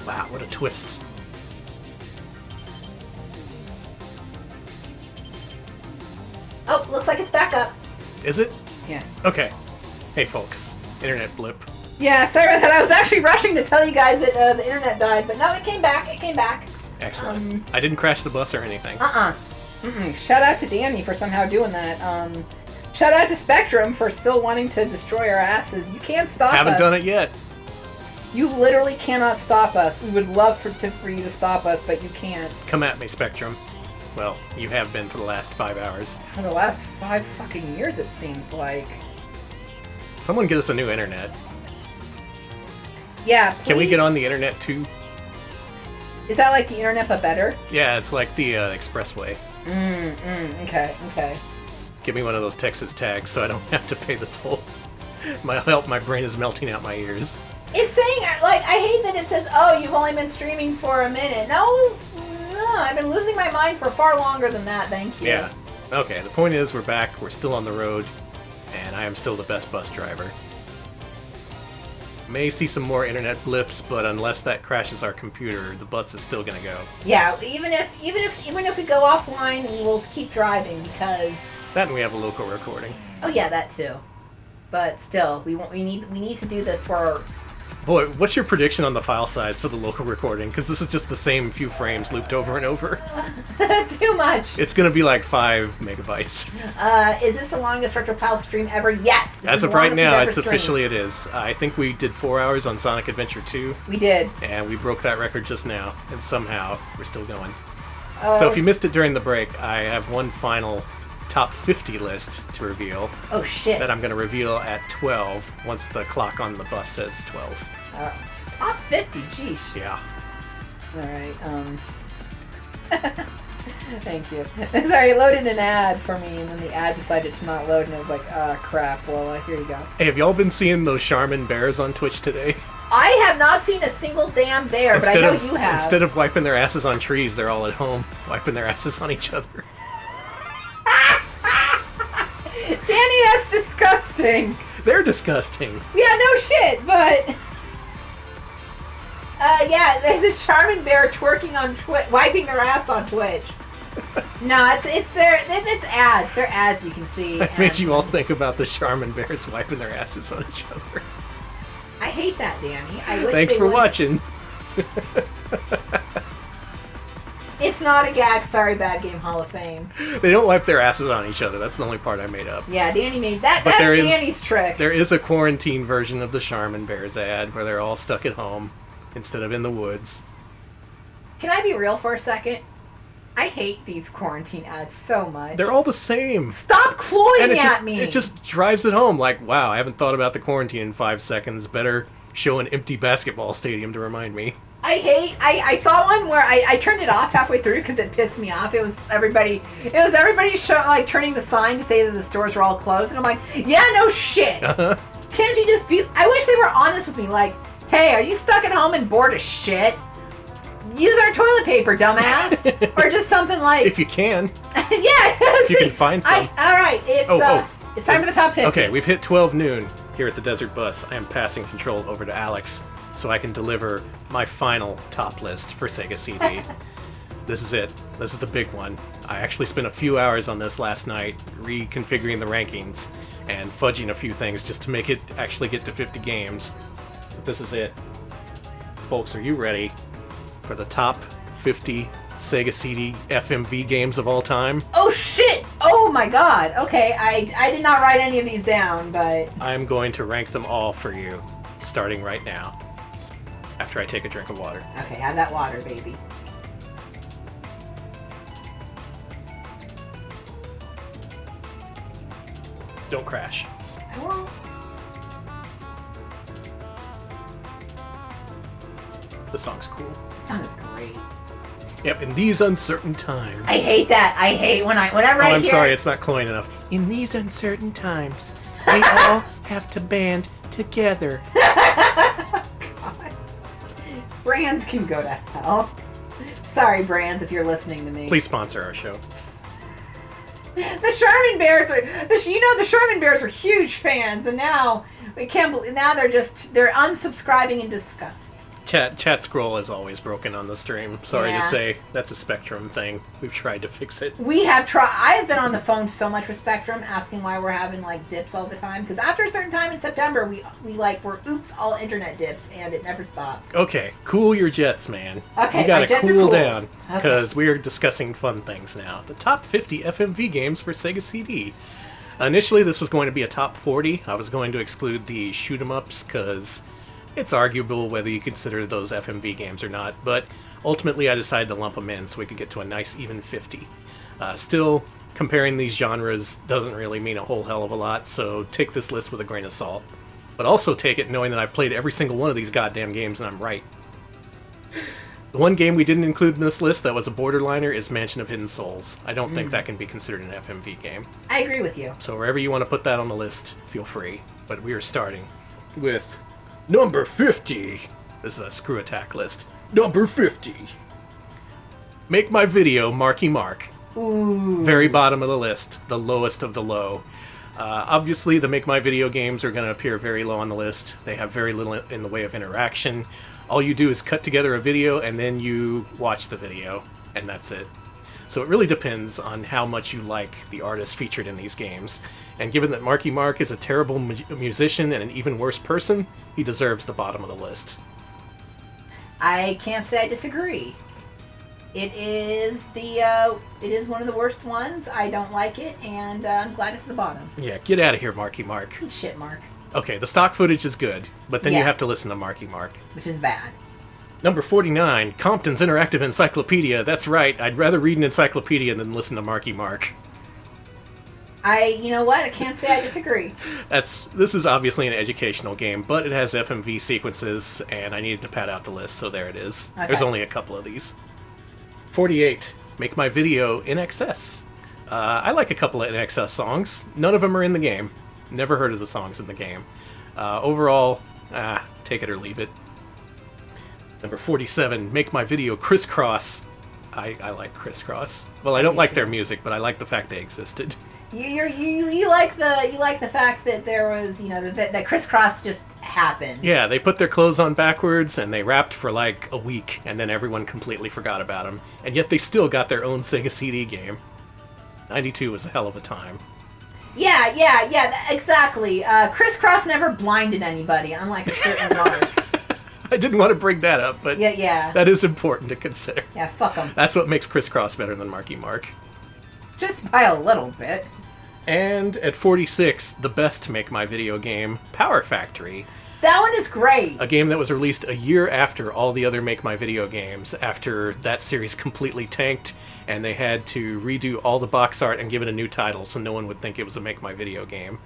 Wow, what a twist. Oh, looks like it's back up. Is it? Yeah. Okay. Hey, folks. Internet blip. Yeah, sorry about that. I was actually rushing to tell you guys that the internet died, but no, it came back. It came back. Excellent. I didn't crash the bus or anything. Shout out to Danny for somehow doing that. Shout out to Spectrum for still wanting to destroy our asses. You can't stop us. Haven't done it yet. You literally cannot stop us. We would love for you to stop us, but you can't. Come at me, Spectrum. Well, you have been for the last 5 hours. For the last 5 fucking years, it seems like. Someone get us a new internet. Yeah, please. Can we get on the internet too? Is that like the internet but better? Yeah, it's like the expressway. Okay. Give me one of those Texas tags so I don't have to pay the toll. My brain is melting out my ears. It's saying, like, I hate that it says, oh, you've only been streaming for a minute. No, I've been losing my mind for far longer than that, thank you. Yeah. Okay, the point is we're back, we're still on the road, and I am still the best bus driver. May see some more internet blips, but unless that crashes our computer, the bus is still gonna go. Yeah, even if we go offline, we'll keep driving because. That and we have a local recording. Oh yeah, that too. But still, we need to do this for. Boy, what's your prediction on the file size for the local recording? Because this is just the same few frames looped over and over. Too much. It's gonna be like 5 megabytes. Is this the longest RetroPile stream ever? Yes. As of right now, officially it is. I think we did 4 hours on Sonic Adventure 2. We did. And we broke that record just now. And somehow, we're still going. So if you missed it during the break, I have one final top 50 list to reveal. Oh shit. That I'm going to reveal at 12 once the clock on the bus says 12. Top 50, jeez. Yeah. Alright, thank you. Sorry, it loaded an ad for me, and then the ad decided to not load, and I was like, crap, well, here you go. Hey, have y'all been seeing those Charmin bears on Twitch today? I have not seen a single damn bear, but I know you have. Instead of wiping their asses on trees, they're all at home, wiping their asses on each other. Danny, that's disgusting. They're disgusting. Yeah, no shit, but... yeah, there's a Charmin bear twerking on Twitch, wiping their ass on Twitch. No, it's ads. They're ads, you can see. That made you all think about the Charmin bears wiping their asses on each other. I hate that, Danny. I wish Thanks for watching. It's not a gag. Sorry, Bad Game Hall of Fame. They don't wipe their asses on each other. That's the only part I made up. Yeah, Danny made that. That's Danny's trick. There is a quarantine version of the Charmin Bears ad where they're all stuck at home instead of in the woods. Can I be real for a second? I hate these quarantine ads so much. They're all the same. Stop cloying at me. It just drives it home. Like, wow, I haven't thought about the quarantine in 5 seconds. Better show an empty basketball stadium to remind me. I saw one where I turned it off halfway through because it pissed me off. It was everybody turning the sign to say that the stores were all closed. And I'm like, yeah, no shit. Can't you just be... I wish they were honest with me. Like, hey, are you stuck at home and bored as shit? Use our toilet paper, dumbass. Or just something like... If you can. Yeah. If you can find some. All right, it's time for the top 50. Okay, we've hit 12 noon here at the Desert Bus. I am passing control over to Alex so I can deliver my final top list for Sega CD. This is it. This is the big one. I actually spent a few hours on this last night, reconfiguring the rankings and fudging a few things just to make it actually get to 50 games. But this is it. Folks, are you ready for the top 50 Sega CD FMV games of all time? Oh shit! Oh my god! Okay, I did not write any of these down, but... I'm going to rank them all for you, starting right now, after I take a drink of water. Okay, have that water, baby. Don't crash. I won't. The song's cool. The song is great. Yep, in these uncertain times. I hate that. I hate whenever I hear... I'm sorry, it's not cloying enough. In these uncertain times, we all have to band together. God. Brands can go to hell. Sorry, Brands, if you're listening to me. Please sponsor our show. The Charmin Bears are... the Charmin Bears were huge fans, and now we can't believe... Now they're unsubscribing in disgust. Chat scroll is always broken on the stream. Sorry Yeah. to say. That's a Spectrum thing. We've tried to fix it. We have tried. I have been on the phone so much with Spectrum, asking why we're having like dips all the time. Because after a certain time in September, we like were all internet dips, and it never stopped. Okay, cool your jets, man. Okay, you gotta my jets are cool cool. down Okay. because we are discussing fun things now. The top 50 FMV games for Sega CD. Initially, this was going to be a top 40. I was going to exclude the shoot 'em ups because it's arguable whether you consider those FMV games or not. But ultimately, I decided to lump them in so we could get to a nice even 50. Still, comparing these genres doesn't really mean a whole hell of a lot, so take this list with a grain of salt. But also take it knowing that I've played every single one of these goddamn games and I'm right. The one game we didn't include in this list that was a borderliner is Mansion of Hidden Souls. I don't think that can be considered an FMV game. I agree with you. So wherever you want to put that on the list, feel free. But we are starting with number 50. This is a screw attack list. Number 50. Make My Video, Marky Mark. Ooh. Very bottom of the list, the lowest of the low. Obviously, the Make My Video games are going to appear very low on the list. They have very little in the way of interaction. All you do is cut together a video and then you watch the video, and that's it. So it really depends on how much you like the artists featured in these games. And given that Marky Mark is a terrible musician and an even worse person, he deserves the bottom of the list. I can't say I disagree. It is one of the worst ones. I don't like it, and I'm glad it's the bottom. Yeah, get out of here, Marky Mark. Eat shit, Mark. Okay, the stock footage is good, but then you Yeah. have to listen to Marky Mark. Which is bad. Number 49, Compton's Interactive Encyclopedia. That's right, I'd rather read an encyclopedia than listen to Marky Mark. You know what? I can't say I disagree. This is obviously an educational game, but it has FMV sequences, and I needed to pad out the list, so there it is. Okay. There's only a couple of these. 48, Make My Video In Excess. I like a couple of In Excess songs. None of them are in the game. Never heard of the songs in the game. Overall, take it or leave it. Number 47, Make My Video Crisscross. I like Crisscross. Well, I don't like their music, but I like the fact they existed. You like the fact that there was that crisscross just happened. Yeah, they put their clothes on backwards and they rapped for like a week, and then everyone completely forgot about them. And yet they still got their own Sega CD game. 92 was a hell of a time. Yeah, exactly. Crisscross never blinded anybody, unlike a certain Mark. I didn't want to bring that up, but Yeah. that is important to consider. Yeah, fuck them. That's what makes Crisscross better than Marky Mark. Just by a little bit. And at 46, the best Make My Video game, Power Factory. That one is great. A game that was released a year after all the other Make My Video games, after that series completely tanked, and they had to redo all the box art and give it a new title so no one would think it was a Make My Video game.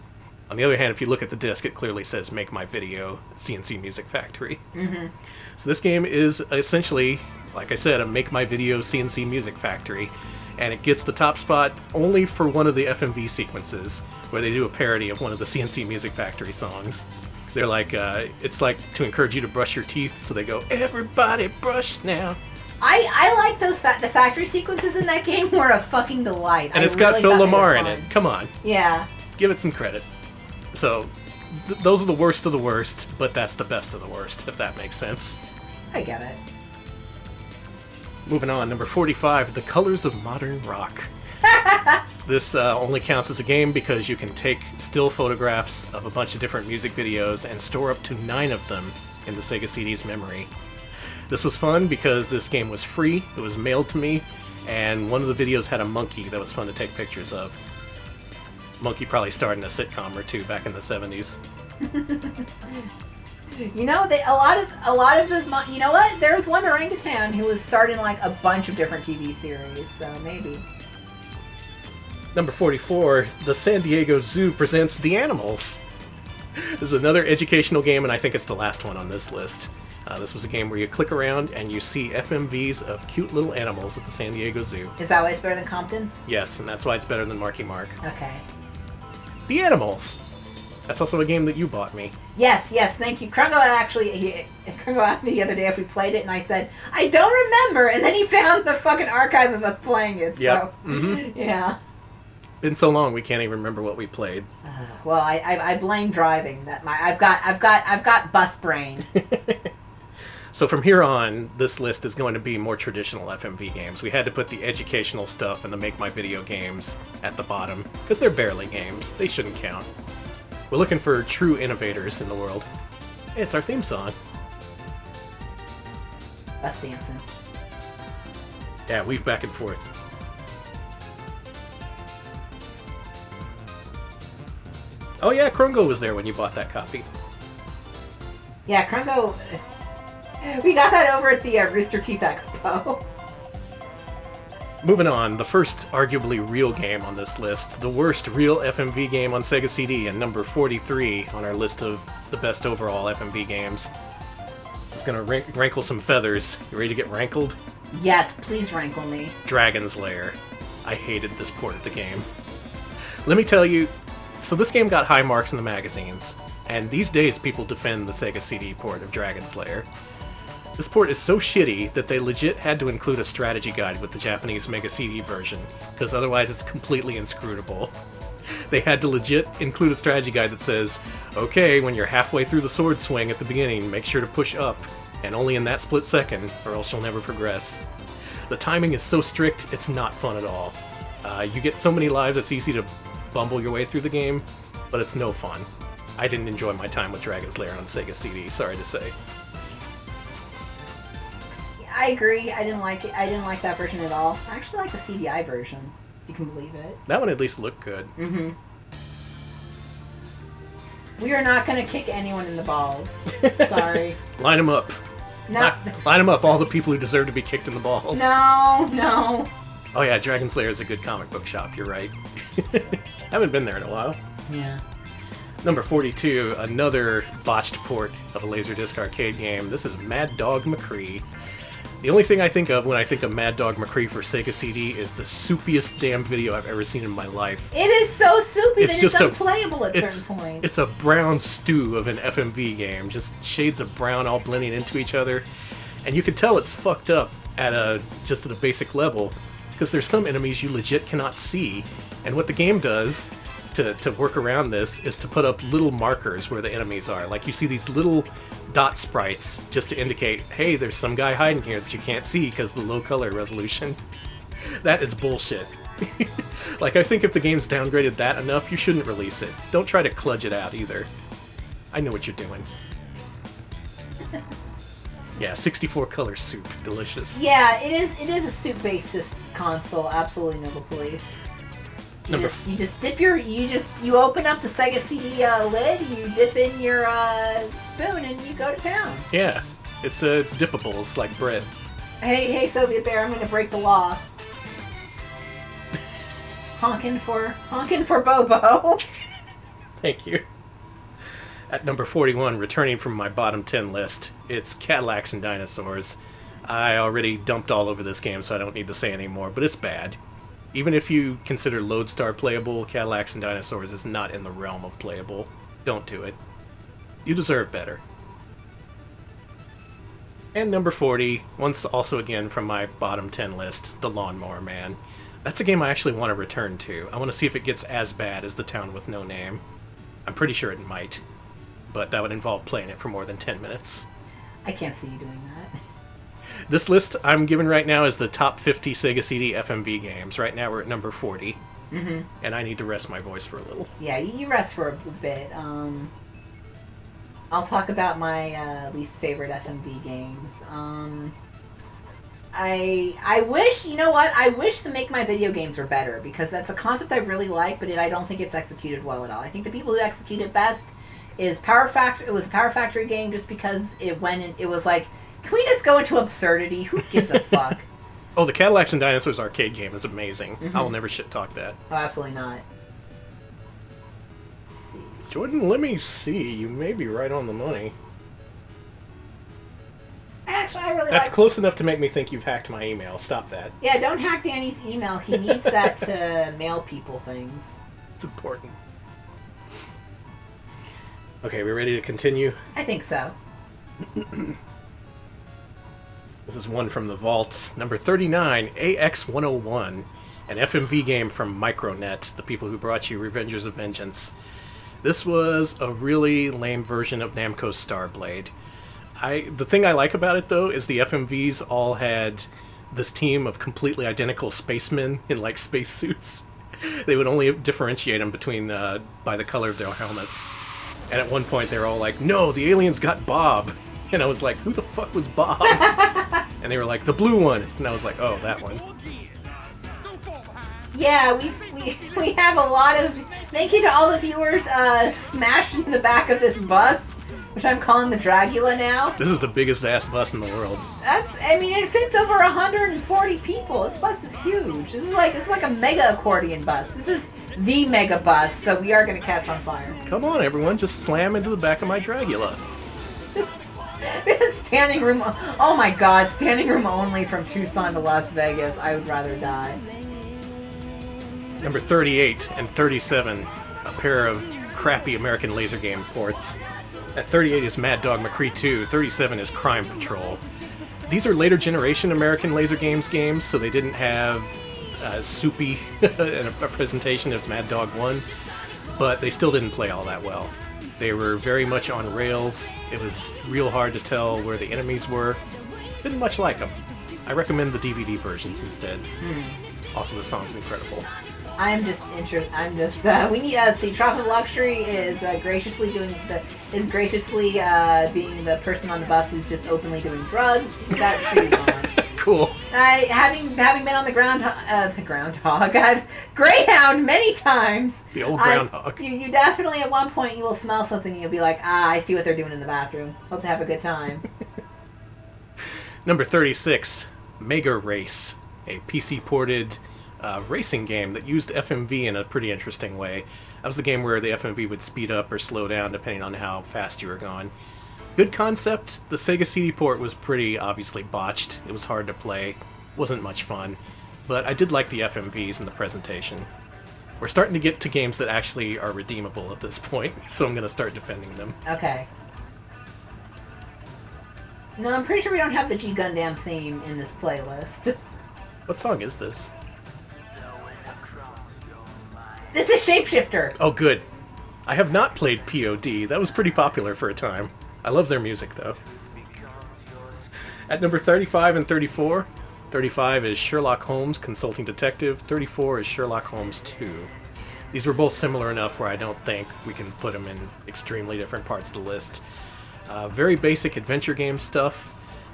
On the other hand, if you look at the disc, it clearly says Make My Video CNC Music Factory. Mm-hmm. So this game is essentially, like I said, a Make My Video CNC Music Factory, and it gets the top spot only for one of the FMV sequences, where they do a parody of one of the CNC Music Factory songs. They're like, it's like to encourage you to brush your teeth, so they go, "Everybody brush now." I like those the factory sequences in that game were a fucking delight. And it's got Phil Lamar in it. Come on. Yeah. Give it some credit. So, those are the worst of the worst, but that's the best of the worst, if that makes sense. I get it. Moving on, number 45, The Colors of Modern Rock. This only counts as a game because you can take still photographs of a bunch of different music videos and store up to 9 of them in the Sega CD's memory. This was fun because this game was free, it was mailed to me, and one of the videos had a monkey that was fun to take pictures of. Monkey probably starred in a sitcom or two back in the 70s. You know, a lot of the, you know what? There was one orangutan who was starting like a bunch of different TV series, so maybe. Number 44, the San Diego Zoo presents The Animals. This is another educational game, and I think it's the last one on this list. This was a game where you click around and you see FMVs of cute little animals at the San Diego Zoo. Is that why it's better than Compton's? Yes, and that's why it's better than Marky Mark. Okay. The Animals. That's also a game that you bought me. Yes, thank you. Krungo asked me the other day if we played it, and I said, I don't remember, and then he found the fucking archive of us playing it, so. Yep. Mm-hmm. Yeah. Been so long we can't even remember what we played. Well, I blame driving. I've got bus brain. So from here on, this list is going to be more traditional FMV games. We had to put the educational stuff and the make my video games at the bottom, because they're barely games. They shouldn't count. We're looking for true innovators in the world. Hey, it's our theme song. Bus dancing. Yeah, weave back and forth. Oh yeah, Krungo was there when you bought that copy. Yeah, Krungo. We got that over at the Rooster Teeth Expo. Moving on, the first arguably real game on this list, the worst real FMV game on Sega CD, and number 43 on our list of the best overall FMV games. It's gonna rankle some feathers. You ready to get rankled? Yes, please rankle me. Dragon's Lair. I hated this port of the game. Let me tell you, so this game got high marks in the magazines, and these days people defend the Sega CD port of Dragon's Lair. This port is so shitty that they legit had to include a strategy guide with the Japanese Mega CD version, because otherwise it's completely inscrutable. They had to legit include a strategy guide that says, okay, when you're halfway through the sword swing at the beginning, make sure to push up, and only in that split second, or else you'll never progress. The timing is so strict, it's not fun at all. You get so many lives, it's easy to bumble your way through the game, but it's no fun. I didn't enjoy my time with Dragon's Lair on Sega CD, sorry to say. I agree. I didn't like it. I didn't like that version at all. I actually like the CDI version, if you can believe it. That one at least looked good. Mm-hmm. We are not going to kick anyone in the balls. Sorry. Line them up. No. Line them up, all the people who deserve to be kicked in the balls. No. Oh yeah, Dragon's Lair is a good comic book shop, you're right. Haven't been there in a while. Yeah. Number 42, another botched port of a Laserdisc arcade game. This is Mad Dog McCree. The only thing I think of when I think of Mad Dog McCree for Sega CD is the soupiest damn video I've ever seen in my life. It is so soupy that it's unplayable at certain points. It's a brown stew of an FMV game, just shades of brown all blending into each other. And you can tell it's fucked up at just at a basic level, because there's some enemies you legit cannot see. And what the game does to work around this is to put up little markers where the enemies are. Like, you see these little dot sprites just to indicate, hey, there's some guy hiding here that you can't see because of the low color resolution. That is bullshit. Like, I think if the game's downgraded that enough, you shouldn't release it. Don't try to kludge it out either. I know what you're doing. Yeah, 64 color soup, delicious. Yeah, it is a soup-based console. Absolutely no police. You open up the Sega CD lid, you dip in your spoon, and you go to town. Yeah, it's dippables like bread. Hey, Soviet Bear, I'm gonna break the law. honking for Bobo. Thank you. At number 41, returning from my bottom 10 list, it's Cadillacs and Dinosaurs. I already dumped all over this game, so I don't need to say any more, but it's bad. Even if you consider Lodestar playable, Cadillacs and Dinosaurs is not in the realm of playable. Don't do it. You deserve better. And number 40, once also again from my bottom 10 list, The Lawnmower Man. That's a game I actually want to return to. I want to see if it gets as bad as The Town with No Name. I'm pretty sure it might, but that would involve playing it for more than 10 minutes. I can't see you doing that. This list I'm giving right now is the top 50 Sega CD FMV games. Right now we're at number 40. Mm-hmm. And I need to rest my voice for a little. Yeah, you rest for a bit. I'll talk about my least favorite FMV games. I wish, you know what? I wish the Make My Video games were better, because that's a concept I really like, but I don't think it's executed well at all. I think the people who execute it best is Power Factory. It was a Power Factory game just because it went and it was like, can we just go into absurdity? Who gives a fuck? Oh, the Cadillacs and Dinosaurs arcade game is amazing. Mm-hmm. I will never shit talk that. Oh, absolutely not. Let's see. Jordan, let me see. You may be right on the money. Actually, I really That's like... close enough to make me think you've hacked my email. Stop that. Yeah, don't hack Danny's email. He needs that to mail people things. It's important. Okay, we ready to continue? I think so. This is one from the vaults. Number 39, AX101, an FMV game from Micronet, the people who brought you Revengers of Vengeance. This was a really lame version of Namco's Starblade. The thing I like about it, though, is the FMVs all had this team of completely identical spacemen in, like, spacesuits. They would only differentiate them between by the color of their helmets. And at one point, they were all like, no, the aliens got Bob. And I was like, who the fuck was Bob? And they were like, the blue one. And I was like, oh, that one. Yeah, we have a lot of... Thank you to all the viewers smashed into the back of this bus, which I'm calling the Dragula now. This is the biggest ass bus in the world. It fits over 140 people. This bus is huge. It's like a mega accordion bus. This is the mega bus, so we are going to catch on fire. Come on, everyone, just slam into the back of my Dragula. This standing room... Oh my god, standing room only from Tucson to Las Vegas. I would rather die. Number 38 and 37, a pair of crappy American laser game ports. At 38 is Mad Dog McCree 2, 37 is Crime Patrol. These are later generation American laser games, so they didn't have soupy a presentation as Mad Dog 1, but they still didn't play all that well. They were very much on rails. It was real hard to tell where the enemies were. Didn't much like them. I recommend the DVD versions instead. Also, the song's incredible. I'm just interested. We need see. Tropical Luxury is graciously being the person on the bus who's just openly doing drugs. Is that true? Cool. Having been on the groundhog, I've Greyhound many times. The old groundhog. You definitely at one point you will smell something and you'll be like, I see what they're doing in the bathroom. Hope they have a good time. Number 36, Mega Race, a PC-ported racing game that used FMV in a pretty interesting way. That was the game where the FMV would speed up or slow down depending on how fast you were going. Good concept. The Sega CD port was pretty obviously botched. It was hard to play. Wasn't much fun. But I did like the FMVs in the presentation. We're starting to get to games that actually are redeemable at this point, so I'm going to start defending them. Okay. No, I'm pretty sure we don't have the G Gundam theme in this playlist. What song is this? This is Shapeshifter! Oh, good. I have not played POD. That was pretty popular for a time. I love their music, though. At number 35 and 34, 35 is Sherlock Holmes Consulting Detective, 34 is Sherlock Holmes 2. These were both similar enough where I don't think we can put them in extremely different parts of the list. Very basic adventure game stuff.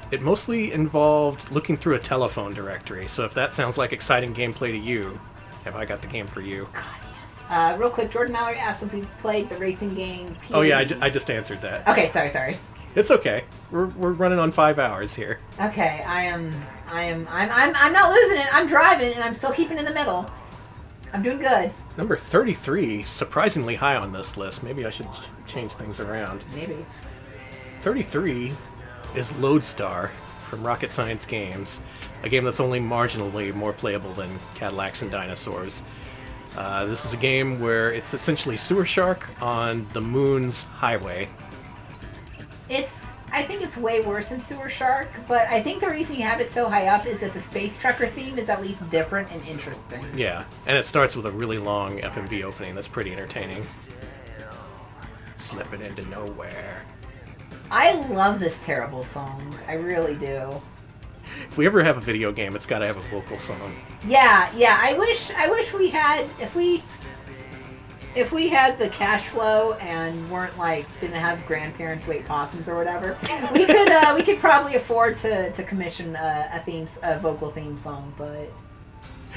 It mostly involved looking through a telephone directory, so if that sounds like exciting gameplay to you, have I got the game for you? God, yes. Real quick, Jordan Mallory asked if we've played the racing game POD. Oh yeah, I just answered that. Okay, sorry. It's okay. We're running on 5 hours here. Okay, I'm not losing it. I'm driving and I'm still keeping in the middle. I'm doing good. Number 33, surprisingly high on this list. Maybe I should change things around. Maybe. 33 is Lodestar from Rocket Science Games, a game that's only marginally more playable than Cadillacs and Dinosaurs. This is a game where it's essentially Sewer Shark on the moon's highway. I think it's way worse than Sewer Shark, but I think the reason you have it so high up is that the Space Trucker theme is at least different and interesting. Yeah, and it starts with a really long FMV opening that's pretty entertaining. Slipping into nowhere. I love this terrible song. I really do. If we ever have a video game, it's got to have a vocal song. Yeah. I wish we had if we had the cash flow and weren't didn't have grandparents who ate possums or whatever, we could probably afford to commission a vocal theme song, but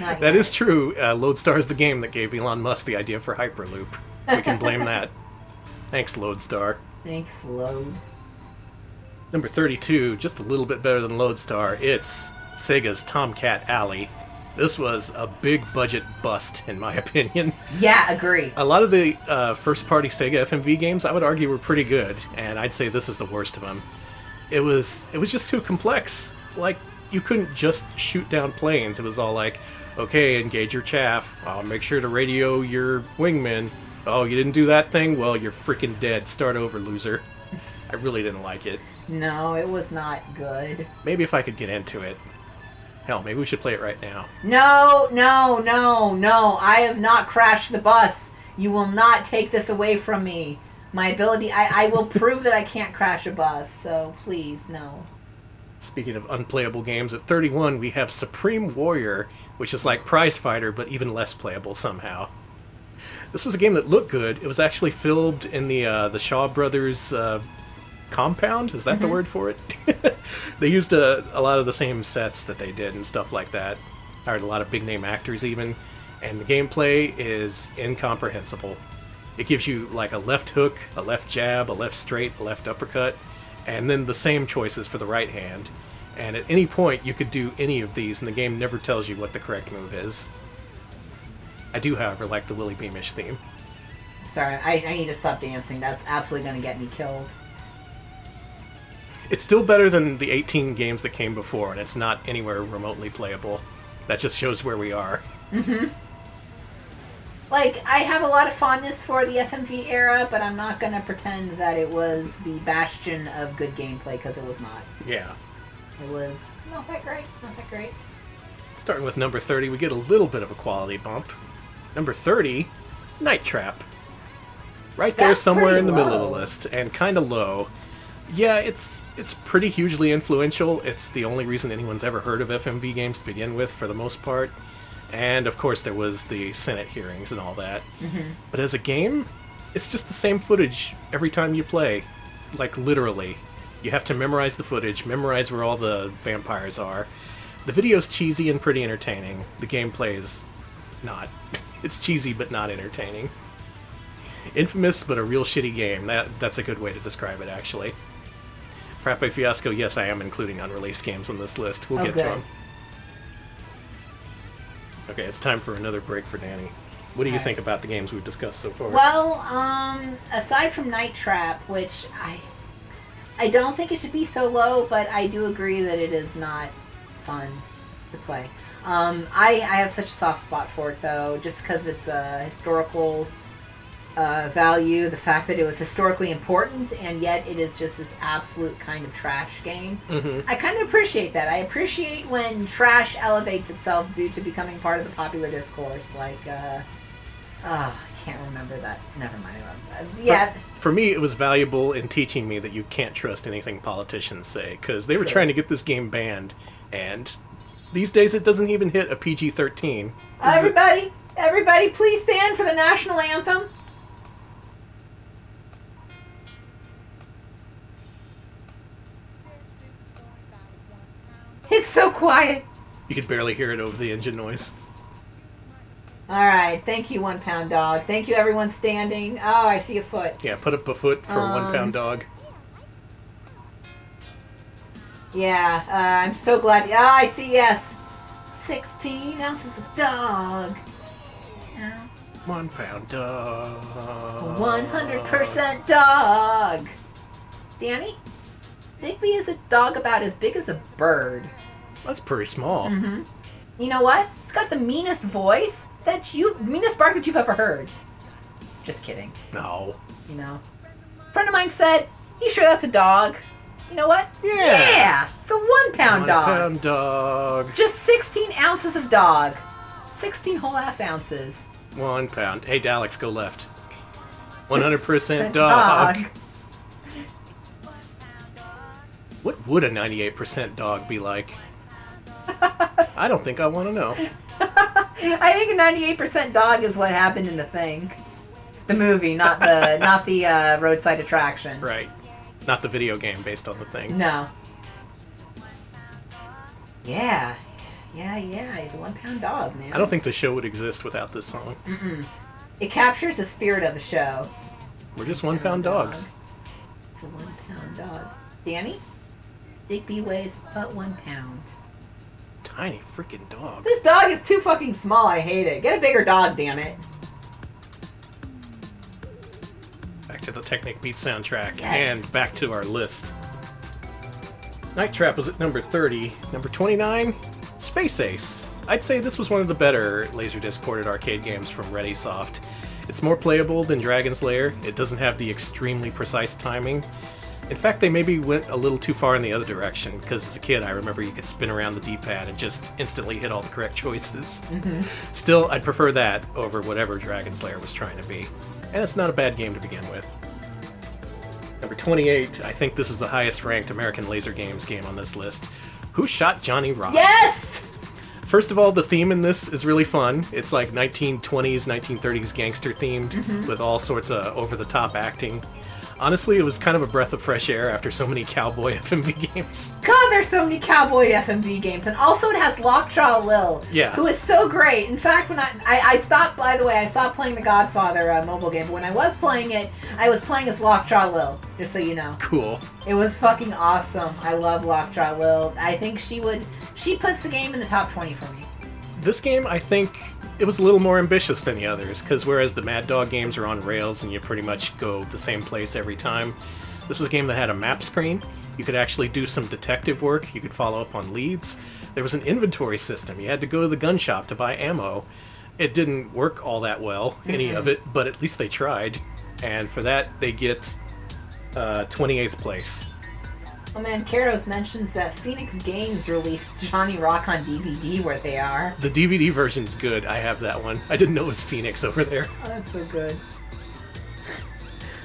not That yet. is true. Lodestar is the game that gave Elon Musk the idea for Hyperloop. We can blame that. Thanks, Lodestar. Thanks, Load. Number 32, just a little bit better than Lodestar, it's Sega's Tomcat Alley. This was a big budget bust, in my opinion. Yeah, agree. A lot of the first-party Sega FMV games, I would argue, were pretty good, and I'd say this is the worst of them. It was just too complex. Like, you couldn't just shoot down planes. It was all like, okay, engage your chaff. I'll make sure to radio your wingman. Oh, you didn't do that thing? Well, you're freaking dead. Start over, loser. I really didn't like it. No, it was not good. Maybe if I could get into it. Hell, maybe we should play it right now. No. I have not crashed the bus. You will not take this away from me. My ability, I will prove that I can't crash a bus, so please, no. Speaking of unplayable games, at 31 we have Supreme Warrior, which is like Prize Fighter, but even less playable somehow. This was a game that looked good. It was actually filmed in the Shaw Brothers compound. Is that the word for it? They used a lot of the same sets that they did and stuff like that. Hired a lot of big-name actors even. And the gameplay is incomprehensible. It gives you like a left hook, a left jab, a left straight, a left uppercut, and then the same choices for the right hand. And at any point you could do any of these, and the game never tells you what the correct move is. I do, however, like the Willy Beamish theme. Sorry, I need to stop dancing. That's absolutely going to get me killed. It's still better than the 18 games that came before, and it's not anywhere remotely playable. That just shows where we are. Mm-hmm. Like, I have a lot of fondness for the FMV era, but I'm not going to pretend that it was the bastion of good gameplay, because it was not. Yeah. It was not that great. Not that great. Starting with number 30, we get a little bit of a quality bump. Number 30, Night Trap. Right there, That's somewhere in the pretty middle of the low. list, and kind of low. Yeah, it's pretty hugely influential. It's the only reason anyone's ever heard of FMV games to begin with, for the most part. And, of course, there was the Senate hearings and all that. Mm-hmm. But as a game, it's just the same footage every time you play. Like, literally. You have to memorize the footage, memorize where all the vampires are. The video's cheesy and pretty entertaining. The gameplay is not. It's cheesy but not entertaining. Infamous, but a real shitty game. That's a good way to describe it, actually. Frappe Fiasco, yes, I am including unreleased games on this list. We'll get to them. Okay, it's time for another break for Danny. What do you think about the games we've discussed so far? Well, aside from Night Trap, which I don't think it should be so low, but I do agree that it is not fun to play. I have such a soft spot for it, though, just because of its historical value, the fact that it was historically important, and yet it is just this absolute kind of trash game. Mm-hmm. I kind of appreciate that. I appreciate when trash elevates itself due to becoming part of the popular discourse. Like, I can't remember that. Never mind. Yeah. For me, it was valuable in teaching me that you can't trust anything politicians say, because they were trying to get this game banned, and these days it doesn't even hit a PG-13. Everybody, please stand for the national anthem. It's so quiet. You could barely hear it over the engine noise. All right. Thank you, 1 pound dog. Thank you, everyone standing. Oh, I see a foot. Yeah, put up a foot for 1 pound dog. Yeah, I'm so glad. Ah, I see, yes. 16 ounces of dog. Yeah. 1 pound dog. 100% dog. Danny, Digby is a dog about as big as a bird. That's pretty small. Mm-hmm. You know what? It's got the meanest voice meanest bark that you've ever heard. Just kidding. No. You know. A friend of mine said, "You sure that's a dog?" You know what? Yeah. It's a 1 pound dog. 1 pound dog. Just 16 ounces of dog. 16 whole ass ounces. 1 pound. Hey, Daleks, go left. 100% dog. What would a 98% dog be like? I don't think I want to know. I think a 98% dog is what happened in The Thing. The movie, not the roadside attraction. Right. Not the video game based on The Thing. No. Yeah. He's a 1 pound dog, man. I don't think the show would exist without this song. Mm-mm. It captures the spirit of the show. We're just 1 pound dogs. It's a 1 pound dog. Danny? Digby weighs but 1 pound. Tiny freaking dog. This dog is too fucking small. I hate it. Get a bigger dog, damn it. Back to the Technic Beat soundtrack. Yes. And back to our list. Night Trap was at number 30. Number 29, Space Ace. I'd say this was one of the better Laserdisc ported arcade games from ReadySoft. It's more playable than Dragon's Lair. It doesn't have the extremely precise timing. In fact, they maybe went a little too far in the other direction, because as a kid I remember you could spin around the D-pad and just instantly hit all the correct choices. Mm-hmm. Still, I'd prefer that over whatever Dragon's Lair was trying to be. And it's not a bad game to begin with. Number 28, I think this is the highest ranked American Laser Games game on this list. Who Shot Johnny Rock? Yes! First of all, the theme in this is really fun. It's like 1920s, 1930s gangster themed with all sorts of over-the-top acting. Honestly, it was kind of a breath of fresh air after so many cowboy FMV games. God, there's so many cowboy FMV games. And also it has Lockjaw Lil, who is so great. In fact, when I stopped, by the way, I stopped playing the Godfather mobile game, but when I was playing it, I was playing as Lockjaw Lil, just so you know. Cool. It was fucking awesome. I love Lockjaw Lil. I think she puts the game in the top 20 for me. This game, I think, it was a little more ambitious than the others, because whereas the Mad Dog games are on rails and you pretty much go the same place every time, this was a game that had a map screen. You could actually do some detective work. You could follow up on leads. There was an inventory system. You had to go to the gun shop to buy ammo. It didn't work all that well, any of it, but at least they tried. And for that, they get 28th place. Oh man, Karos mentions that Phoenix Games released Johnny Rock on DVD where they are. The DVD version's good. I have that one. I didn't know it was Phoenix over there. Oh, that's so good.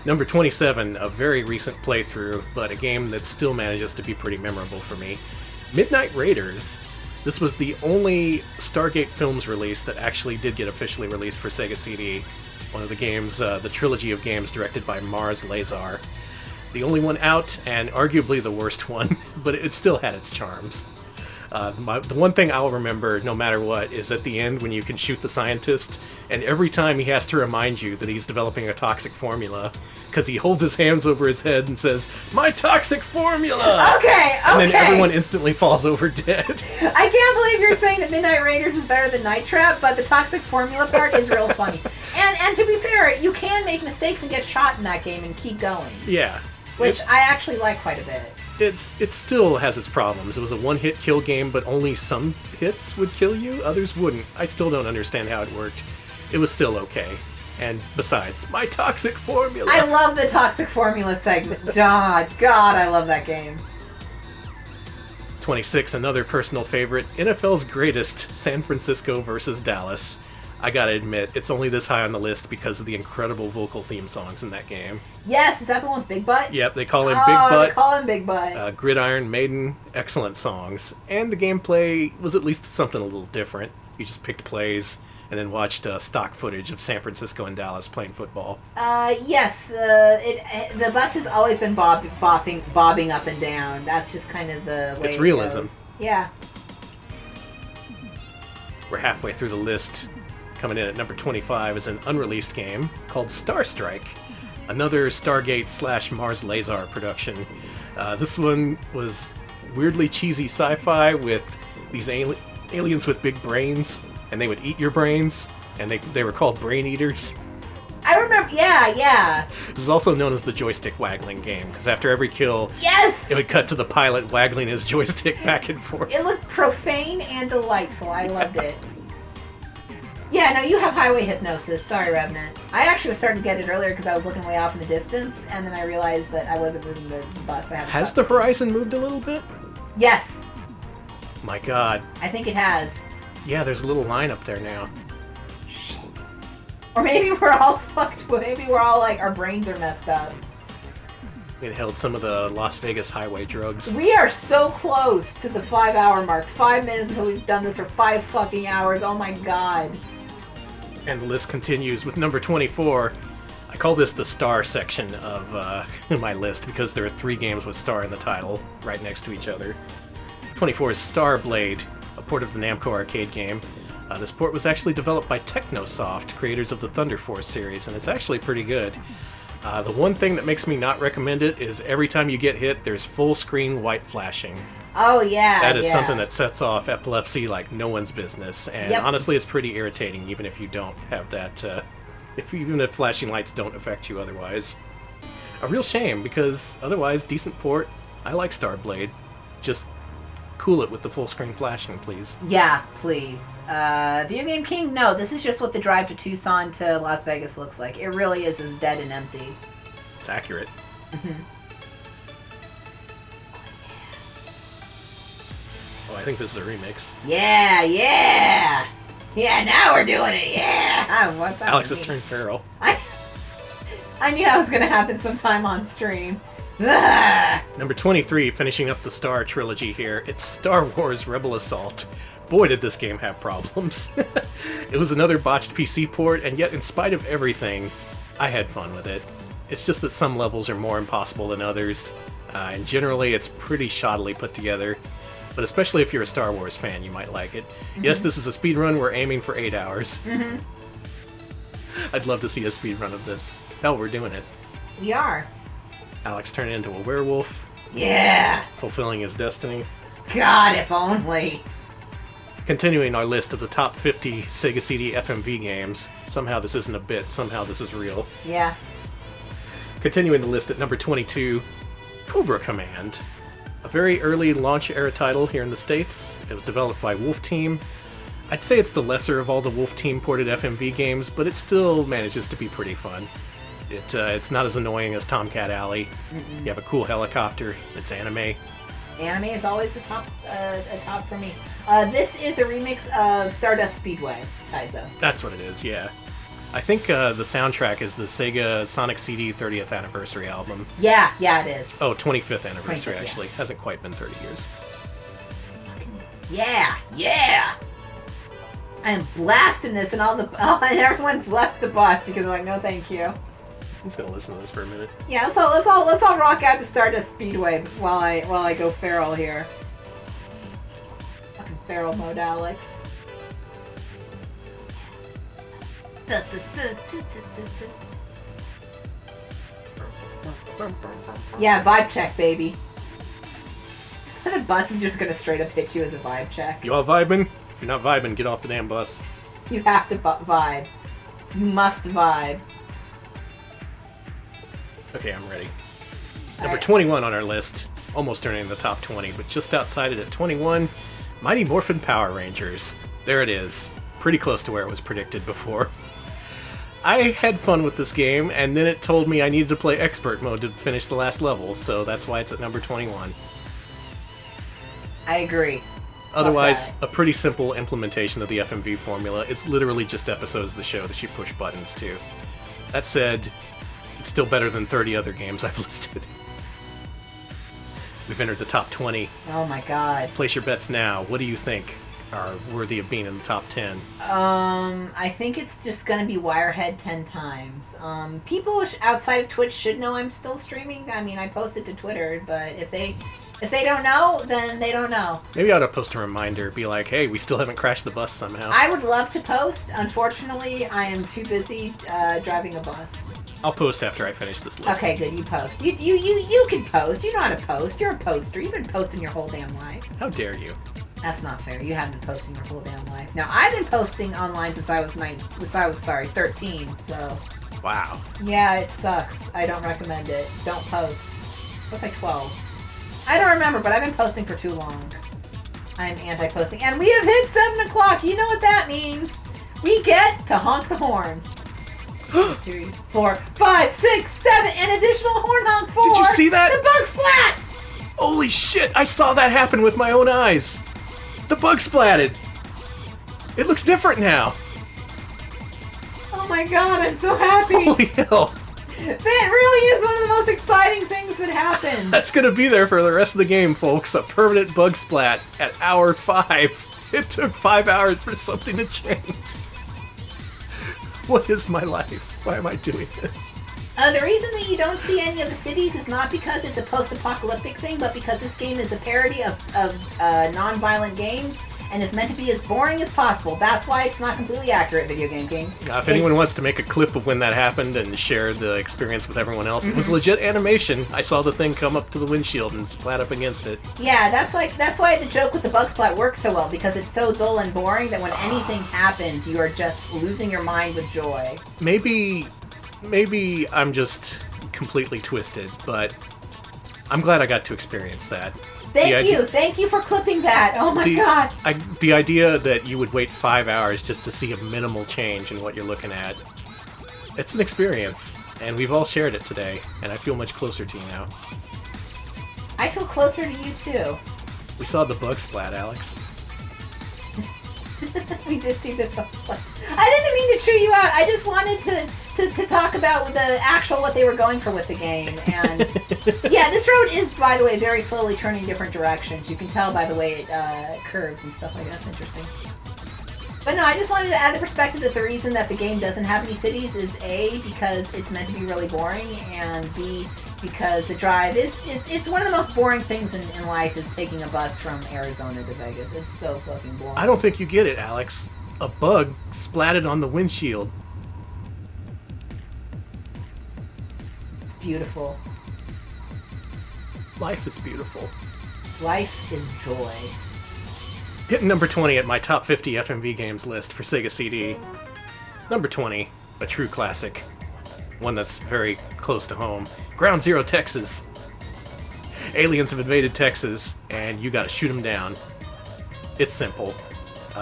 Number 27, a very recent playthrough, but a game that still manages to be pretty memorable for me. Midnight Raiders. This was the only Stargate Films release that actually did get officially released for Sega CD. One of the games, the trilogy of games directed by Mars Lazar. The only one out, and arguably the worst one, but it still had its charms. The one thing I'll remember, no matter what, is at the end when you can shoot the scientist, and every time he has to remind you that he's developing a toxic formula, because he holds his hands over his head and says, "My toxic formula!" Okay. And then everyone instantly falls over dead. I can't believe you're saying that Midnight Raiders is better than Night Trap, but the toxic formula part is real funny. And to be fair, you can make mistakes and get shot in that game and keep going. Yeah. Which I actually like quite a bit. It still has its problems. It was a one-hit kill game, but only some hits would kill you, others wouldn't. I still don't understand how it worked. It was still okay. And besides, my toxic formula! I love the toxic formula segment. God, I love that game. 26, another personal favorite, NFL's greatest, San Francisco versus Dallas. I gotta admit, it's only this high on the list because of the incredible vocal theme songs in that game. Yes, is that the one with Big Butt? Yep, they call him Big Butt. They call him Big Butt. Gridiron Maiden, excellent songs. And the gameplay was at least something a little different. You just picked plays and then watched stock footage of San Francisco and Dallas playing football. Yes, the bus has always been bobbing up and down. That's just kind of the way it's realism. Goes. Yeah. We're halfway through the list. Coming in at number 25 is an unreleased game called Star Strike, another Stargate / Mars Lazar production. This one was weirdly cheesy sci-fi with these aliens with big brains, and they would eat your brains, and they were called brain eaters. I remember, yeah. This is also known as the joystick waggling game, because after every kill, yes, it would cut to the pilot waggling his joystick back and forth. It looked profane and delightful. I loved it. Yeah, no, you have highway hypnosis. Sorry, Revenant. I actually was starting to get it earlier because I was looking way off in the distance, and then I realized that I wasn't moving the bus. Has the horizon moved a little bit? Yes. My God. I think it has. Yeah, there's a little line up there now. Shit. Or maybe we're all fucked. Maybe we're all like, our brains are messed up. It held some of the Las Vegas highway drugs. We are so close to the 5-hour mark. 5 minutes until we've done this for 5 fucking hours. Oh my God. And the list continues with number 24. I call this the star section of my list because there are 3 games with star in the title right next to each other. 24 is Star Blade, a port of the Namco arcade game. This port was actually developed by Technosoft, creators of the Thunder Force series, and it's actually pretty good. The one thing that makes me not recommend it is every time you get hit, there's full screen white flashing. Oh, yeah. That is something that sets off epilepsy like no one's business. And Yep. honestly, it's pretty irritating, even if you don't have that, even if flashing lights don't affect you otherwise. A real shame, because otherwise, decent port. I like Starblade. Just cool it with the full screen flashing, please. Yeah, please. Video Game King, no, this is just what the drive to Tucson to Las Vegas looks like. It really is as dead and empty. It's accurate. Mm-hmm. Oh, I think this is a remix. Yeah! Yeah, now we're doing it, yeah! What's up? Alex has turned feral. I knew that was going to happen sometime on stream. Ugh. Number 23, finishing up the Star trilogy here, it's Star Wars Rebel Assault. Boy, did this game have problems. It was another botched PC port, and yet in spite of everything, I had fun with it. It's just that some levels are more impossible than others, and generally it's pretty shoddily put together. But especially if you're a Star Wars fan, you might like it. Mm-hmm. Yes, this is a speedrun. We're aiming for 8 hours. Mm-hmm. I'd love to see a speedrun of this. Hell, we're doing it. We are. Alex turning into a werewolf. Yeah. Fulfilling his destiny. God, if only. Continuing our list of the top 50 Sega CD FMV games. Somehow this isn't a bit, somehow this is real. Yeah. Continuing the list at number 22, Cobra Command. A very early launch era title here in the States. It was developed by Wolf Team. I'd say it's the lesser of all the Wolf Team ported FMV games, but it still manages to be pretty fun. It's not as annoying as Tomcat Alley. Mm-mm. You have a cool helicopter. It's anime. Anime is always a top for me. This is a remix of Stardust Speedway, Kaizo. That's what it is, yeah. I think the soundtrack is the Sega Sonic CD 30th Anniversary album. Yeah, it is. Oh, 25th Anniversary, 25th, actually. Yeah. Hasn't quite been 30 years. Yeah! I'm blasting this, and and everyone's left the bus because they're like, no, thank you. I'm just gonna listen to this for a minute. Yeah, let's all rock out to Stardust Speedway while I go feral here. Fucking feral mode, Alex. Yeah, vibe check, baby. The bus is just gonna straight up hit you as a vibe check. You all vibing? If you're not vibing, get off the damn bus. You have to vibe. You must vibe. Okay, I'm ready. Number 21 on our list, almost turning the top 20, but just outside it at 21, Mighty Morphin Power Rangers. There it is. Pretty close to where it was predicted before. I had fun with this game, and then it told me I needed to play Expert Mode to finish the last level, so that's why it's at number 21. I agree. Otherwise, a pretty simple implementation of the FMV formula. It's literally just episodes of the show that you push buttons to. That said, it's still better than 30 other games I've listed. We've entered the top 20. Oh my god. Place your bets now. What do you think are worthy of being in the top 10? I think it's just gonna be Wirehead 10 times. People outside of Twitch should know I'm still streaming. I mean, I posted to Twitter, but if they don't know, then they don't know. Maybe I ought to post a reminder, be like, hey, we still haven't crashed the bus somehow. I would love to post. Unfortunately, I am too busy driving a bus. I'll post after I finish this list. Okay, good. You post. You can post. You know how to post. You're a poster. You've been posting your whole damn life. How dare you? That's not fair. You haven't been posting your whole damn life. Now, I've been posting online since I was 13, so... Wow. Yeah, it sucks. I don't recommend it. Don't post. It was like 12. I don't remember, but I've been posting for too long. I'm anti-posting. And we have hit 7 o'clock. You know what that means. We get to honk the horn. 3, 4, 5, 6, 7, and additional horn honk for... Did you see that? The bug splat! Holy shit, I saw that happen with my own eyes. The bug splatted. It looks different now. Oh my god, I'm so happy. Holy hell. That really is one of the most exciting things that happened. That's gonna be there for the rest of the game, folks. A permanent bug splat at hour 5. It took 5 hours for something to change. What is my life? Why am I doing this? The reason that you don't see any of the cities is not because it's a post-apocalyptic thing, but because this game is a parody of non-violent games, and is meant to be as boring as possible. That's why it's not completely accurate, Video Game King. If anyone wants to make a clip of when that happened and share the experience with everyone else, it was legit animation. I saw the thing come up to the windshield and splat up against it. Yeah, that's why the joke with the bug splat works so well, because it's so dull and boring that when anything happens, you are just losing your mind with joy. Maybe I'm just completely twisted, but I'm glad I got to experience that. Thank you for clipping that. Oh my god. The idea that you would wait 5 hours just to see a minimal change in what you're looking at, it's an experience, and we've all shared it today, and I feel much closer to you now. I feel closer to you too. We saw the bug splat, Alex. We did see the bug splat. I didn't mean to chew you out. I just wanted to talk about the actual what they were going for with the game. And yeah, this road is, by the way, very slowly turning different directions. You can tell by the way it curves and stuff like that. That's interesting. But no, I just wanted to add the perspective that the reason that the game doesn't have any cities is A, because it's meant to be really boring, and B, because the drive is it's one of the most boring things in life is taking a bus from Arizona to Vegas. It's so fucking boring. I don't think you get it, Alex. A bug splatted on the windshield. It's beautiful. Life is beautiful. Life is joy. Hitting number 20 at my top 50 FMV games list for Sega CD. Number 20, a true classic. One that's very close to home. Ground Zero, Texas. Aliens have invaded Texas, and you gotta shoot them down. It's simple.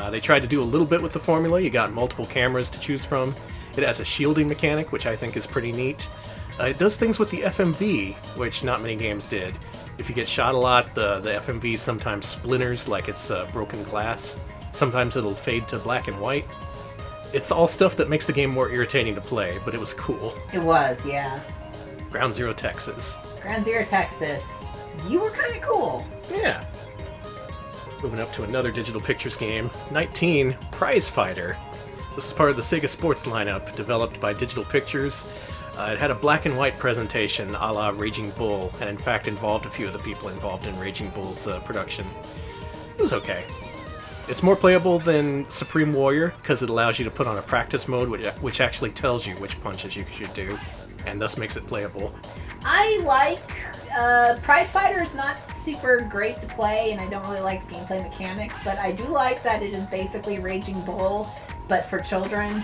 They tried to do a little bit with the formula. You got multiple cameras to choose from. It has a shielding mechanic, which I think is pretty neat. It does things with the FMV, which not many games did. If you get shot a lot, the FMV sometimes splinters like it's broken glass. Sometimes it'll fade to black and white. It's all stuff that makes the game more irritating to play, but it was cool. It was, yeah. Ground Zero, Texas. Ground Zero, Texas. You were kind of cool. Yeah. Moving up to another Digital Pictures game, 19, Prize Fighter. This is part of the Sega Sports lineup, developed by Digital Pictures. It had a black and white presentation a la Raging Bull, and in fact involved a few of the people involved in Raging Bull's production. It was okay. It's more playable than Supreme Warrior, because it allows you to put on a practice mode, which actually tells you which punches you should do, and thus makes it playable. I like... Prize Fighter is not super great to play, and I don't really like the gameplay mechanics, but I do like that it is basically Raging Bull, but for children.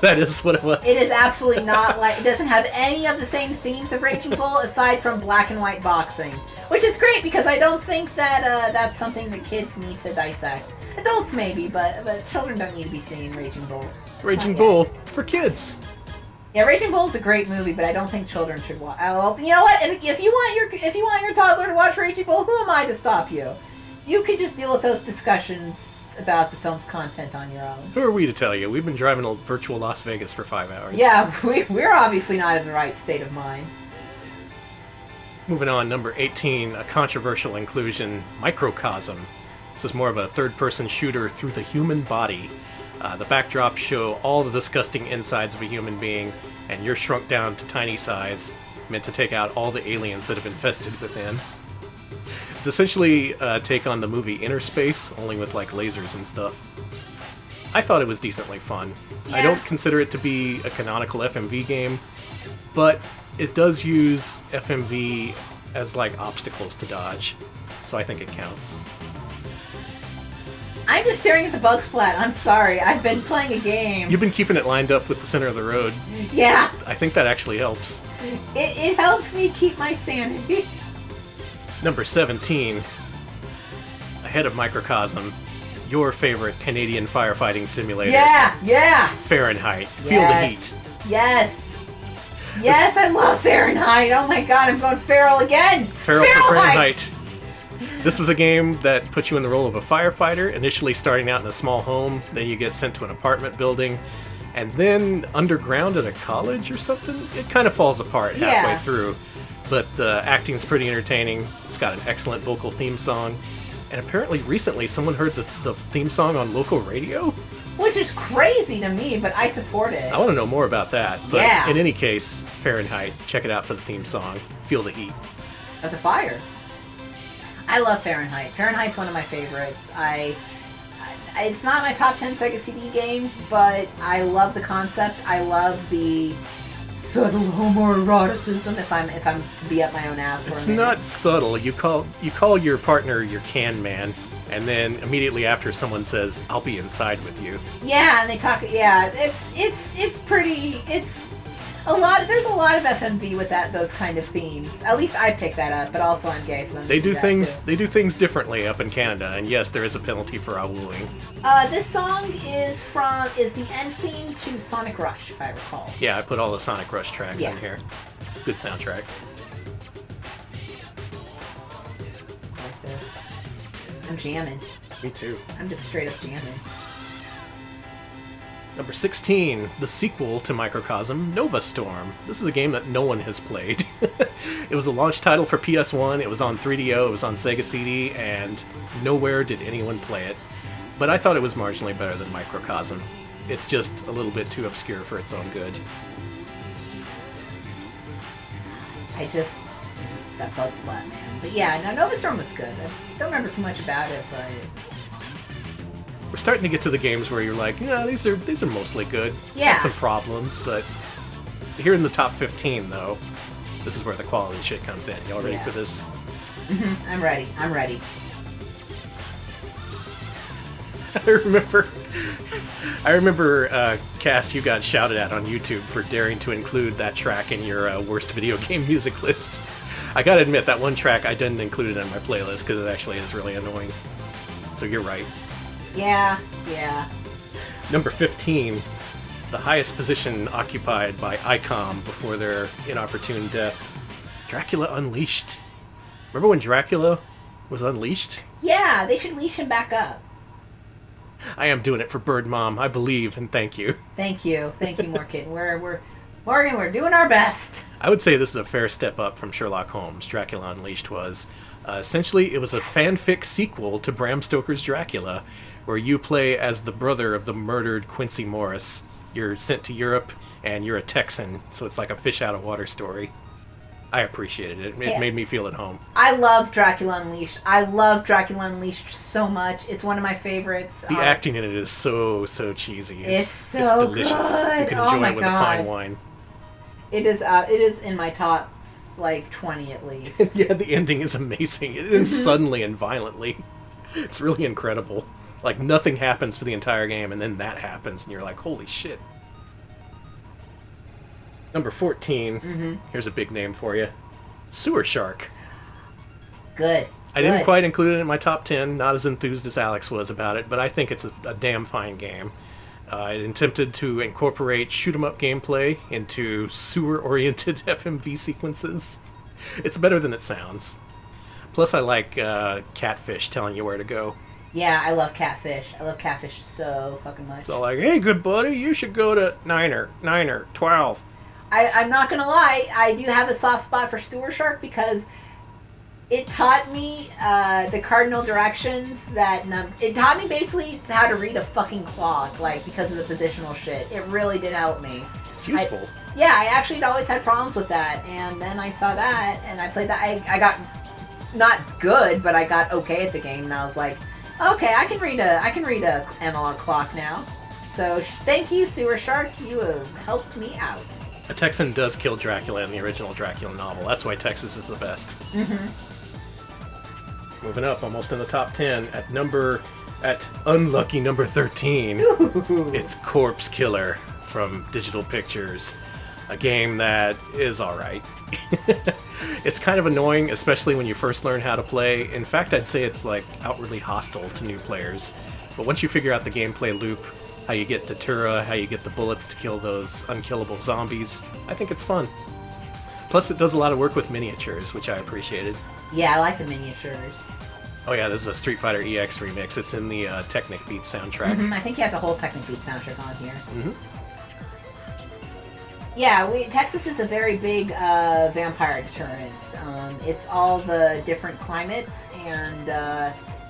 That is what it was. It is absolutely not like... It doesn't have any of the same themes of Raging Bull, aside from black and white boxing. Which is great, because I don't think that that's something that kids need to dissect. Adults maybe, but children don't need to be seeing Raging Bull. Raging Bull for kids. Yeah, Raging Bull is a great movie, but I don't think children should watch. Well, you know what? If you want your toddler to watch Raging Bull, who am I to stop you? You can just deal with those discussions about the film's content on your own. Who are we to tell you? We've been driving to virtual Las Vegas for 5 hours. Yeah, we're obviously not in the right state of mind. Moving on, number 18, a controversial inclusion, Microcosm. This is more of a third-person shooter through the human body. The backdrops show all the disgusting insides of a human being, and you're shrunk down to tiny size, meant to take out all the aliens that have infested within. It's essentially a take on the movie Inner Space, only with like lasers and stuff. I thought it was decently fun. Yeah. I don't consider it to be a canonical FMV game, but it does use FMV as like obstacles to dodge, so I think it counts. I'm just staring at the bug splat. I'm sorry. I've been playing a game. You've been keeping it lined up with the center of the road. Yeah. I think that actually helps. It helps me keep my sanity. Number 17, ahead of Microcosm, your favorite Canadian firefighting simulator. Yeah. Fahrenheit. Feel the heat. Yes, I love Fahrenheit. Oh my god, I'm going feral again. Feral for Fahrenheit. This was a game that put you in the role of a firefighter, initially starting out in a small home, then you get sent to an apartment building, and then underground at a college or something. It kind of falls apart halfway through, but the acting's pretty entertaining. It's got an excellent vocal theme song, and apparently recently someone heard the theme song on local radio? Which is crazy to me, but I support it. I want to know more about that, but in any case, Fahrenheit, check it out for the theme song. Feel the heat. Of the fire. I love Fahrenheit. Fahrenheit's one of my favorites. It's not my top 10 Sega CD games, but I love the concept. I love the subtle homoeroticism. If I'm to be up my own ass. It's not subtle. You call your partner your can man, and then immediately after someone says, "I'll be inside with you." Yeah, and they talk. Yeah, it's pretty. There's a lot of FMV with those kind of themes. At least I picked that up, but also I'm gay, so they do things. They do things differently up in Canada, and yes, there is a penalty for awooing. This song is the end theme to Sonic Rush, if I recall. Yeah, I put all the Sonic Rush tracks in here. Good soundtrack. Like this. I'm jamming. Me too. I'm just straight up jamming. Number 16, the sequel to Microcosm, Nova Storm. This is a game that no one has played. It was a launch title for PS1, it was on 3DO, it was on Sega CD, and nowhere did anyone play it. But I thought it was marginally better than Microcosm. It's just a little bit too obscure for its own good. That bug splat, man. But yeah, no, Nova Storm was good. I don't remember too much about it, but... We're starting to get to the games where you're like, yeah, these are mostly good. Yeah. Had some problems, but here in the top 15, though, this is where the quality shit comes in. Y'all ready for this? Mm-hmm. I'm ready. I remember, Cass, you got shouted at on YouTube for daring to include that track in your worst video game music list. I gotta admit, that one track I didn't include it in my playlist because it actually is really annoying. So you're right. Yeah. Number 15, the highest position occupied by ICOM before their inopportune death. Dracula Unleashed. Remember when Dracula was unleashed? Yeah, they should leash him back up. I am doing it for Bird Mom, I believe, and thank you. Thank you, Morgan. We're doing our best. I would say this is a fair step up from Sherlock Holmes. Dracula Unleashed was. Essentially, it was a fanfic sequel to Bram Stoker's Dracula, where you play as the brother of the murdered Quincy Morris. You're sent to Europe, and you're a Texan, so it's like a fish-out-of-water story. I appreciated it. It made me feel at home. I love Dracula Unleashed. I love Dracula Unleashed so much. It's one of my favorites. The acting in it is so cheesy. It's delicious. good. You can enjoy it with a fine wine. It is in my top, 20 at least. Yeah, the ending is amazing. It ends suddenly and violently. It's really incredible. Like, nothing happens for the entire game, and then that happens, and you're like, holy shit. Number 14, Here's a big name for you. Sewer Shark. Good. I didn't quite include it in my top 10, not as enthused as Alex was about it, but I think it's a damn fine game. It attempted to incorporate shoot-'em-up gameplay into sewer-oriented FMV sequences. It's better than it sounds. Plus, I like Catfish telling you where to go. Yeah, I love Catfish. I love Catfish so fucking much. It's all like, hey, good buddy, you should go to Niner, 12. I'm not gonna lie, I do have a soft spot for Sewer Shark because it taught me the cardinal directions it taught me basically how to read a fucking clock, because of the positional shit. It really did help me. It's useful. I actually always had problems with that, and then I saw that, and I played that. I got not good, but I got okay at the game, and I was like, okay, I can read a analog clock now. So thank you, Sewer Shark. You have helped me out. A Texan does kill Dracula in the original Dracula novel. That's why Texas is the best. Moving up, almost in the top 10, at unlucky number 13, it's Corpse Killer from Digital Pictures. A game that is alright. It's kind of annoying, especially when you first learn how to play. In fact, I'd say it's outwardly hostile to new players. But once you figure out the gameplay loop, how you get Datura, how you get the bullets to kill those unkillable zombies, I think it's fun. Plus, it does a lot of work with miniatures, which I appreciated. Yeah, I like the miniatures. Oh yeah, this is a Street Fighter EX remix. It's in the Technic Beat soundtrack. I think you have the whole Technic Beat soundtrack on here. Yeah, Texas is a very big vampire deterrent. It's all the different climates, and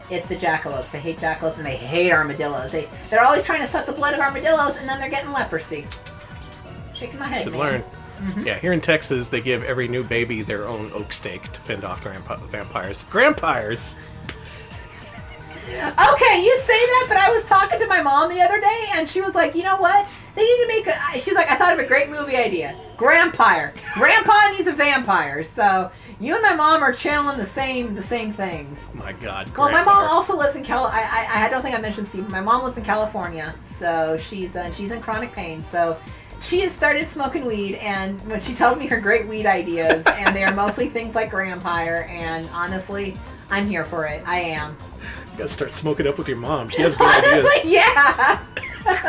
it's the jackalopes. They hate jackalopes, and they hate armadillos. They're always trying to suck the blood of armadillos, and then they're getting leprosy. Shaking my head, Should man. learn. Yeah, here in Texas, they give every new baby their own oak stake to fend off vampires. Grampires! Okay, you say that, but I was talking to my mom the other day, and she was like, you know what? They need to make she's like, I thought of a great movie idea. Grampire. Grandpa needs a vampire. So you and my mom are channeling the same things. My God, Well, my mom also lives in I don't think I mentioned Steve. My mom lives in California, so she's in chronic pain. So she has started smoking weed, and when she tells me her great weed ideas, and they are mostly things like Grampire, and honestly, I'm here for it. I am. You gotta start smoking up with your mom. She has good ideas. Honestly, yeah.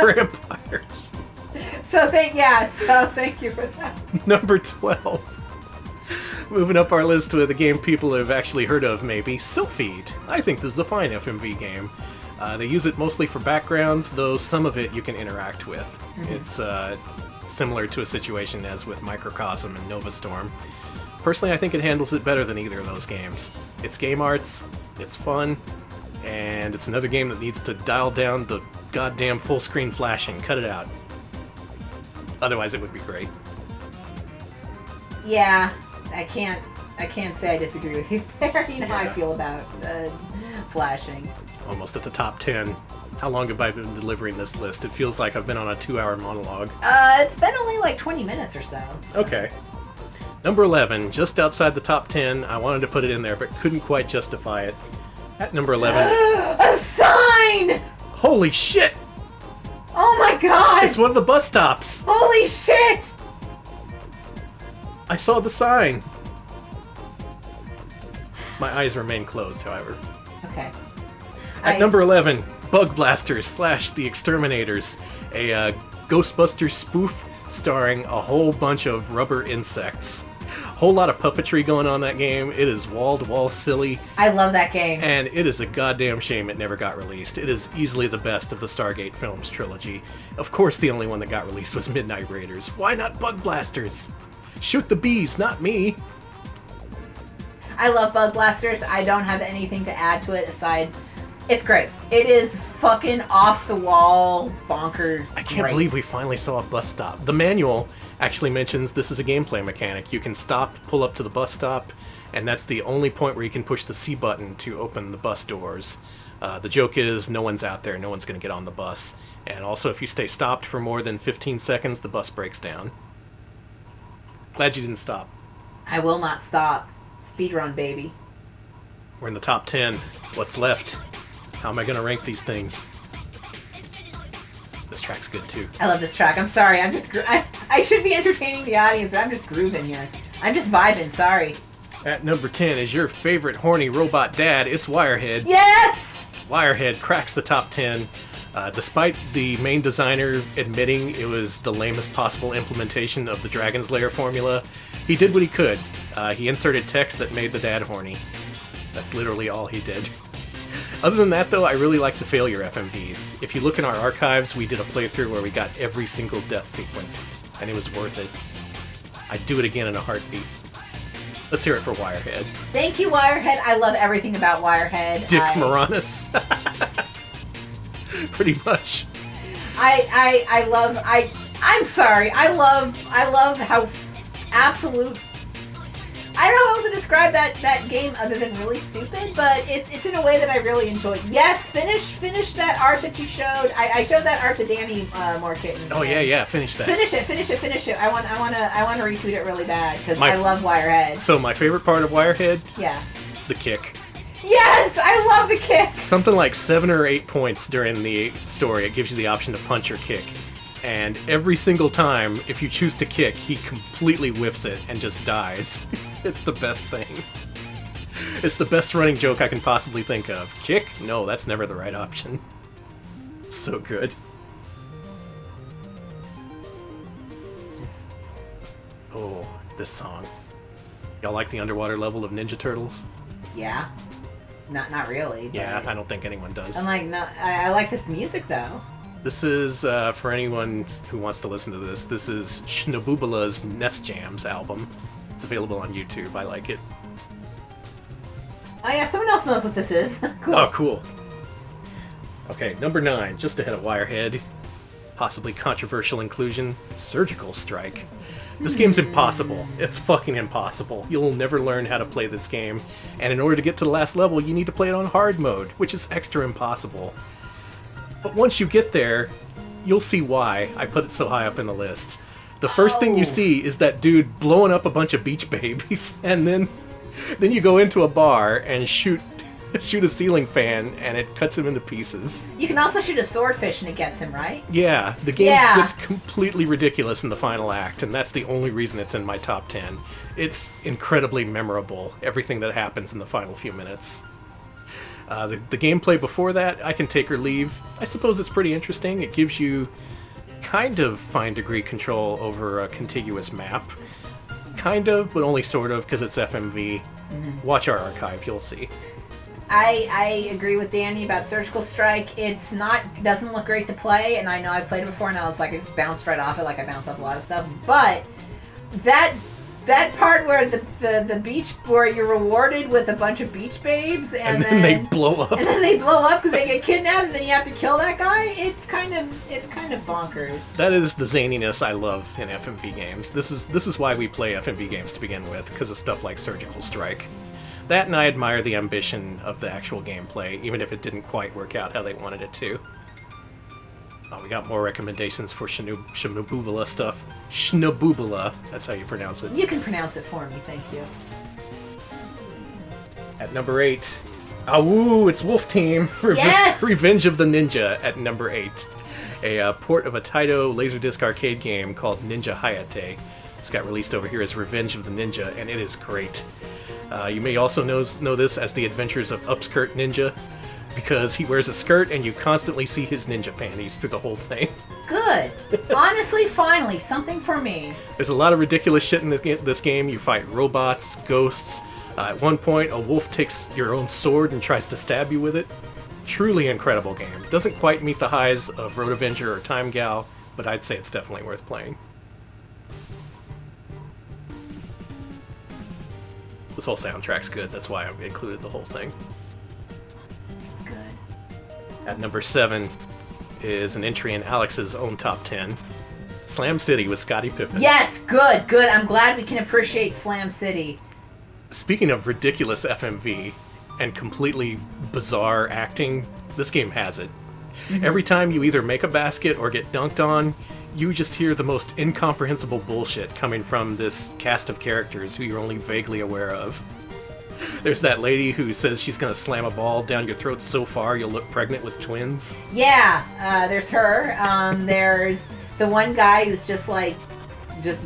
Grampires. So thank you for that. Number 12. Moving up our list with a game people have actually heard of, maybe. Sylphid. I think this is a fine FMV game. They use it mostly for backgrounds, though some of it you can interact with. It's similar to a situation as with Microcosm and Nova Storm. Personally, I think it handles it better than either of those games. It's game arts, it's fun, and it's another game that needs to dial down the goddamn full screen flashing. Cut it out. Otherwise, it would be great. Yeah, I can't say I disagree with you there. You know how I feel about flashing. Almost at the top 10. How long have I been delivering this list? It feels like I've been on a 2-hour monologue. It's been only like 20 minutes or so. Okay. Number 11, just outside the top 10. I wanted to put it in there, but couldn't quite justify it. At number 11... A sign! Holy shit! Oh my god! It's one of the bus stops! Holy shit! I saw the sign. My eyes remain closed, however. Okay. At number 11, Bug Blasters / The Exterminators, a Ghostbusters spoof starring a whole bunch of rubber insects. Whole lot of puppetry going on in that game. It is wall-to-wall silly. I love that game. And it is a goddamn shame it never got released. It is easily the best of the Stargate Films trilogy. Of course the only one that got released was Midnight Raiders. Why not Bug Blasters? Shoot the bees, not me. I love Bug Blasters. I don't have anything to add to it aside. It's great. It is fucking off the wall, bonkers. I can't believe we finally saw a bus stop. The manual actually mentions this is a gameplay mechanic. You can stop, pull up to the bus stop, and that's the only point where you can push the C button to open the bus doors. The joke is no one's out there, no one's going to get on the bus. And also if you stay stopped for more than 15 seconds, the bus breaks down. Glad you didn't stop. I will not stop. Speedrun, baby. We're in the top 10. What's left? How am I going to rank these things? This track's good, too. I love this track. I'm sorry. I'm just... I should be entertaining the audience, but I'm just grooving here. I'm just vibing. Sorry. At number 10 is your favorite horny robot dad. It's Wirehead. Yes! Wirehead cracks the top 10. Despite the main designer admitting it was the lamest possible implementation of the Dragon's Lair formula, he did what he could. He inserted text that made the dad horny. That's literally all he did. Other than that, though, I really like the failure FMVs. If you look in our archives, we did a playthrough where we got every single death sequence, and it was worth it. I'd do it again in a heartbeat. Let's hear it for Wirehead. Thank you, Wirehead. I love everything about Wirehead. Dick Moranis. Pretty much. I'm sorry. I love how absolute... I don't know how else to describe that game other than really stupid, but it's in a way that I really enjoyed. Yes, finish that art that you showed. I showed that art to Danny Moorkitten. Oh yeah, finish that. Finish it. I want to retweet it really bad because I love Wirehead. So my favorite part of Wirehead? Yeah. The kick. Yes, I love the kick. Something like 7 or 8 points during the story. It gives you the option to punch or kick. And every single time, if you choose to kick, he completely whiffs it and just dies. It's the best thing. It's the best running joke I can possibly think of. Kick? No, that's never the right option. So good. Oh, this song. Y'all like the underwater level of Ninja Turtles? Yeah. Not really. Yeah, I don't think anyone does. I'm like, no, I like this music though. This is, for anyone who wants to listen to this, this is Shnoobubala's Nest Jams album. It's available on YouTube. I like it. Oh yeah, someone else knows what this is. Cool. Oh, cool. Okay, number 9, just ahead of Wirehead. Possibly controversial inclusion, Surgical Strike. This game's impossible. It's fucking impossible. You'll never learn how to play this game, and in order to get to the last level, you need to play it on hard mode, which is extra impossible. But once you get there, you'll see why I put it so high up in the list. The first thing you see is that dude blowing up a bunch of beach babies, and then you go into a bar and shoot a ceiling fan, and it cuts him into pieces. You can also shoot a swordfish and it gets him, right? Yeah, the game gets completely ridiculous in the final act, and that's the only reason it's in my top 10. It's incredibly memorable, everything that happens in the final few minutes. The gameplay before that, I can take or leave. I suppose it's pretty interesting. It gives you kind of fine degree control over a contiguous map. Kind of, but only sort of, because it's FMV. Watch our archive, you'll see. I agree with Danny about Surgical Strike. It's not doesn't look great to play, and I know I've played it before, and I was like, I just bounced right off it, like I bounce off a lot of stuff. But that part where the beach, where you're rewarded with a bunch of beach babes, and then they blow up, because they get kidnapped, and then you have to kill that guy. It's kind of bonkers. That is the zaniness I love in FMV games. This is why we play FMV games to begin with, because of stuff like Surgical Strike. That, and I admire the ambition of the actual gameplay, even if it didn't quite work out how they wanted it to. Oh, we got more recommendations for Shnabubula stuff. Shnabubula, that's how you pronounce it. You can pronounce it for me, thank you. At number 8, it's Wolf Team. Yes! Revenge of the Ninja at number 8. A port of a Taito Laserdisc arcade game called Ninja Hayate. It's got released over here as Revenge of the Ninja, and it is great. You may also know this as The Adventures of Upskirt Ninja, because he wears a skirt and you constantly see his ninja panties through the whole thing. Good. Honestly, finally, something for me. There's a lot of ridiculous shit in this game. You fight robots, ghosts. At one point, a wolf takes your own sword and tries to stab you with it. Truly incredible game. Doesn't quite meet the highs of Road Avenger or Time Gal, but I'd say it's definitely worth playing. This whole soundtrack's good, that's why I included the whole thing. This is good. At number 7 is an entry in Alex's own top 10. Slam City with Scottie Pippen. Yes, good. I'm glad we can appreciate Slam City. Speaking of ridiculous FMV and completely bizarre acting, this game has it. Mm-hmm. Every time you either make a basket or get dunked on, you just hear the most incomprehensible bullshit coming from this cast of characters who you're only vaguely aware of. There's that lady who says she's gonna slam a ball down your throat so far you'll look pregnant with twins. Yeah, there's her. There's the one guy who's just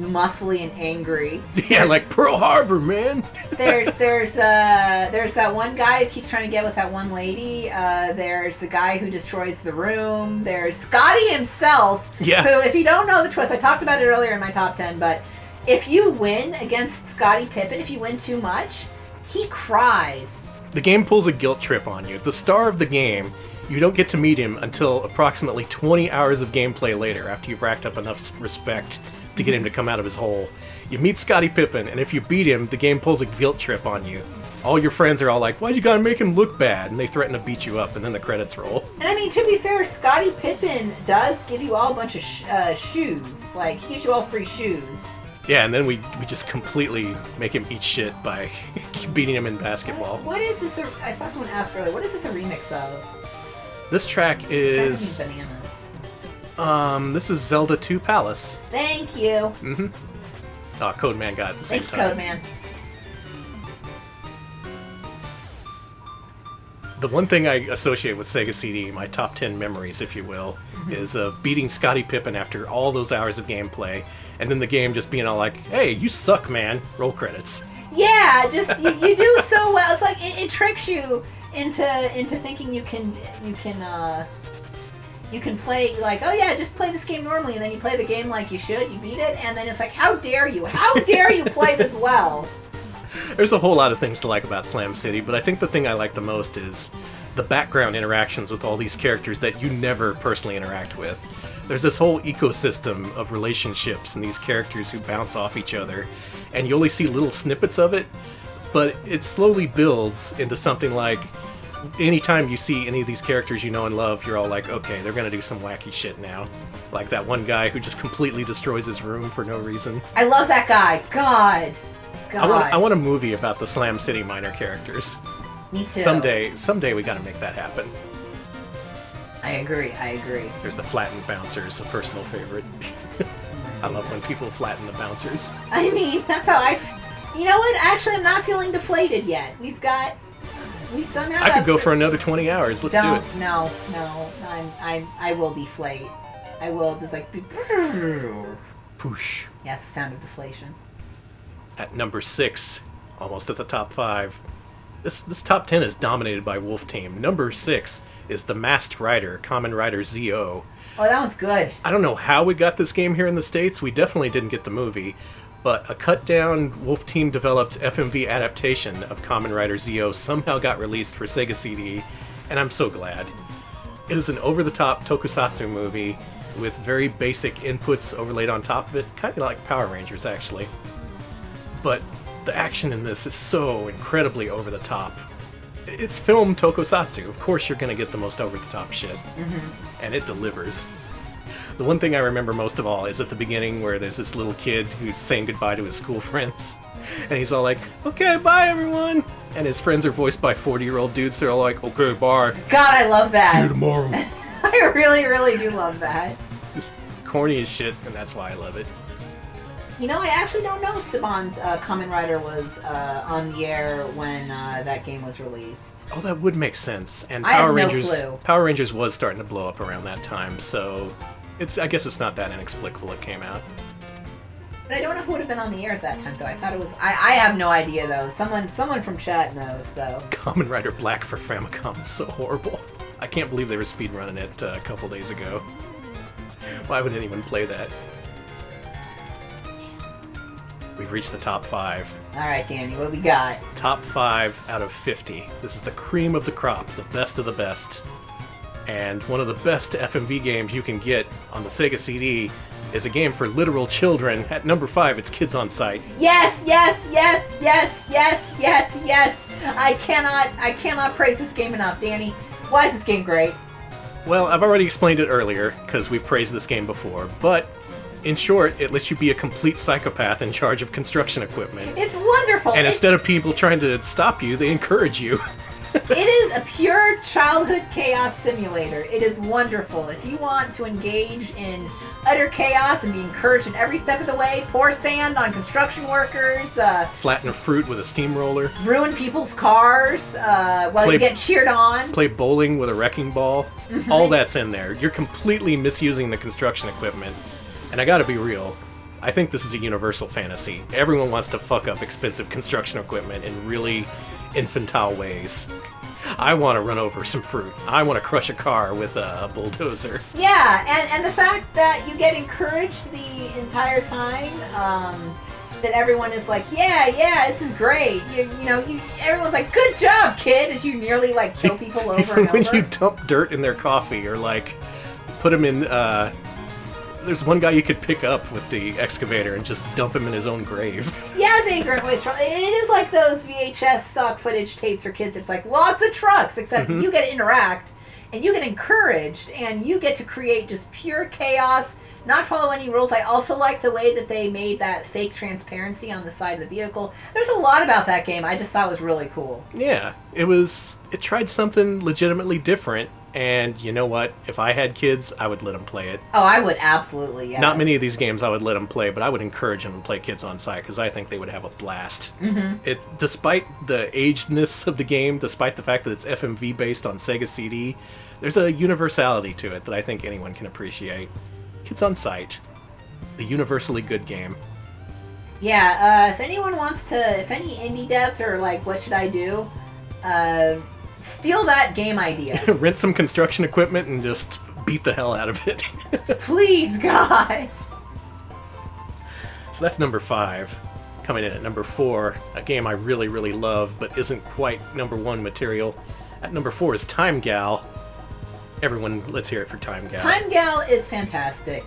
muscly and angry. Yeah, like Pearl Harbor, man. There's that one guy who keeps trying to get with that one lady. There's the guy who destroys the room. There's Scotty himself. Yeah. Who, if you don't know the twist, I talked about it earlier in my top 10, but if you win against Scottie Pippen, if you win too much, he cries. The game pulls a guilt trip on you. The star of the game, you don't get to meet him until approximately 20 hours of gameplay later, after you've racked up enough respect to get him to come out of his hole. You meet Scottie Pippen, and if you beat him, the game pulls a guilt trip on you. All your friends are all like, why'd you gotta make him look bad? And they threaten to beat you up, and then the credits roll. And I mean, to be fair, Scottie Pippen does give you all a bunch of shoes. Like, he gives you all free shoes. Yeah, and then we just completely make him eat shit by beating him in basketball. What is this? I saw someone ask earlier, what is this a remix of? This track is... It's bananas. This is Zelda 2 Palace. Thank you. Mm-hmm. Oh, Codeman got it at the same time. Thank you, Codeman. The one thing I associate with Sega CD, my top 10 memories, if you will, is beating Scottie Pippen after all those hours of gameplay, and then the game just being all like, hey, you suck, man. Roll credits. Yeah, just you do so well. It's like it tricks you into thinking you can play like, oh yeah, just play this game normally, and then you play the game like you should, you beat it, and then it's like, how dare you play this well? There's a whole lot of things to like about Slam City, but I think the thing I like the most is the background interactions with all these characters that you never personally interact with. There's this whole ecosystem of relationships and these characters who bounce off each other, and you only see little snippets of it, but it slowly builds into something like, anytime you see any of these characters you know and love, you're all like, okay, they're gonna do some wacky shit now. Like that one guy who just completely destroys his room for no reason. I love that guy. God. I want a movie about the Slam City minor characters. Me too. Someday we gotta make that happen. I agree. There's the flattened bouncers, a personal favorite. I love when people flatten the bouncers. I mean, that's how you know what? Actually, I'm not feeling deflated yet. We somehow. I could go for another 20 hours. Let's do it. No. I will deflate. I will just like. Poosh. Yes, the sound of deflation. At number 6, almost at the top 5. This top 10 is dominated by Wolf Team. Number 6 is The Masked Rider, Kamen Rider ZO. Oh, that one's good. I don't know how we got this game here in the States. We definitely didn't get the movie. But a cut-down Wolf Team developed FMV adaptation of Kamen Rider Zeo somehow got released for Sega CD, and I'm so glad. It is an over-the-top tokusatsu movie with very basic inputs overlaid on top of it, kind of like Power Rangers, actually. But the action in this is so incredibly over-the-top. It's film tokusatsu. Of course you're going to get the most over-the-top shit. And it delivers. The one thing I remember most of all is at the beginning where there's this little kid who's saying goodbye to his school friends. And he's all like, okay, bye everyone! And his friends are voiced by 40-year-old dudes, so they're all like, okay, bye. God, I love that. See you tomorrow. I really, really do love that. Just corny as shit, and that's why I love it. You know, I actually don't know if Saban's Kamen Rider was on the air when that game was released. Oh, that would make sense. And I have no clue. Power Rangers was starting to blow up around that time, so I guess it's not that inexplicable it came out. But I don't know if it would have been on the air at that time, though. I thought it was... I have no idea, though. Someone from chat knows, though. Kamen Rider Black for Famicom is so horrible. I can't believe they were speedrunning it a couple days ago. Why would anyone play that? We've reached the top 5. Alright, Danny, what do we got? Top 5 out of 50. This is the cream of the crop, the best of the best. And one of the best FMV games you can get on the Sega CD is a game for literal children. At number 5, it's Kids on Sight. Yes, yes, yes, yes, yes, yes, yes. I cannot praise this game enough, Danny. Why is this game great? Well, I've already explained it earlier, because we've praised this game before, but in short, it lets you be a complete psychopath in charge of construction equipment. It's wonderful. And instead of people trying to stop you, they encourage you. It is a pure childhood chaos simulator. It is wonderful. If you want to engage in utter chaos and be encouraged in every step of the way, pour sand on construction workers, flatten a fruit with a steamroller, ruin people's cars while you get cheered on, play bowling with a wrecking ball, all that's in there. You're completely misusing the construction equipment. And I gotta be real, I think this is a universal fantasy. Everyone wants to fuck up expensive construction equipment in really infantile ways. I want to run over some fruit. I want to crush a car with a bulldozer. Yeah, and the fact that you get encouraged the entire time, that everyone is like, yeah, this is great. Everyone's like, good job, kid, as you nearly like kill people over and over. When you dump dirt in their coffee or like put them in, there's one guy you could pick up with the excavator and just dump him in his own grave. Yeah, Vagrant Wasteland. It is like those VHS stock footage tapes for kids. It's like lots of trucks, except you get to interact, and you get encouraged, and you get to create just pure chaos, not follow any rules. I also like the way that they made that fake transparency on the side of the vehicle. There's a lot about that game I just thought was really cool. Yeah, it tried something legitimately different. And you know what? If I had kids, I would let them play it. Oh, I would absolutely, yes. Not many of these games I would let them play, but I would encourage them to play Kids on Sight because I think they would have a blast. Despite the agedness of the game, despite the fact that it's FMV based on Sega CD, there's a universality to it that I think anyone can appreciate. Kids on Sight, the universally good game. Yeah, if anyone wants to, if any indie devs are like, what should I do? Steal that game idea. Rent some construction equipment and just beat the hell out of it. Please, guys. So that's number 5. Coming in at number 4, a game I really, really love, but isn't quite number 1 material. At number 4 is Time Gal. Everyone, let's hear it for Time Gal. Time Gal is fantastic.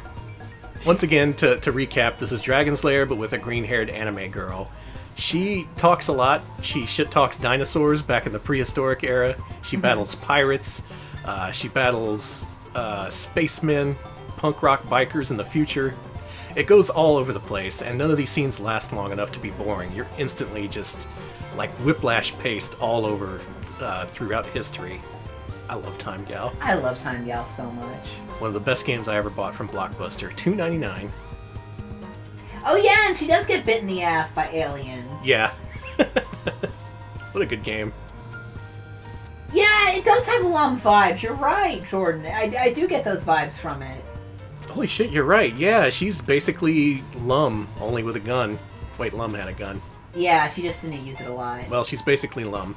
Once again, to recap, this is Dragon Slayer, but with a green-haired anime girl. She talks a lot. She shit-talks dinosaurs back in the prehistoric era. She battles pirates. She battles spacemen, punk rock bikers in the future. It goes all over the place, and none of these scenes last long enough to be boring. You're instantly just like whiplash paced all over throughout history. I love Time Gal. I love Time Gal so much. One of the best games I ever bought from Blockbuster. $2.99. Oh yeah, and she does get bit in the ass by aliens. Yeah. What a good game. Yeah, it does have Lum vibes. You're right, Jordan. I do get those vibes from it. Holy shit, you're right. Yeah, she's basically Lum, only with a gun. Wait, Lum had a gun. Yeah, she just didn't use it a lot. Well, she's basically Lum.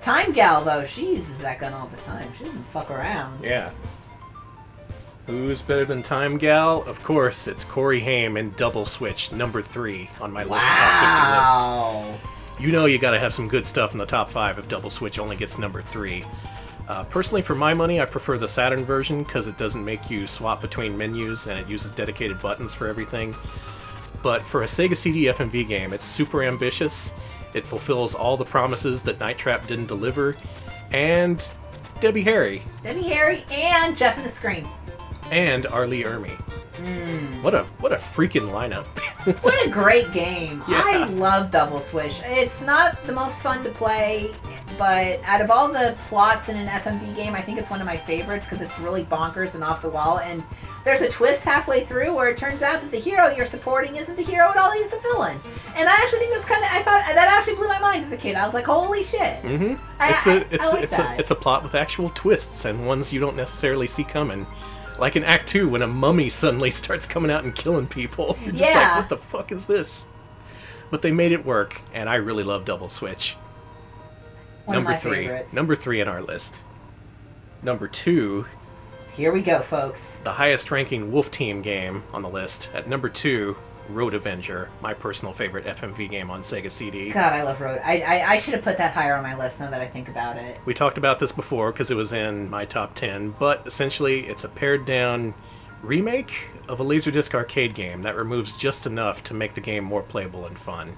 Time Gal, though, she uses that gun all the time. She doesn't fuck around. Yeah. Who's better than Time Gal? Of course, it's Corey Haim in Double Switch, number 3 on my list, top 50 list. You know you gotta have some good stuff in the top 5 if Double Switch only gets number 3. Personally, for my money, I prefer the Saturn version because it doesn't make you swap between menus and it uses dedicated buttons for everything. But for a Sega CD FMV game, it's super ambitious. It fulfills all the promises that Night Trap didn't deliver. And Debbie Harry. Debbie Harry and Jeff and the Scream. And Arlie Ermy. What a freaking lineup. What a great game. Yeah. I love Double Switch. It's not the most fun to play, but out of all the plots in an FMV game, I think it's one of my favorites because it's really bonkers and off the wall. And there's a twist halfway through where it turns out that the hero you're supporting isn't the hero at all, he's the villain. And I actually think that's I thought that actually blew my mind as a kid. I was like, holy shit. Mm-hmm. It's a plot with actual twists and ones you don't necessarily see coming. Like in Act 2 when a mummy suddenly starts coming out and killing people. You're just like, what the fuck is this? But they made it work, and I really love Double Switch. Number 3. Favorites. Number 3 on our list. Number 2. Here we go, folks. The highest ranking Wolf Team game on the list. At number 2, Road Avenger, my personal favorite FMV game on Sega CD. God, I love Road. I should have put that higher on my list now that I think about it. We talked about this before because it was in my top 10, but essentially it's a pared-down remake of a Laserdisc arcade game that removes just enough to make the game more playable and fun.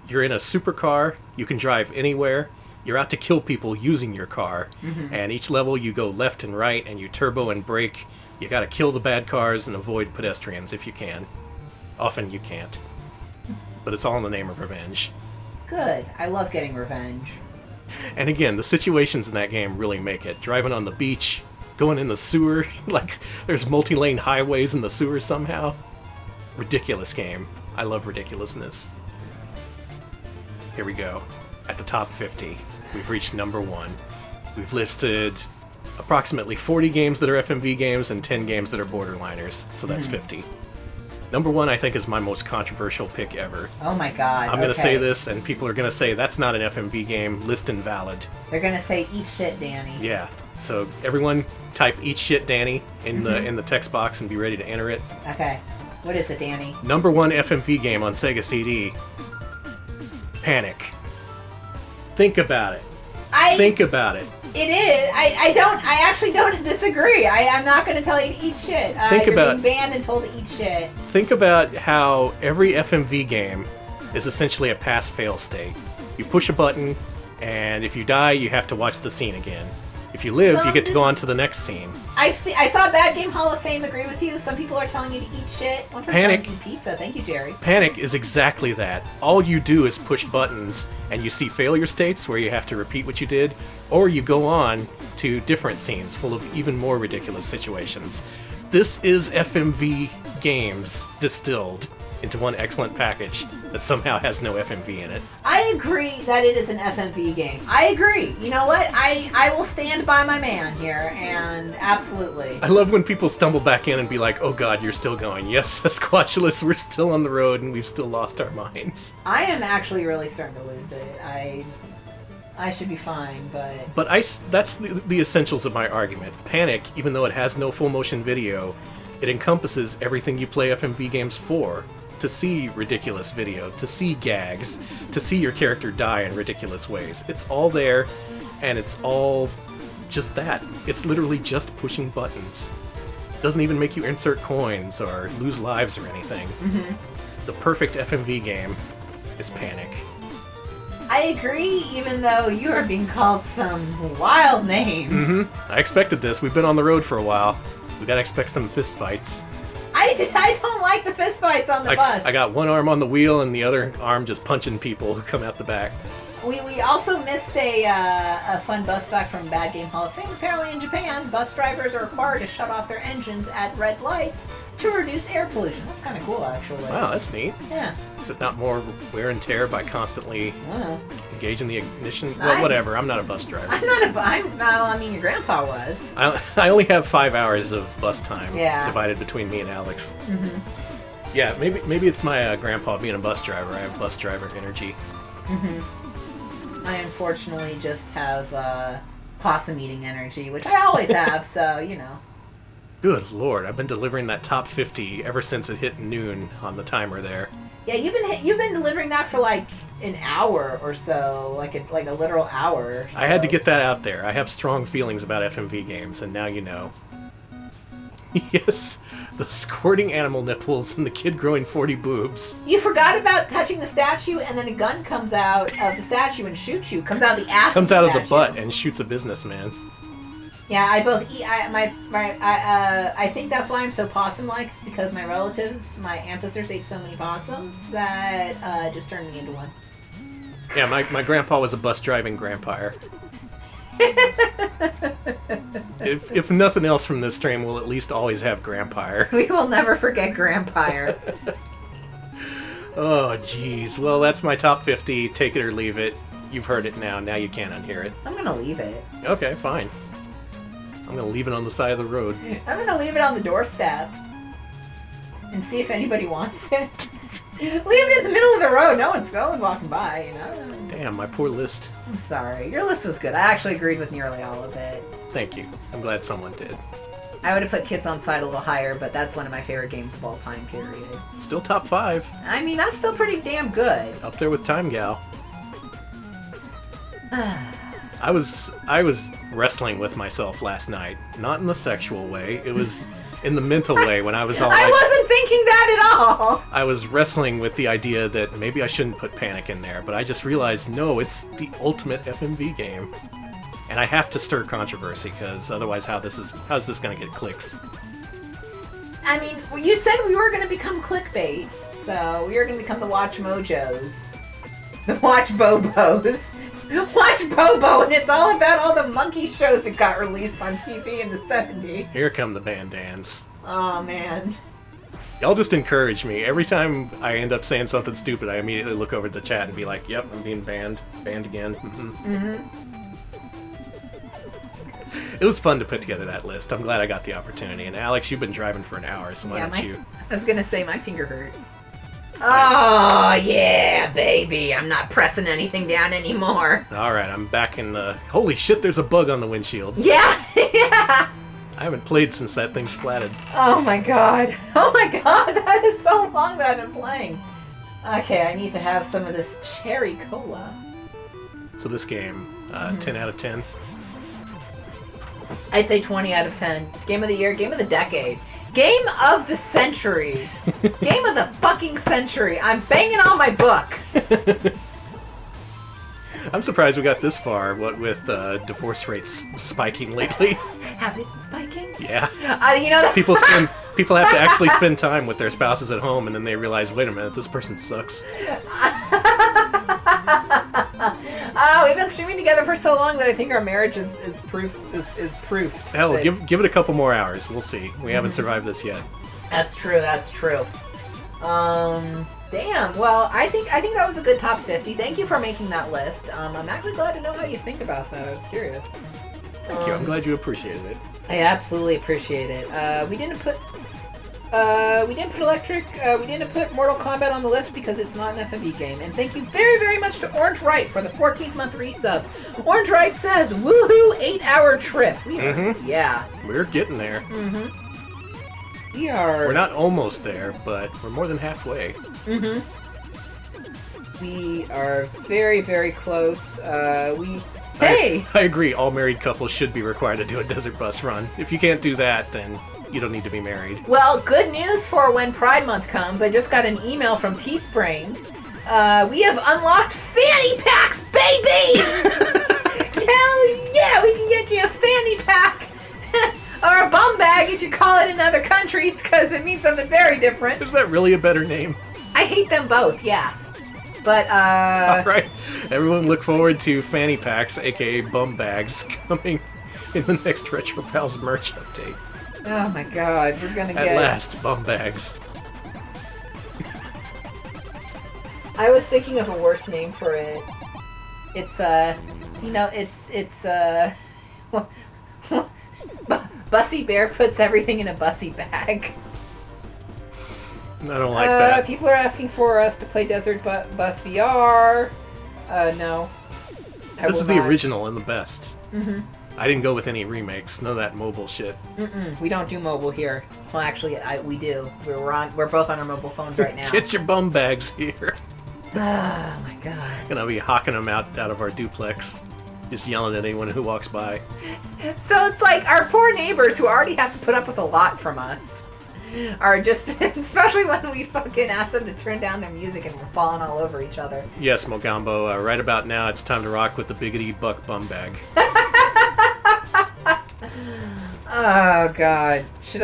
You're in a supercar, you can drive anywhere, you're out to kill people using your car, and each level you go left and right and you turbo and brake. You gotta kill the bad cars and avoid pedestrians if you can. Often you can't. But it's all in the name of revenge. Good. I love getting revenge. And again, the situations in that game really make it. Driving on the beach, going in the sewer, like there's multi-lane highways in the sewer somehow. Ridiculous game. I love ridiculousness. Here we go. At the top 50, we've reached number 1. We've listed approximately 40 games that are FMV games and 10 games that are borderliners, so that's 50. Number 1, I think, is my most controversial pick ever. Oh my god. I'm going to say this, and people are going to say, that's not an FMV game, list invalid. They're going to say, eat shit, Danny. Yeah. So everyone type eat shit, Danny, in the text box and be ready to enter it. Okay. What is it, Danny? Number 1 FMV game on Sega CD. Panic. Think about it. Think about it. It is. I actually don't disagree. I'm not going to tell you to eat shit. You're being banned and told to eat shit. Think about how every FMV game is essentially a pass-fail state. You push a button, and if you die, you have to watch the scene again. If you live, you get to go on to the next scene. I saw Bad Game Hall of Fame agree with you. Some people are telling you to eat shit. One person Panic. eat pizza. Thank you, Jerry. Panic is exactly that. All you do is push buttons, and you see failure states where you have to repeat what you did, or you go on to different scenes full of even more ridiculous situations. This is FMV games distilled into one excellent package that somehow has no FMV in it. I agree that it is an FMV game. I agree. You know what? I will stand by my man here, and absolutely. I love when people stumble back in and be like, oh god, you're still going. Yes, Squatulus, we're still on the road and we've still lost our minds. I am actually really starting to lose it. I should be fine, but... But that's the essentials of my argument. Panic, even though it has no full motion video, it encompasses everything you play FMV games for. To see ridiculous video, to see gags, to see your character die in ridiculous ways. It's all there, and it's all just that. It's literally just pushing buttons. Doesn't even make you insert coins or lose lives or anything. The perfect FMV game is Panic. I agree, even though you are being called some wild names. I expected this. We've been on the road for a while. We gotta expect some fist fights. I don't like the fist fights on the bus. I got one arm on the wheel and the other arm just punching people who come out the back. We also missed a fun bus fact from Bad Game Hall of Fame. Apparently in Japan, bus drivers are required to shut off their engines at red lights to reduce air pollution. That's kind of cool, actually. Wow, that's neat. Yeah. Is it not more wear and tear by constantly engaging the ignition? Well, whatever. I'm not a bus driver. I mean, your grandpa was. I only have 5 hours of bus time divided between me and Alex. Yeah, maybe it's my grandpa being a bus driver. I have bus driver energy. I unfortunately just have possum eating energy, which I always have, so, you know. Good lord, I've been delivering that top 50 ever since it hit noon on the timer there. Yeah, you've been delivering that for like an hour or so, like a literal hour. So. I had to get that out there. I have strong feelings about FMV games, and now you know. Yes, the squirting animal nipples and the kid growing 40 boobs. You forgot about touching the statue, and then a gun comes out of the statue and shoots you. Comes out of the ass. Comes of the out statue. of the butt and shoots a businessman. Yeah, I think that's why I'm so possum-like. It's because my relatives, my ancestors, ate so many possums that just turned me into one. Yeah, my grandpa was a bus-driving grandpire. if nothing else from this stream, we'll at least always have grandpire. We will never forget grandpire. Oh, jeez. Well, that's my top 50. Take it or leave it. You've heard it now. Now you can't unhear it. I'm gonna leave it. Okay, fine. I'm gonna leave it on the side of the road. I'm gonna leave it on the doorstep and see if anybody wants it. Leave it in the middle of the road. No one's walking by, you know. Damn, my poor list. I'm sorry. Your list was good. I actually agreed with nearly all of it. Thank you. I'm glad someone did. I would have put Kids on Side a little higher, but that's one of my favorite games of all time, period. Still top 5. I mean, that's still pretty damn good. Up there with Time Gal. I was wrestling with myself last night. Not in the sexual way. It was in the mental way when I was all I wasn't thinking that at all! I was wrestling with the idea that maybe I shouldn't put Panic in there, but I just realized, no, it's the ultimate FMV game. And I have to stir controversy, because otherwise how's this going to get clicks? I mean, you said we were going to become clickbait, so we were going to become the Watch Mojos. The Watch Bobos. Watch Bobo, and it's all about all the monkey shows that got released on TV in the 70s. Here come the bandans. Oh, man. Y'all just encourage me. Every time I end up saying something stupid, I immediately look over at the chat and be like, yep, I'm being banned. Banned again. It was fun to put together that list. I'm glad I got the opportunity. And Alex, you've been driving for an hour, so why don't you... I was going to say, my finger hurts. Oh, yeah, baby. I'm not pressing anything down anymore. Alright, I'm back in the... Holy shit, there's a bug on the windshield. Yeah, yeah. I haven't played since that thing splatted. Oh my god. Oh my god, that is so long that I've been playing. Okay, I need to have some of this cherry cola. So this game, 10 out of 10? I'd say 20 out of 10. Game of the year, game of the decade. Game of the century. Game of the fucking century. I'm banging on my book. I'm surprised we got this far, what with divorce rates spiking lately. Have it spiking? Yeah. You know, People have to actually spend time with their spouses at home, and then they realize, wait a minute, this person sucks. We've been streaming together for so long that I think our marriage is proof. Hell, give it a couple more hours. We'll see. We haven't survived this yet. That's true. That's true. Damn. Well, I think that was a good top 50. Thank you for making that list. I'm actually glad to know how you think about that. I was curious. Thank you. I'm glad you appreciated it. I absolutely appreciate it. We didn't put Electric. We didn't put Mortal Kombat on the list because it's not an FMV game. And thank you very, very much to Orange Wright for the 14th month resub. Orange Wright says, "Woohoo! 8-hour trip." We are, yeah. We're getting there. We are. We're not almost there, but we're more than halfway. We are very, very close. Hey! I agree. All married couples should be required to do a desert bus run. If you can't do that, then you don't need to be married. Well, good news for when Pride Month comes. I just got an email from Teespring. We have unlocked fanny packs, baby! Hell yeah! We can get you a fanny pack! Or a bum bag, as you call it in other countries, because it means something very different. Is that really a better name? I hate them both, yeah. But, Alright, everyone look forward to fanny packs, aka bum bags, coming in the next Retro Pals merch update. Oh my god, we're gonna get... At last, bum bags. I was thinking of a worse name for it. It's, Bussy Bear puts everything in a bussy bag. I don't like that. People are asking for us to play Desert Bus VR. No. This is the original and the best. I didn't go with any remakes. None of that mobile shit. We don't do mobile here. Well, actually, we do. We're both on our mobile phones right now. Get your bum bags here. Oh my god. Gonna be hawking them out of our duplex. Just yelling at anyone who walks by. So it's like our poor neighbors who already have to put up with a lot from us are just, especially when we fucking ask them to turn down their music and we're falling all over each other. Yes, Mogambo, right about now it's time to rock with the Biggity Buck bum bag. Oh god. Should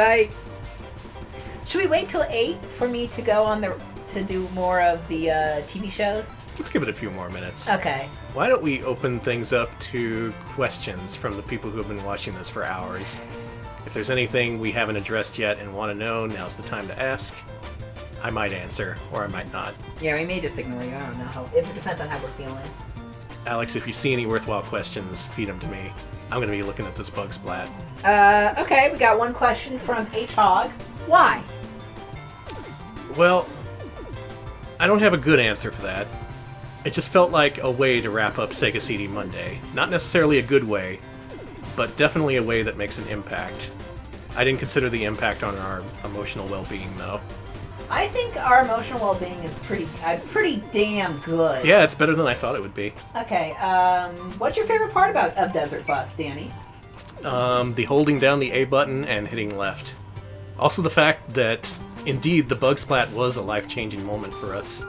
we wait till 8 for me to go on to do more of the TV shows? Let's give it a few more minutes. Okay. Why don't we open things up to questions from the people who have been watching this for hours? If there's anything we haven't addressed yet and want to know, now's the time to ask. I might answer, or I might not. Yeah, we may just ignore you. I don't know. It depends on how we're feeling. Alex, if you see any worthwhile questions, feed them to me. I'm going to be looking at this bug splat. Okay, we got one question from H-Hog. Why? Well, I don't have a good answer for that. It just felt like a way to wrap up Sega CD Monday. Not necessarily a good way, but definitely a way that makes an impact. I didn't consider the impact on our emotional well-being, though. I think our emotional well-being is pretty damn good. Yeah, it's better than I thought it would be. Okay, what's your favorite part of Desert Bus, Danny? The holding down the A button and hitting left. Also the fact that, indeed, the bug splat was a life-changing moment for us.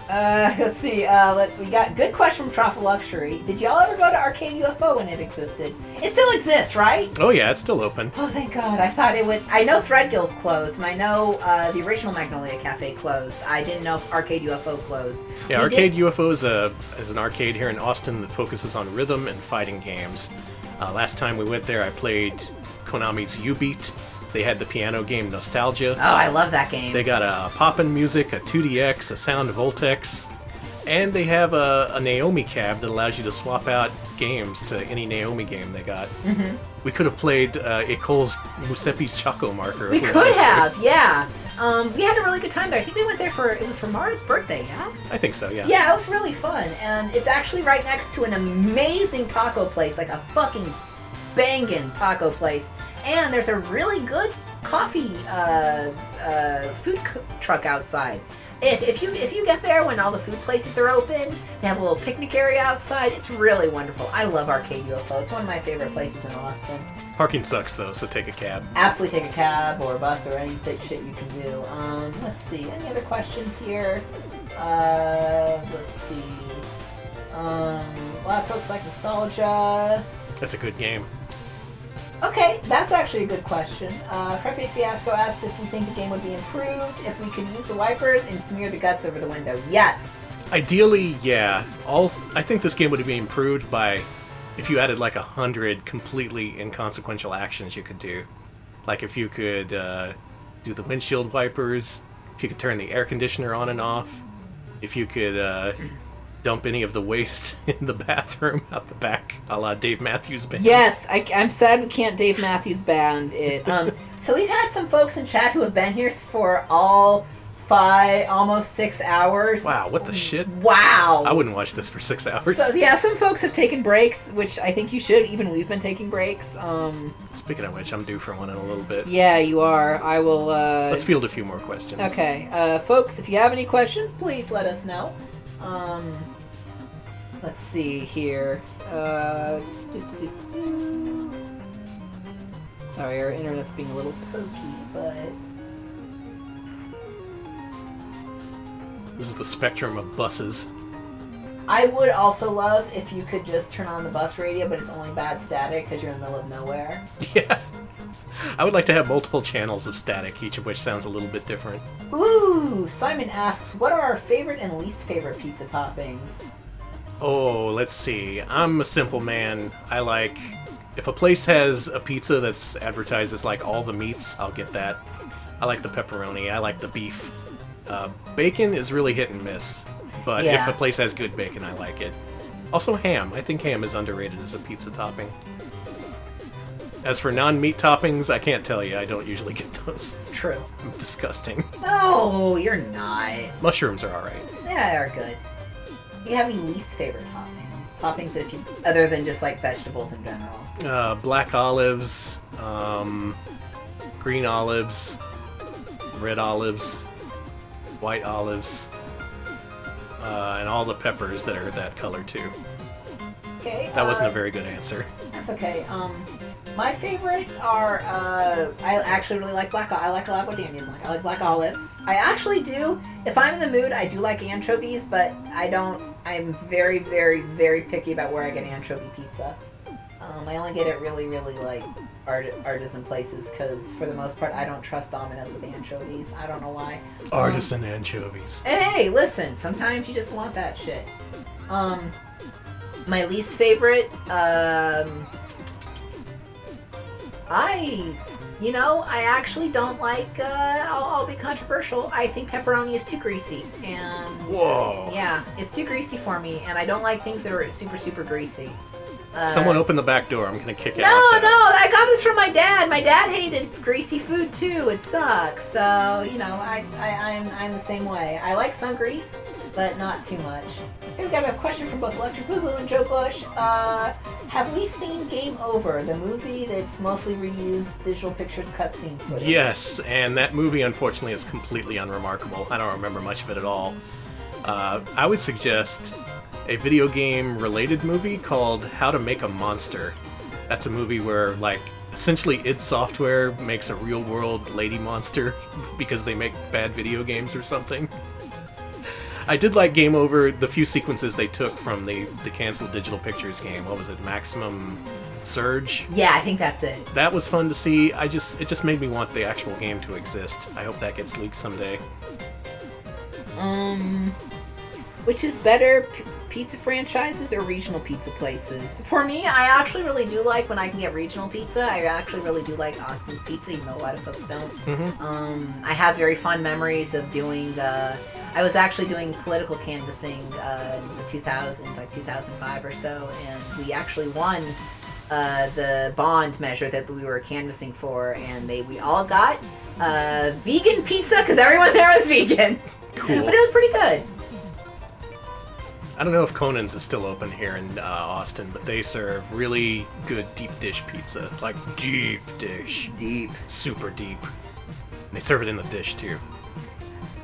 Let's see. We got good question from Truffle Luxury. Did y'all ever go to Arcade UFO when it existed? It still exists, right? Oh yeah, it's still open. Oh, thank God. I thought it would. I know Threadgill's closed, and I know the original Magnolia Cafe closed. I didn't know if Arcade UFO closed. Yeah, Arcade UFO is an arcade here in Austin that focuses on rhythm and fighting games. Last time we went there, I played Konami's U-Beat. They had the piano game Nostalgia. Oh, I love that game. They got a Poppin' Music, a 2DX, a Sound Voltex, and they have a Naomi cab that allows you to swap out games to any Naomi game they got. Mm-hmm. We could have played Ecole's Musepi's Choco Marker. We could have, yeah. We had a really good time there. I think we went there it was for Mara's birthday, yeah? I think so, yeah. Yeah, it was really fun. And it's actually right next to an amazing taco place, like a fucking bangin' taco place. And there's a really good coffee food truck outside. If you get there when all the food places are open, they have a little picnic area outside. It's really wonderful. I love Arcade UFO. It's one of my favorite places in Austin. Parking sucks though, so take a cab. Absolutely take a cab or a bus or any shit you can do. Let's see. Any other questions here? Let's see. A lot of folks like Nostalgia. That's a good game. Okay, that's actually a good question. Frepe Fiasco asks if we think the game would be improved if we could use the wipers and smear the guts over the window. Yes! Ideally, yeah. I think this game would be improved by if you added like 100 completely inconsequential actions you could do. Like if you could do the windshield wipers, if you could turn the air conditioner on and off, if you could dump any of the waste in the bathroom out the back, a la Dave Matthews Band. Yes, I'm sad we can't Dave Matthews Band it. So we've had some folks in chat who have been here for almost 6 hours. Wow, what the shit? Wow. I wouldn't watch this for 6 hours. So yeah, some folks have taken breaks, which I think you should. Even we've been taking breaks. Speaking of which, I'm due for one in a little bit. Yeah, you are. I will... Let's field a few more questions. Okay. Folks, if you have any questions, please let us know. Let's see here. Sorry, our internet's being a little pokey, but... This is the spectrum of buses. I would also love if you could just turn on the bus radio, but it's only bad static because you're in the middle of nowhere. Yeah. I would like to have multiple channels of static, each of which sounds a little bit different. Ooh! Simon asks, what are our favorite and least favorite pizza toppings? Oh, let's see. I'm a simple man. I like... If a place has a pizza that's advertised as like all the meats, I'll get that. I like the pepperoni. I like the beef. Bacon is really hit and miss. But Yeah. if a place has good bacon, I like it. Also ham. I think ham is underrated as a pizza topping. As for non-meat toppings, I can't tell you. I don't usually get those. It's true. Disgusting. No, you're not. Mushrooms are alright. Yeah, they're good. Do you have any least favorite toppings? Toppings if you, other than just like vegetables in general. Black olives, green olives, red olives, white olives, and all the peppers that are that color too. Okay. That wasn't a very good answer. That's okay. My favorite are, I actually really like I like a lot what Daniel's like. I like black olives. I actually do, if I'm in the mood, I do like anchovies, but I'm very, very, very picky about where I get anchovy pizza. I only get it really, really like artisan places, because for the most part, I don't trust Domino's with anchovies. I don't know why. Artisan anchovies. Hey, listen, sometimes you just want that shit. My least favorite, I actually don't like, I'll be controversial, I think pepperoni is too greasy, and... Whoa! Yeah, it's too greasy for me, and I don't like things that are super, super greasy. Someone open the back door, I'm gonna kick No, Alex out. no, I got this from my dad. My dad hated greasy food too, it sucks, so, I'm the same way. I like some grease, but not too much. Okay, we got a question from both Electric Boo Boo and Joe Bush. Have we seen Game Over, the movie that's mostly reused visual pictures cutscene footage? Yes, and that movie unfortunately is completely unremarkable. I don't remember much of it at all. I would suggest a video game related movie called How to Make a Monster. That's a movie where, like, essentially id Software makes a real world lady monster because they make bad video games or something. I did like Game Over, the few sequences they took from the canceled Digital Pictures game. What was it, Maximum Surge? Yeah, I think that's it. That was fun to see. It just made me want the actual game to exist. I hope that gets leaked someday. Which is better, pizza franchises or regional pizza places? For me, I actually really do like when I can get regional pizza. I actually really do like Austin's Pizza, even though a lot of folks don't. Mm-hmm. I have very fond memories of doing I was actually doing political canvassing in the 2000s, like 2005 or so, and we actually won the bond measure that we were canvassing for, and we all got vegan pizza because everyone there was vegan. Cool. But it was pretty good. I don't know if Conan's is still open here in Austin, but they serve really good deep dish pizza. Like deep dish. Deep. Super deep. And they serve it in the dish too.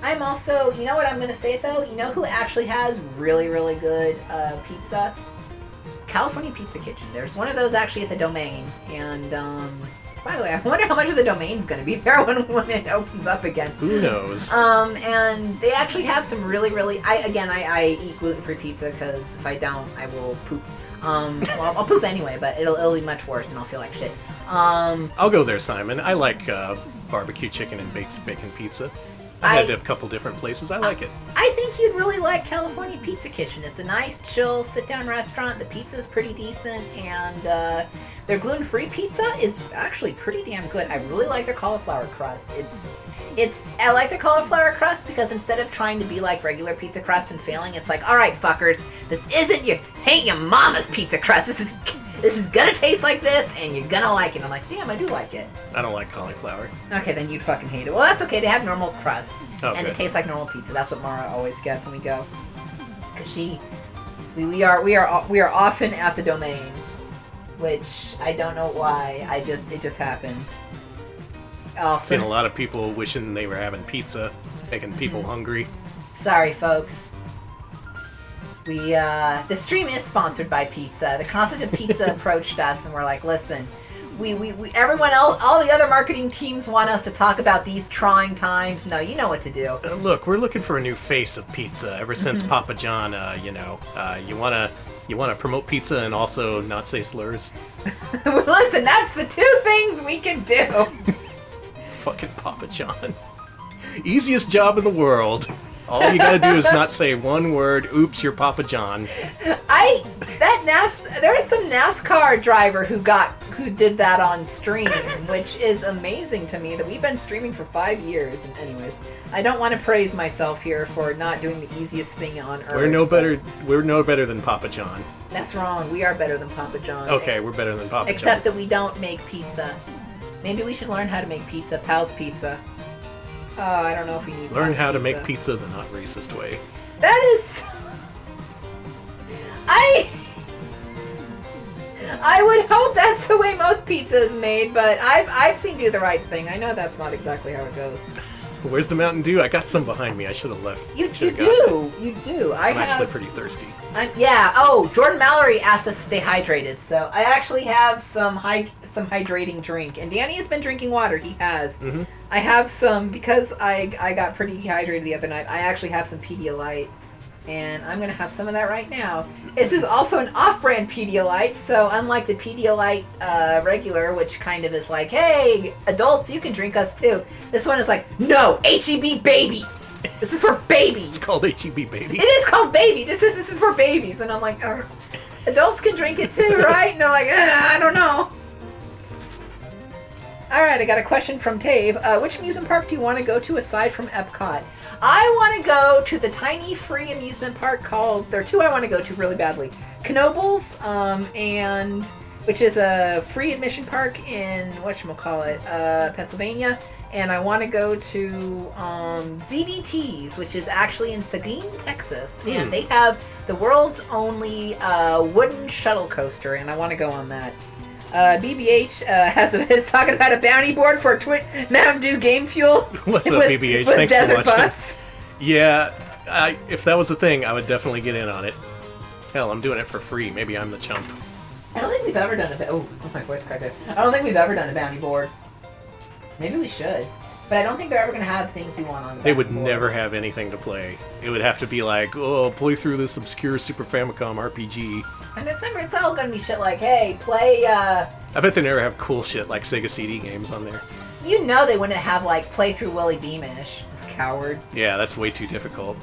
I'm also, you know what I'm going to say though? You know who actually has really, really good pizza? California Pizza Kitchen. There's one of those actually at the Domain. And, by the way, I wonder how much of the Domain's going to be there when it opens up again. Who knows? And they actually have some really, really... I eat gluten-free pizza because if I don't, I will poop. Well, I'll poop anyway, but it'll be much worse and I'll feel like shit. I'll go there, Simon. I like barbecue chicken and baked bacon pizza. I've had it a couple different places. I like it. I think you'd really like California Pizza Kitchen. It's a nice, chill, sit-down restaurant. The pizza is pretty decent, and their gluten-free pizza is actually pretty damn good. I really like their cauliflower crust. I like the cauliflower crust because instead of trying to be like regular pizza crust and failing, it's like, all right, fuckers, this isn't your mama's pizza crust. This is gonna taste like this, and you're gonna like it. I'm like, damn, I do like it. I don't like cauliflower. Okay, then you'd fucking hate it. Well, that's okay. They have normal crust, and good. it tastes like normal pizza. That's what Mara always gets when we go. Cause we are often at the Domain, which I don't know why. It just happens. I've seen a lot of people wishing they were having pizza, making people hungry. Sorry, folks. The stream is sponsored by pizza. The concept of pizza approached us, and we're like, listen, everyone else, all the other marketing teams want us to talk about these trying times. No, you know what to do. Look, we're looking for a new face of pizza. Ever since Papa John, you wanna promote pizza and also not say slurs. Well, listen, that's the two things we can do. Fucking Papa John. Easiest job in the world. All you gotta do is not say one word. Oops, you're Papa John. There was some NASCAR driver who did that on stream, which is amazing to me that we've been streaming for 5 years. And anyways, I don't want to praise myself here for not doing the easiest thing on earth. We're no better than Papa John. That's wrong. We are better than Papa John. Okay, we're better than Papa John. Except that we don't make pizza. Maybe we should learn how to make pizza. Pal's Pizza. Oh, I don't know if we need Learn Pal's how to pizza. make pizza the not racist way. That is... I would hope that's the way most pizza is made, but I've seen Do the Right Thing. I know that's not exactly how it goes. Where's the Mountain Dew? I got some behind me. I should have left. You do. I'm actually pretty thirsty. Yeah. Oh, Jordan Mallory asked us to stay hydrated, so I actually have some hydrating drink. And Danny has been drinking water. He has. Mm-hmm. I have some because I got pretty dehydrated the other night. I actually have some Pedialyte, and I'm gonna have some of that right now. This is also an off-brand Pedialyte, so unlike the Pedialyte regular, which kind of is like, hey, adults, you can drink us too. This one is like, no, HEB baby. This is for babies. It's called HEB baby. It is called baby. This is for babies, and I'm like, ugh. Adults can drink it too, right? And they're like, I don't know. All right, I got a question from Dave. Which amusement park do you want to go to aside from Epcot? I want to go to the tiny free amusement park called. There are two I want to go to really badly. Knoebels, and which is a free admission park in whatchamacallit, Pennsylvania. And I want to go to ZDT's, which is actually in Seguin, Texas. And they have the world's only wooden shuttle coaster, and I want to go on that. BBH is talking about a bounty board for Mountain Dew Game Fuel. What's up, BBH? Thanks Desert for watching. Bus. Yeah, if that was a thing, I would definitely get in on it. Hell, I'm doing it for free. Maybe I'm the chump. I don't think we've ever done a... Oh, my voice cracked out. I don't think we've ever done a bounty board. Maybe we should. But I don't think they're ever going to have things we want on the They would board. never have anything to play. It would have to be like, oh, play through this obscure Super Famicom RPG. And it's all going to be shit like, hey, play... I bet they never have cool shit like Sega CD games on there. You know they wouldn't have, like, play through Willy Beamish. Those cowards. Yeah, that's way too difficult.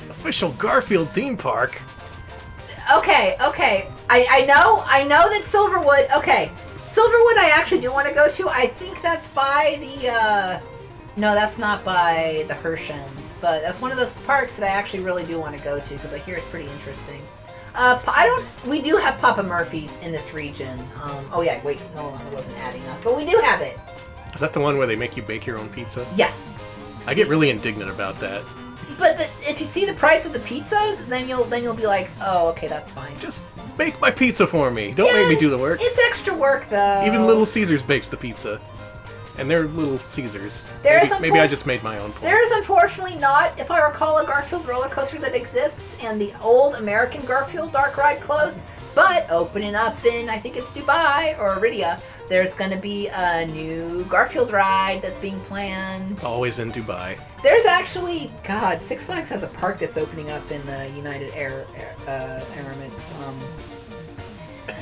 Official Garfield theme park? Okay. I know that Silverwood... Okay. Silverwood I actually do want to go to. I think that's by the, No, that's not by the Hershens. But that's one of those parks that I actually really do want to go to because I hear it's pretty interesting. We do have Papa Murphy's in this region. Oh yeah, wait, no, it wasn't adding us. But we do have it. Is that the one where they make you bake your own pizza? Yes. I get really indignant about that. But if you see the price of the pizzas, then you'll be like, oh, okay, that's fine. Just bake my pizza for me. Don't make me do the work. It's extra work, though. Even Little Caesars bakes the pizza. And they're Little Caesars. Maybe I just made my own point. There is unfortunately not, if I recall, a Garfield roller coaster that exists, and the old American Garfield dark ride closed. But opening up in, I think it's Dubai or Iridia, there's going to be a new Garfield ride that's being planned. It's always in Dubai. There's actually, God, Six Flags has a park that's opening up in the United Arab Emirates.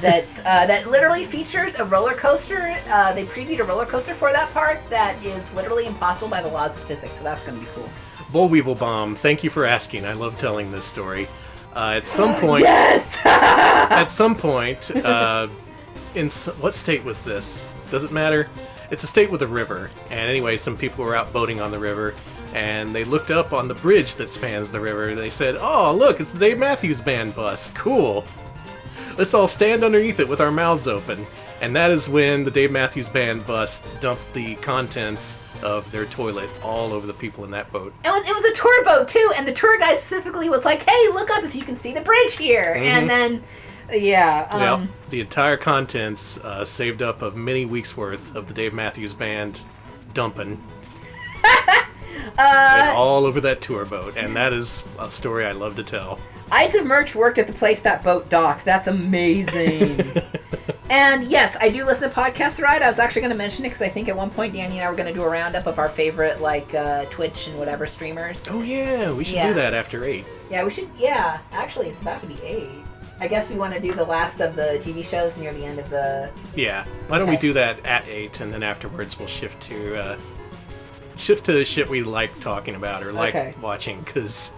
That literally features a roller coaster. They previewed a roller coaster for that park that is literally impossible by the laws of physics. So that's going to be cool. Bullweevil Bomb, thank you for asking. I love telling this story. At some point, yes. At some point, what state was this? Does it matter? It's a state with a river. And anyway, some people were out boating on the river, and they looked up on the bridge that spans the river. They said, "Oh, look, it's the Dave Matthews Band bus. Cool. Let's all stand underneath it with our mouths open." And that is when the Dave Matthews Band bus dumped the contents of their toilet all over the people in that boat. And it was a tour boat, too, and the tour guide specifically was like, hey, look up if you can see the bridge here. Mm-hmm. And then, yeah. The entire contents saved up of many weeks' worth of the Dave Matthews Band dumping. Went all over that tour boat, and that is a story I love to tell. Ides of Merch worked at the place that boat docked. That's amazing. And yes, I do listen to Podcast Ride. I was actually going to mention it because I think at one point Danny and I were going to do a roundup of our favorite Twitch and whatever streamers. Oh yeah, we should do that after 8. Yeah, we should. Yeah, actually, it's about to be 8. I guess we want to do the last of the TV shows near the end of the... Yeah, why don't we do that at 8, and then afterwards we'll shift to shit we like talking about or like watching, because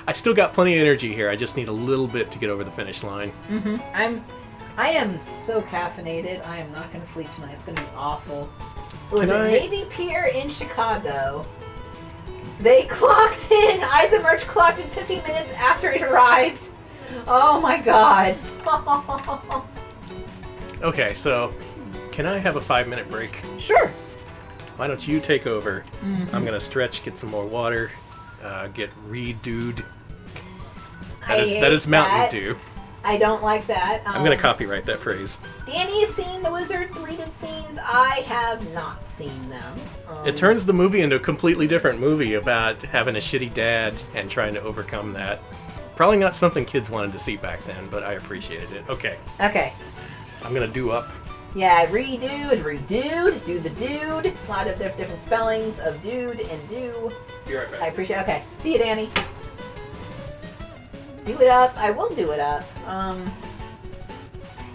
I still got plenty of energy here. I just need a little bit to get over the finish line. Mm-hmm. I am so caffeinated. I am not going to sleep tonight. It's going to be awful. It was at Navy Pier in Chicago. They clocked in. Ides of Merch clocked in 15 minutes after it arrived. Oh my god. Okay, so can I have a 5-minute break? Sure. Why don't you take over? Mm-hmm. I'm going to stretch, get some more water, get redued. That is Mountain Dew. I don't like that. I'm going to copyright that phrase. Danny has seen the Wizard deleted scenes. I have not seen them. It turns the movie into a completely different movie about having a shitty dad and trying to overcome that. Probably not something kids wanted to see back then, but I appreciated it. Okay. I'm going to do up. Yeah, redude, do the dude. A lot of different spellings of dude and do. Be right back. I appreciate it. Okay. See you, Danny. Do it up. I will do it up.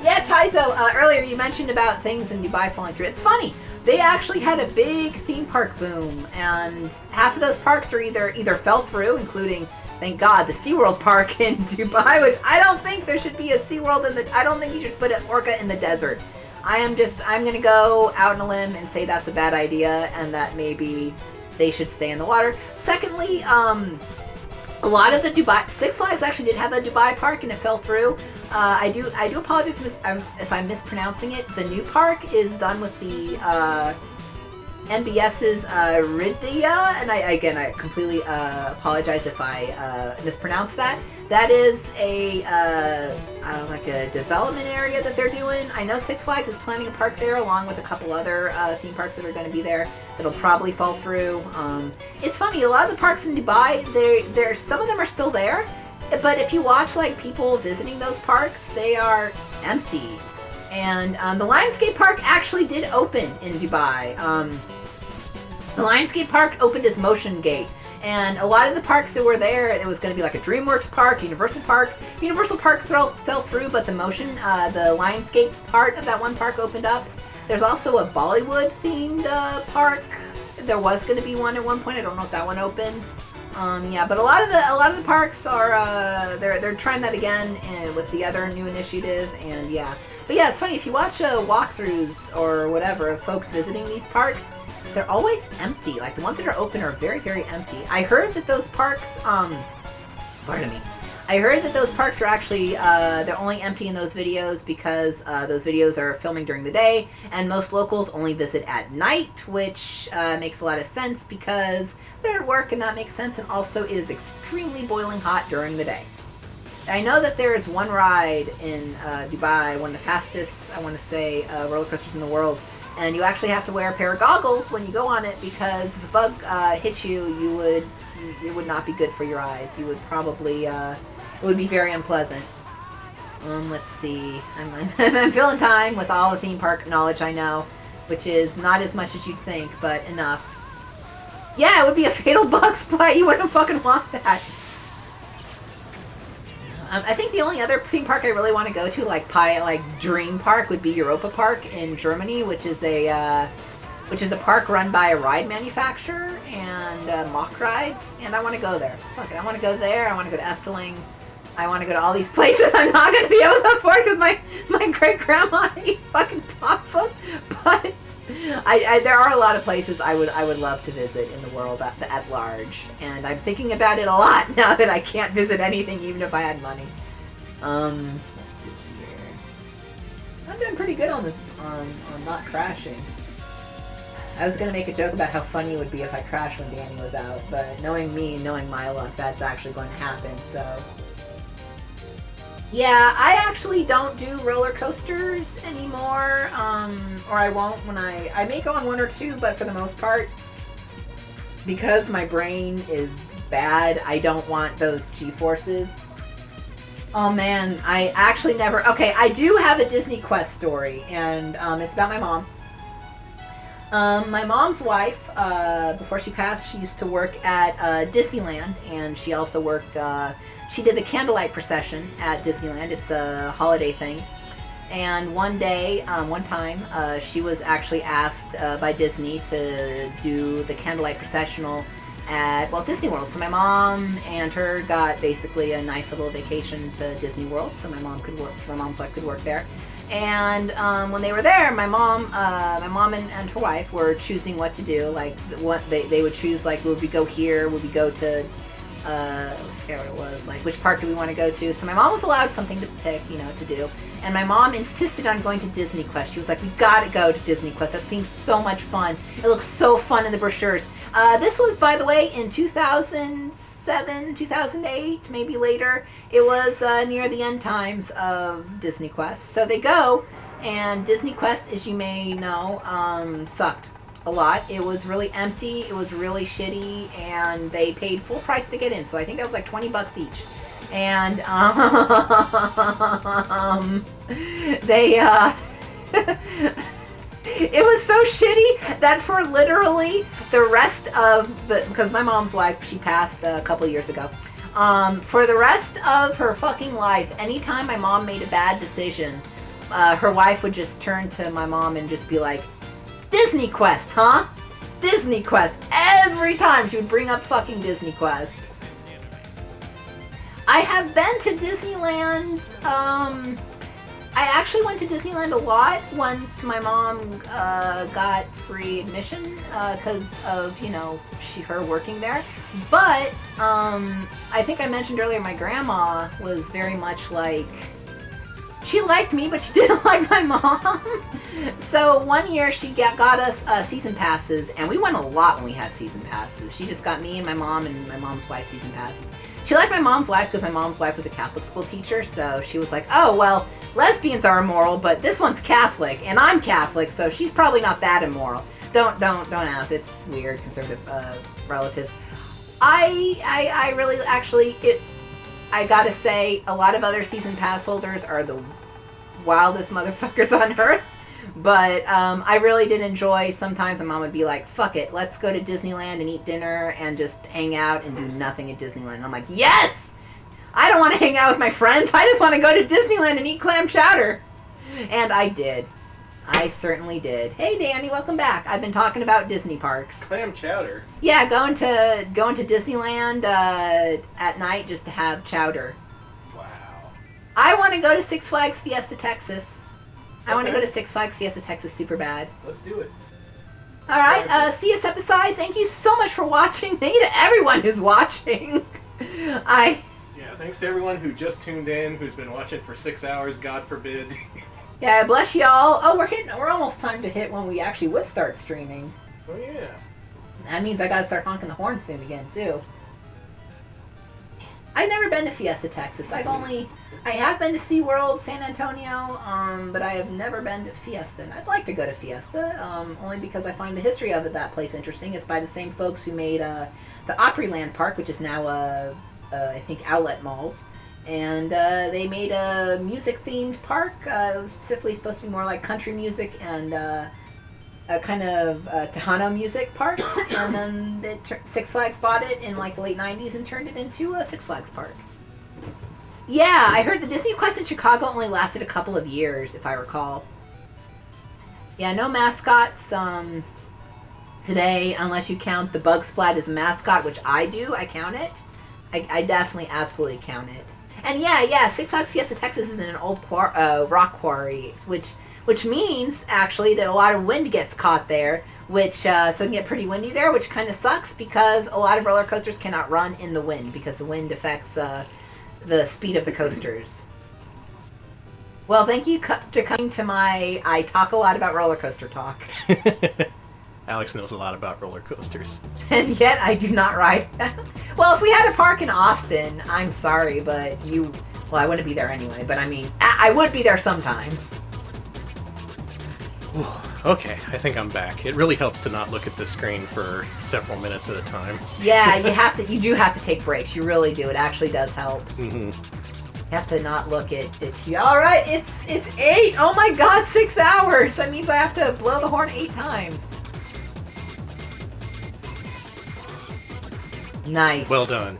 Yeah, Taizo, earlier you mentioned about things in Dubai falling through. It's funny. They actually had a big theme park boom, and half of those parks are either fell through, including, thank God, the SeaWorld park in Dubai, which I don't think there should be a SeaWorld I don't think you should put an orca in the desert. I'm going to go out on a limb and say that's a bad idea, and that maybe they should stay in the water. Secondly, a lot of the Dubai Six Flags actually did have a Dubai park and it fell through. I do apologize if I'm mispronouncing it. The new park is done with the MBS's Ridia, and I completely apologize if I mispronounced that. That is a development area that they're doing. I know Six Flags is planning a park there, along with a couple other theme parks that are going to be there. That'll probably fall through. It's funny, a lot of the parks in Dubai, some of them are still there, but if you watch like people visiting those parks, they are empty. And the Lionsgate Park actually did open in Dubai. The Lionsgate Park opened as Motion Gate. And a lot of the parks that were there, it was going to be like a DreamWorks park, Universal Park. Universal Park fell through, but the the Lionsgate part of that one park opened up. There's also a Bollywood-themed park. There was going to be one at one point. I don't know if that one opened. Yeah, but a lot of the parks are they're trying that again with the other new initiative, and yeah. But yeah, it's funny if you watch walkthroughs or whatever of folks visiting these parks. They're always empty. Like, the ones that are open are very, very empty. I heard that those parks, pardon me. I heard that those parks are actually, they're only empty in those videos because those videos are filming during the day, and most locals only visit at night, which makes a lot of sense because they're at work, and that makes sense, and also it is extremely boiling hot during the day. I know that there is one ride in Dubai, one of the fastest, I want to say, roller coasters in the world, and you actually have to wear a pair of goggles when you go on it because if a bug hits you, it would not be good for your eyes. You would probably, it would be very unpleasant. Let's see. I'm filling time with all the theme park knowledge I know, which is not as much as you'd think, but enough. Yeah, it would be a fatal bug splat. You wouldn't fucking want that. I think the only other theme park I really want to go to, like Dream Park, would be Europa Park in Germany, which is a park run by a ride manufacturer and mock rides. And I want to go there. Fuck it, I want to go there. I want to go to Efteling. I want to go to all these places I'm not going to be able to afford because my great grandma ate fucking possum. But there are a lot of places I would love to visit in the world at large, and I'm thinking about it a lot now that I can't visit anything even if I had money. Let's see here. I'm doing pretty good on this on not crashing. I was gonna make a joke about how funny it would be if I crashed when Danny was out, but knowing me, knowing my luck, that's actually going to happen. So. Yeah, I actually don't do roller coasters anymore, or I won't when I may go on one or two, but for the most part, because my brain is bad, I don't want those G-forces. Oh man, I actually never, okay, I do have a Disney Quest story, and it's about my mom. My mom's wife, before she passed, she used to work at Disneyland, and she also worked, she did the candlelight procession at Disneyland. It's a holiday thing. And one time, she was actually asked by Disney to do the candlelight processional at Walt Disney World. So my mom and her got basically a nice little vacation to Disney World, so my mom's wife could work there. And when they were there, my mom and her wife were choosing what to do. Like, what they would choose, like, would we go here? Would we go to I forget what it was, like which park do we want to go to. So my mom was allowed something to pick, to do. And my mom insisted on going to Disney Quest. She was like, we gotta go to Disney Quest. That seems so much fun. It looks so fun in the brochures. This was, by the way, in 2007, 2008, maybe later. It was near the end times of Disney Quest. So they go, and Disney Quest, as you may know, sucked a lot. It was really empty, it was really shitty, and they paid full price to get in. So I think that was like $20 each. And they it was so shitty that for literally the rest of because my mom's wife, she passed a couple years ago. For the rest of her fucking life, anytime my mom made a bad decision, her wife would just turn to my mom and just be like, Disney Quest, huh? Disney Quest. Every time she would bring up fucking Disney Quest. I have been to Disneyland. I actually went to Disneyland a lot once my mom got free admission because of, you know, her working there. But I think I mentioned earlier my grandma was very much like, she liked me, but she didn't like my mom. So one year she got us season passes, and we went a lot when we had season passes. She just got me and my mom's wife season passes. She liked my mom's wife because my mom's wife was a Catholic school teacher, so she was like, oh, well, lesbians are immoral, but this one's Catholic, and I'm Catholic, so she's probably not that immoral. Don't ask. It's weird, conservative relatives. I really, actually, I gotta say, a lot of other season pass holders are the wildest motherfuckers on earth. But I really did enjoy, sometimes my mom would be like, fuck it, let's go to Disneyland and eat dinner and just hang out and do nothing at Disneyland. And I'm like, yes! I don't want to hang out with my friends. I just want to go to Disneyland and eat clam chowder. And I did. I certainly did. Hey, Danny, welcome back. I've been talking about Disney parks. Clam chowder? Yeah, going to Disneyland at night just to have chowder. Wow. I want to go to Six Flags Fiesta Texas. I want to go to Six Flags Fiesta Texas super bad. Let's do it. All right, see us episode. Thank you so much for watching. Thank you to everyone who's watching. Yeah, thanks to everyone who just tuned in, who's been watching for 6 hours, God forbid. Yeah, bless y'all. Oh, we're almost time to hit when we actually would start streaming. Oh, yeah. That means I gotta start honking the horn soon again, too. I've never been to Fiesta, Texas. I have been to SeaWorld, San Antonio, but I have never been to Fiesta. And I'd like to go to Fiesta, only because I find the history of that place interesting. It's by the same folks who made the Opryland Park, which is now, I think, Outlet Malls. And they made a music-themed park. It was specifically supposed to be more like country music and a kind of Tejano music park. And then Six Flags bought it in like the late 90s and turned it into a Six Flags park. Yeah, I heard the Disney Quest in Chicago only lasted a couple of years, if I recall. Yeah, no mascots today, unless you count the Bug Splat as a mascot, which I do. I count it. I definitely, absolutely count it. And yeah, Six Flags Fiesta Texas is in an old rock quarry, which means, actually, that a lot of wind gets caught there, which, so it can get pretty windy there, which kind of sucks, because a lot of roller coasters cannot run in the wind, because the wind affects the speed of the coasters. Well, thank you for coming to I talk a lot about roller coaster talk. Alex knows a lot about roller coasters. And yet I do not ride. Well, if we had a park in Austin, I'm sorry, but I wouldn't be there anyway, but I mean, I would be there sometimes. Okay, I think I'm back. It really helps to not look at the screen for several minutes at a time. Yeah, you do have to take breaks. You really do. It actually does help. Mm-hmm. You have to not look at it. All right, it's 8. Oh my God, 6 hours. That means I have to blow the horn 8 times. Nice. Well done.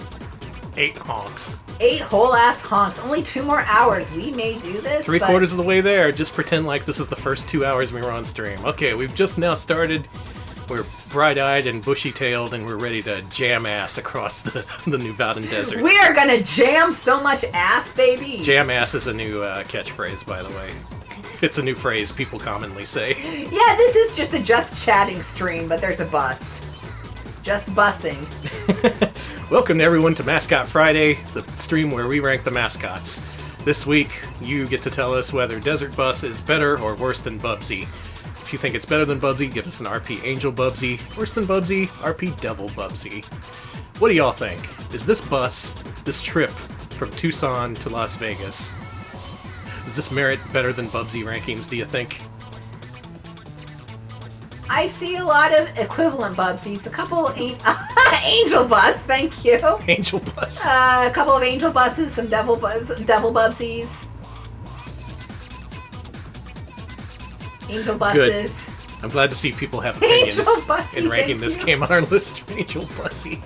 8 honks. 8 whole ass honks. Only 2 more hours. We may do this. 3/4 of the way there. Just pretend like this is the first 2 hours we were on stream. Okay, we've just now started. We're bright-eyed and bushy-tailed, and we're ready to jam ass across the Nevada desert. We are gonna jam so much ass, baby. Jam ass is a new catchphrase, by the way. It's a new phrase people commonly say. Yeah, this is just a just chatting stream, but there's a bus. Just bussing. Welcome to everyone to Mascot Friday, the stream where we rank the mascots. This week, you get to tell us whether Desert Bus is better or worse than Bubsy. If you think it's better than Bubsy, give us an RP Angel Bubsy. Worse than Bubsy, RP Devil Bubsy. What do y'all think? Is this trip from Tucson to Las Vegas, does this merit better than Bubsy rankings, do you think? I see a lot of equivalent Bubsies. A couple Angel Bus, thank you. Angel Bus. A couple of Angel Buses, some Devil Bubsies. Angel Buses. Good. I'm glad to see people have opinions in ranking this game on our list for Angel Bussy.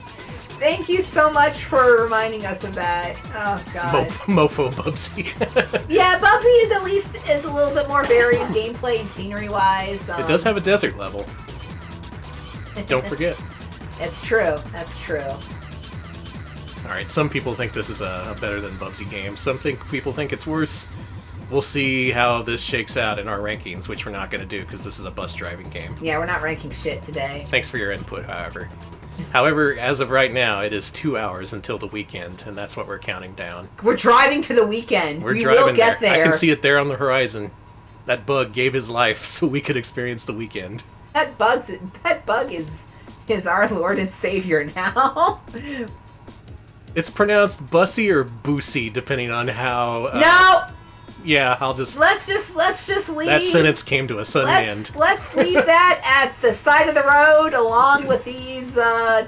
Thank you so much for reminding us of that. Oh, God. Mofo Bubsy. Yeah, Bubsy is at least a little bit more varied gameplay and scenery-wise. It does have a desert level. Don't forget. It's true. That's true. Alright, some people think this is a better than Bubsy game. Some people think it's worse. We'll see how this shakes out in our rankings, which we're not going to do because this is a bus driving game. Yeah, we're not ranking shit today. Thanks for your input, however. However, as of right now, it is 2 hours until the weekend, and that's what we're counting down. We're driving to the weekend. We will get there. I can see it there on the horizon. That bug gave his life so we could experience the weekend. That bug is our Lord and Savior now. It's pronounced Bussy or Boosie, depending on how... No! Yeah, I'll just... Let's just leave... That sentence came to a sudden end. Let's leave that at the side of the road along with these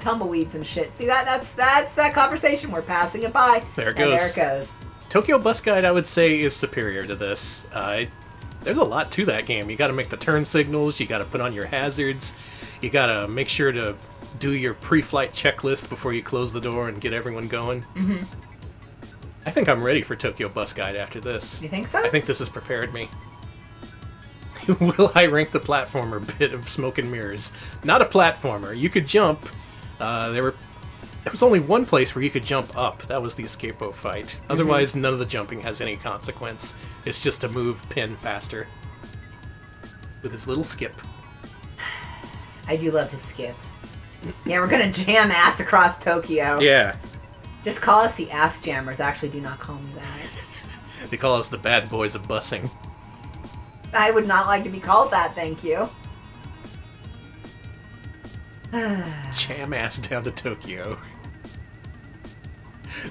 tumbleweeds and shit. See, that's that conversation. We're passing it by. There it goes. And there it goes. Tokyo Bus Guide, I would say, is superior to this. There's a lot to that game. You gotta make the turn signals, you gotta put on your hazards, you gotta make sure to do your pre-flight checklist before you close the door and get everyone going. Mm-hmm. I think I'm ready for Tokyo Bus Guide after this. You think so? I think this has prepared me. Will I rank the platformer bit of Smoke and Mirrors? Not a platformer. You could jump. There was only one place where you could jump up. That was the Escapo fight. Otherwise, none of the jumping has any consequence. It's just to move Penn faster. With his little skip. I do love his skip. Yeah, we're gonna jam ass across Tokyo. Yeah. Just call us the Ass Jammers. Actually, do not call me that. They call us the bad boys of busing. I would not like to be called that, thank you. Jam ass down to Tokyo.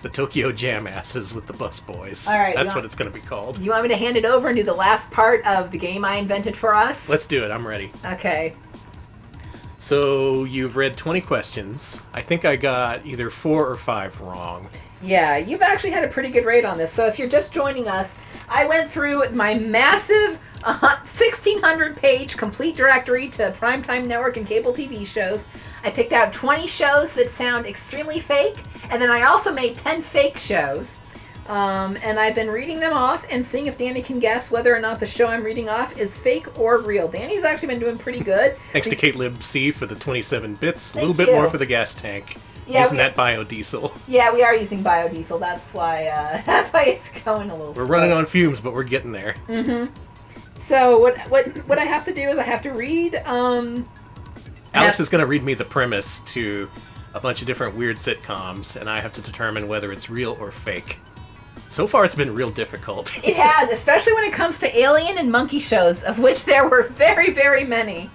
The Tokyo Jam Asses with the bus boys. All right, that's what it's going to be called. You want me to hand it over and do the last part of the game I invented for us? Let's do it. I'm ready. Okay. So, you've read 20 questions. I think I got either 4 or 5 wrong. Yeah, you've actually had a pretty good rate on this. So if you're just joining us, I went through my massive 1,600-page complete directory to primetime network and cable TV shows. I picked out 20 shows that sound extremely fake, and then I also made 10 fake shows. And I've been reading them off and seeing if Danny can guess whether or not the show I'm reading off is fake or real. Danny's actually been doing pretty good. Thanks to Kate Lib C for the 27 bits. A little bit more for the gas tank. Yeah, using that biodiesel. Yeah, we are using biodiesel. That's why it's going a little slow. We're running on fumes, but we're getting there. Mm-hmm. So what I have to do is I have to read... Alex is going to read me the premise to a bunch of different weird sitcoms, and I have to determine whether it's real or fake. So far, it's been real difficult. It has, especially when it comes to alien and monkey shows, of which there were very, very many.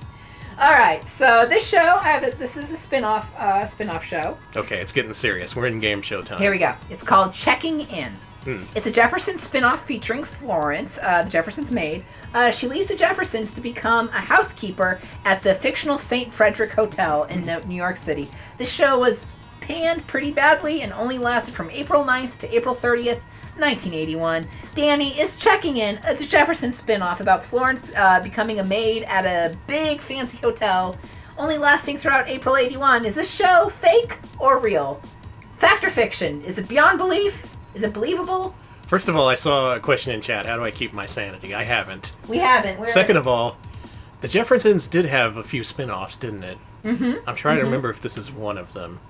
All right, so this show, this is a spin-off show. Okay, it's getting serious. We're in game show time. Here we go. It's called Checking In. It's a Jeffersons spin-off featuring Florence, the Jeffersons maid. She leaves the Jeffersons to become a housekeeper at the fictional St. Frederick Hotel in New York City. This show was panned pretty badly and only lasted from April 9th to April 30th, 1981. Danny is checking in at the Jeffersons spin-off about Florence becoming a maid at a big fancy hotel, only lasting throughout April 81. Is this show fake or real? Fact or fiction? Is it beyond belief? Is it believable? First of all, I saw a question in chat. How do I keep my sanity? I haven't. We haven't. Second of all, the Jeffersons did have a few spin-offs, didn't it? Mm-hmm. I'm trying to remember if this is one of them.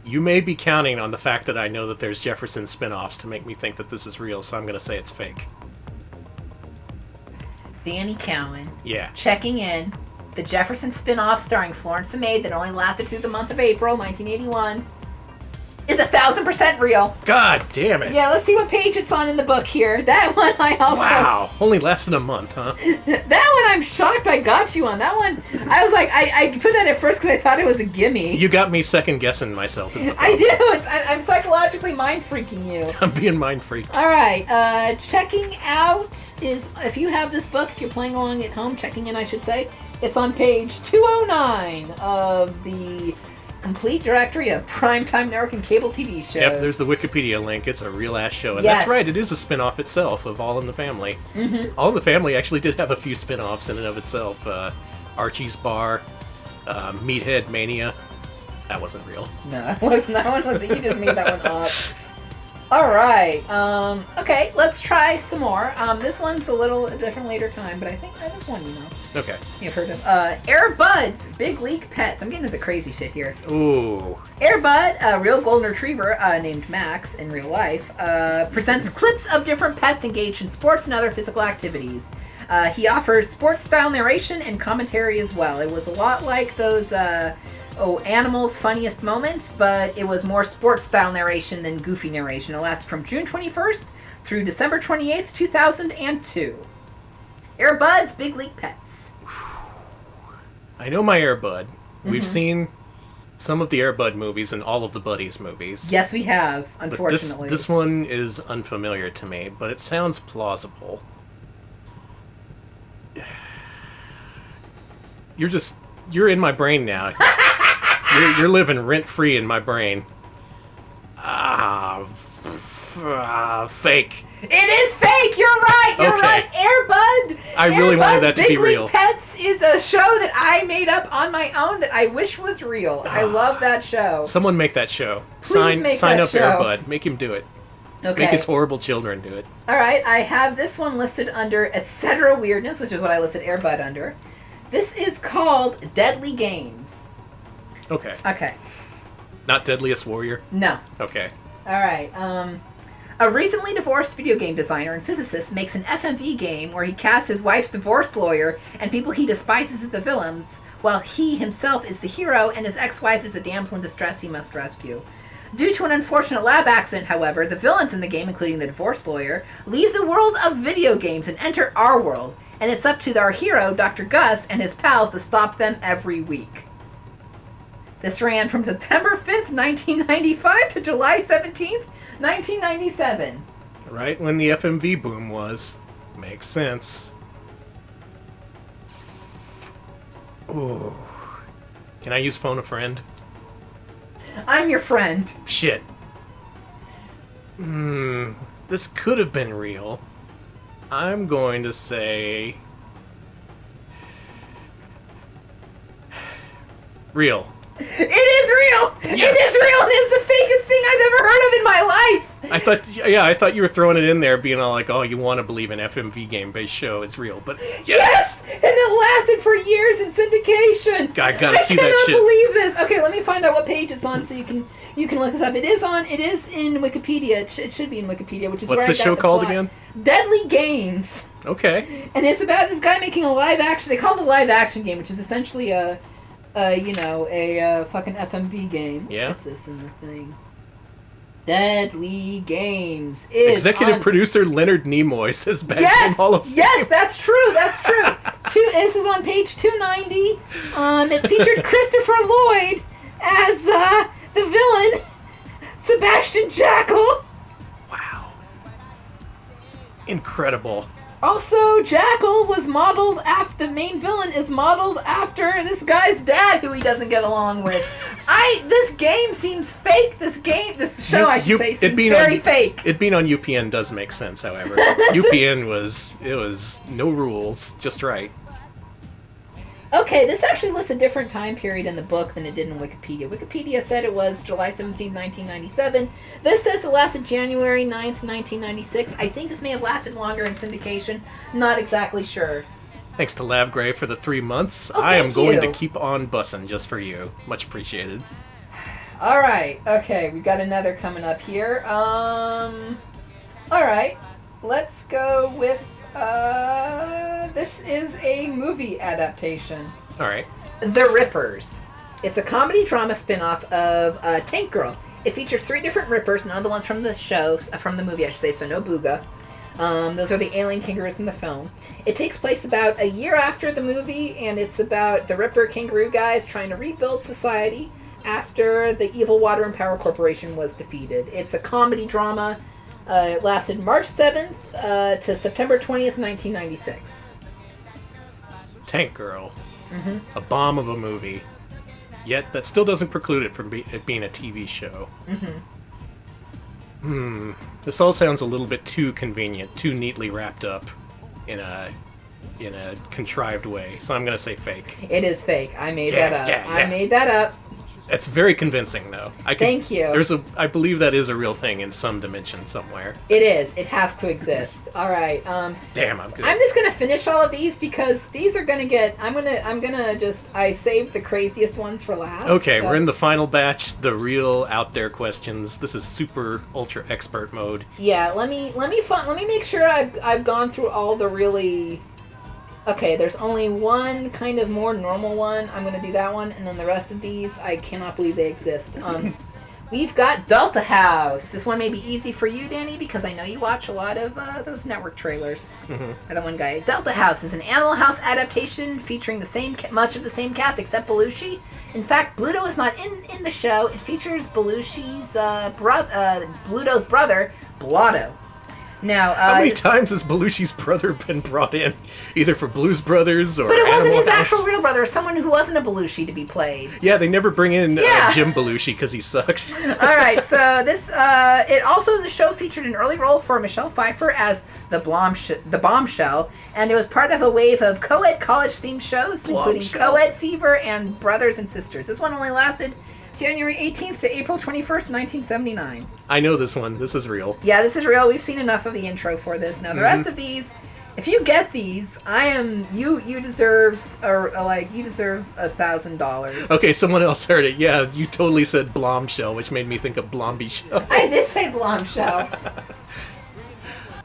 You may be counting on the fact that I know that there's Jefferson spin-offs to make me think that this is real, so I'm going to say it's fake. Danny Cowan. Yeah. Checking in. The Jefferson spin-off starring Florence the Maid that only lasted through the month of April, 1981. is 1,000% real. God damn it. Yeah, let's see what page it's on in the book here. That one I also... Wow. Only lasted a month, huh? That one I'm shocked I got you on. That one, I was like, I put that at first because I thought it was a gimme. You got me second guessing myself. Is the I problem. do. I'm psychologically mind freaking you. I'm being mind freaked. All right. Checking out is, if you have this book, if you're playing along at home, checking in, I should say, it's on page 209 of the complete directory of primetime American cable TV shows. Yep, there's the Wikipedia link. It's a real-ass show. And Yes. that's right, it is a spin-off itself of All in the Family. Mm-hmm. All in the Family actually did have a few spin-offs in and of itself. Archie's Bar, Meathead Mania. That wasn't real. No, it wasn't. That one was. You just made that one up. All right. Okay, let's try some more. This one's a little different later time, but I think this one you know. Okay. You've heard of. Air Bud's Big League Pets. I'm getting into the crazy shit here. Ooh. Air Bud, a real golden retriever named Max in real life, presents clips of different pets engaged in sports and other physical activities. He offers sports-style narration and commentary as well. It was a lot like those Animals' Funniest Moments, but it was more sports-style narration than goofy narration. It lasted from June 21st through December 28th, 2002. Air Bud's Big League Pets. I know my Air Bud. We've seen some of the Air Bud movies and all of the Buddies movies. Yes, we have, But unfortunately. this one is unfamiliar to me, but it sounds plausible. You're in my brain now. You're living rent-free in my brain. Fake. It is fake. You're right. You're Okay. right. Air Bud. I really wanted that to be Big League real. Pets is a show that I made up on my own that I wish was real. I love that show. Someone make that show. Please make sign that up Air show. Bud. Make him do it. Okay. Make his horrible children do it. All right. I have this one listed under etc. weirdness, which is what I listed Air Bud under. This is called Deadly Games. Okay. Okay. Not Deadliest Warrior? No. Okay. All right. A recently divorced video game designer and physicist makes an FMV game where he casts his wife's divorce lawyer and people he despises as the villains, while he himself is the hero and his ex-wife is a damsel in distress he must rescue. Due to an unfortunate lab accident, however, the villains in the game, including the divorce lawyer, leave the world of video games and enter our world, and it's up to our hero, Dr. Gus, and his pals to stop them every week. This ran from September 5th, 1995 to July 17th, 1997. Right when the FMV boom was. Makes sense. Ooh. Can I use Phone a Friend? I'm your friend. Shit. This could have been real. I'm going to say... real. It is real! Yes. It is real, and it's the fakest thing I've ever heard of in my life! I thought you were throwing it in there, being all like, "Oh, you want to believe an FMV game-based show is real?" But Yes! And it lasted for years in syndication! I gotta see that shit. I cannot believe this! Okay, let me find out what page it's on so you can look this up. It is in Wikipedia. It should be in Wikipedia, which is What's where the I got show called plot. again? Deadly Games. Okay. And it's about this guy making a live action. They call it a live action game, which is essentially a fucking FMV game. Yeah. What's this in the thing? Deadly Games is Executive on... producer Leonard Nimoy says back Yes, from Hall of Fame. yes, that's true. That's true. This is on page 290. It featured Christopher Lloyd as the villain, Sebastian Jackal. Wow. Incredible. Also, Jackal was modeled after, the main villain is modeled after this guy's dad, who he doesn't get along with. This game seems fake. This show, I should say, seems very fake. It being on UPN does make sense, however. UPN was no rules, just right. Okay, this actually lists a different time period in the book than it did in Wikipedia. Wikipedia said it was July 17, 1997. This says it lasted January 9th, 1996. I think this may have lasted longer in syndication. Not exactly sure. Thanks to Lavgray for the 3 months. Oh, I am thank going you. to keep on bussing just for you. Much appreciated. All right. Okay, we got another coming up here. All right. Let's go with this is a movie adaptation. All right. The Rippers. It's a comedy drama spin-off of Tank Girl. It features 3 different Rippers, none of the ones from the show, from the movie, I should say, so no Booga. Those are the alien kangaroos in the film. It takes place about a year after the movie, and it's about the Ripper kangaroo guys trying to rebuild society after the evil Water and Power Corporation was defeated. It's a comedy drama. It lasted March 7th to September 20th, 1996. Tank Girl. A bomb of a movie. Yet that still doesn't preclude it from it being a TV show. This all sounds a little bit too convenient, too neatly wrapped up in a contrived way. So I'm gonna say fake. It is fake. I made that up. Yeah. I made that up. It's very convincing, though. Thank you. I believe that is a real thing in some dimension somewhere. It is. It has to exist. All right. Damn, I'm good. I'm just gonna finish all of these because these are gonna get. I saved the craziest ones for last. Okay, so. we're in the final batch. The real out there questions. This is super ultra expert mode. Yeah. Let me make sure I've gone through all the really. Okay, there's only one kind of more normal one. I'm going to do that one, and then the rest of these, I cannot believe they exist. We've got Delta House. This one may be easy for you, Danny, because I know you watch a lot of those network trailers. Or the one guy. Delta House is an Animal House adaptation featuring much of the same cast except Belushi. In fact, Bluto is not in the show. It features Belushi's Bluto's brother, Blotto. Now, how many times has Belushi's brother been brought in, either for Blues Brothers or? But it wasn't Animal his House? actual real brother. Someone who wasn't a Belushi to be played. Yeah, they never bring in Jim Belushi because he sucks. All right, so this the show featured an early role for Michelle Pfeiffer as the Bombshell, and it was part of a wave of co-ed college-themed shows, including Co-ed Fever and Brothers and Sisters. This one only lasted January 18th to April 21st, 1979. I know this one. This is real. Yeah, this is real. We've seen enough of the intro for this. Now, the rest of these, if you get these, you deserve $1,000. Okay, someone else heard it. Yeah, you totally said Blomshell, which made me think of Blomby Shell. I did say Blomshell.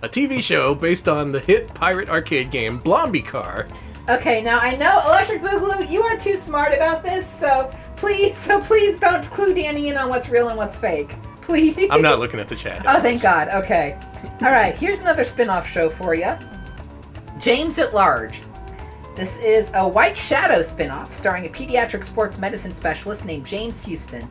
A TV show based on the hit pirate arcade game Blomby Car. Okay, now I know Electric Boogaloo, you are too smart about this, so please don't clue Danny in on what's real and what's fake. Please. I'm not looking at the chat. Oh, thank God. Okay. All right, here's another spin-off show for you. James at Large. This is a White Shadow spin-off starring a pediatric sports medicine specialist named James Houston.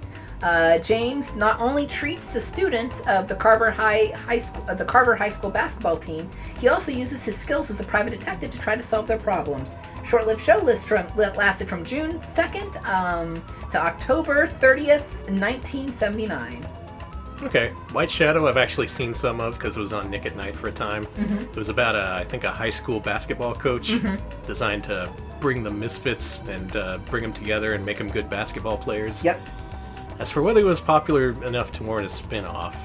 James not only treats the students of the Carver High School basketball team, he also uses his skills as a private detective to try to solve their problems. Short-lived show lasted from June 2nd to October 30th, 1979. Okay, White Shadow I've actually seen some of because it was on Nick at Night for a time. It was about a high school basketball coach designed to bring the misfits and bring them together and make them good basketball players. Yep. As for whether it was popular enough to warrant a spin-off,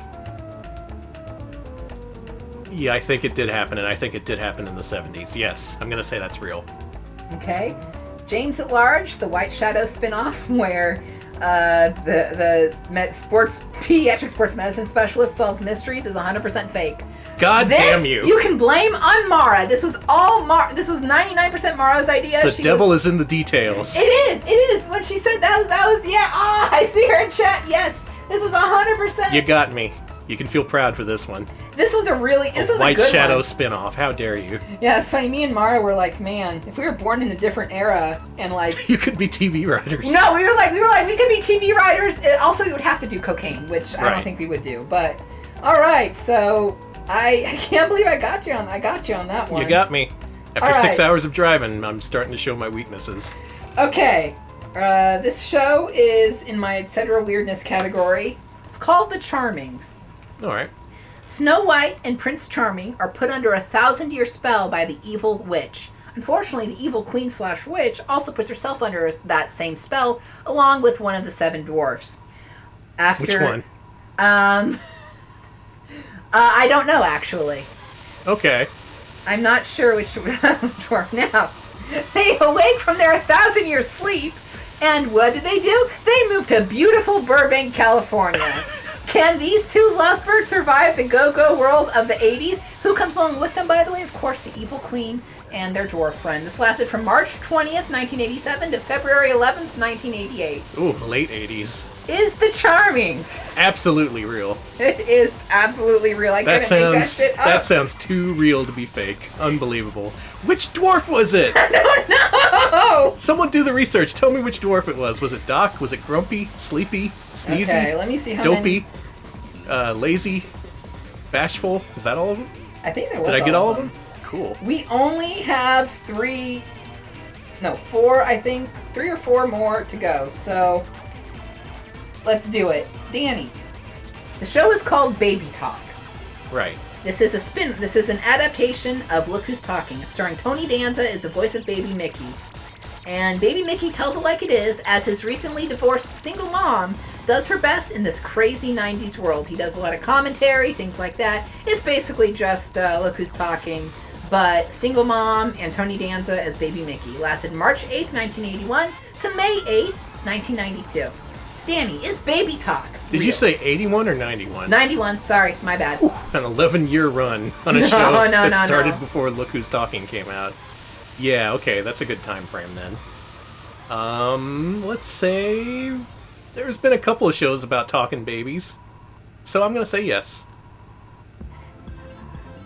yeah, I think it did happen, and I think it did happen in the 70s. Yes, I'm going to say that's real. Okay. James at Large, the White Shadow spin-off, where the pediatric sports medicine specialist solves mysteries, is 100% fake. God damn you! You can blame on Mara. This was all Mara. This was 99% Mara's idea. The devil is in the details. It is. When she said that was yeah. Ah, I see her in chat. Yes, this was 100%. You got me. You can feel proud for this one. This was a White Shadow spin-off. How dare you? Yeah, it's funny. Me and Mara were like, man, if we were born in a different era and like you could be TV writers. No, we were like we could be TV writers. Also, we would have to do cocaine, which I don't think we would do. But all right, so I can't believe I got you on that one. You got me. After 6 hours of driving, I'm starting to show my weaknesses. Okay, this show is in my etc. weirdness category. It's called The Charmings. All right. Snow White and Prince Charming are put under a 1,000-year spell by the evil witch. Unfortunately, the evil queen/witch also puts herself under that same spell, along with one of the 7 dwarfs. Which one? I don't know, actually. Okay. I'm not sure which dwarf now. They awake from their 1,000-year sleep, and what do? They move to beautiful Burbank, California. Can these 2 lovebirds survive the go-go world of the 80s? Who comes along with them, by the way? Of course, the Evil Queen and their dwarf friend. This lasted from March 20th, 1987 to February 11th, 1988. Ooh, late 80s. Is the Charmings. Absolutely real. It is absolutely real. I couldn't make that shit up. That sounds too real to be fake. Unbelievable. Which dwarf was it? I don't know! Someone do the research. Tell me which dwarf it was. Was it Doc? Was it Grumpy? Sleepy? Sneezy? Okay, let me see how Dopey? many... Lazy? Bashful? Is that all of them? I think there was Did I get all of them? Cool. We only have 4, I think. 3 or 4 more to go, so let's do it. Danny, the show is called Baby Talk. Right. This is an adaptation of Look Who's Talking. It's starring Tony Danza as the voice of Baby Mickey. And Baby Mickey tells it like it is, as his recently divorced single mom does her best in this crazy 90s world. He does a lot of commentary, things like that. It's basically just Look Who's Talking, but single mom and Tony Danza as Baby Mickey. Lasted March 8th, 1981 to May 8th, 1992. Danny, it's Baby Talk. Did you say 81 or 91? 91, sorry, my bad. Ooh, an 11-year run on a show that started before Look Who's Talking came out. Yeah, okay, that's a good time frame then. Let's say there's been a couple of shows about talking babies, so I'm gonna say yes.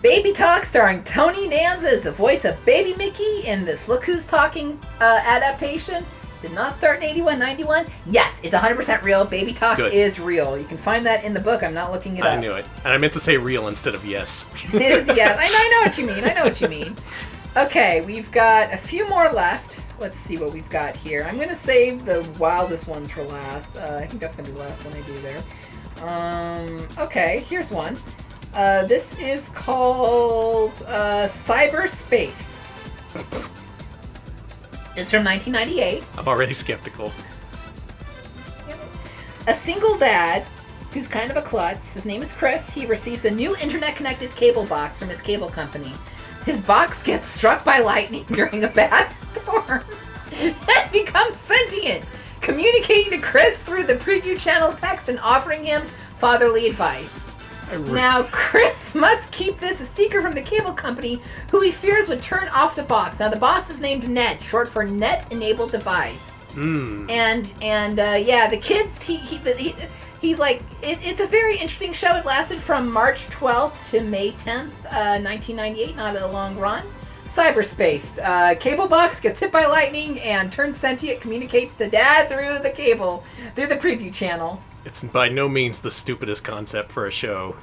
Baby Talk, starring Tony Danza as the voice of Baby Mickey in this Look Who's Talking adaptation. Did not start in 81, 91. Yes, it's 100% real. Baby Talk is real. You can find that in the book. I'm not looking it up. I knew it. And I meant to say real instead of yes. It is yes. I know what you mean. I know what you mean. Okay, we've got a few more left. Let's see what we've got here. I'm going to save the wildest ones for last. I think that's going to be the last one I do there. Okay, here's one. This is called Cyberspace. It's from 1998. I'm already skeptical. A single dad who's kind of a klutz. His name is Chris. He receives a new internet-connected cable box from his cable company. His box gets struck by lightning during a bad storm and becomes sentient, communicating to Chris through the preview channel text and offering him fatherly advice. Now, Chris must keep this a secret from the cable company, who he fears would turn off the box. Now, the box is named NET, short for Net Enabled Device. And the kids, he's like, it's a very interesting show. It lasted from March 12th to May 10th, 1998, not a long run. Cyberspace. Cable box gets hit by lightning and turns sentient, communicates to dad through the preview channel. It's by no means the stupidest concept for a show,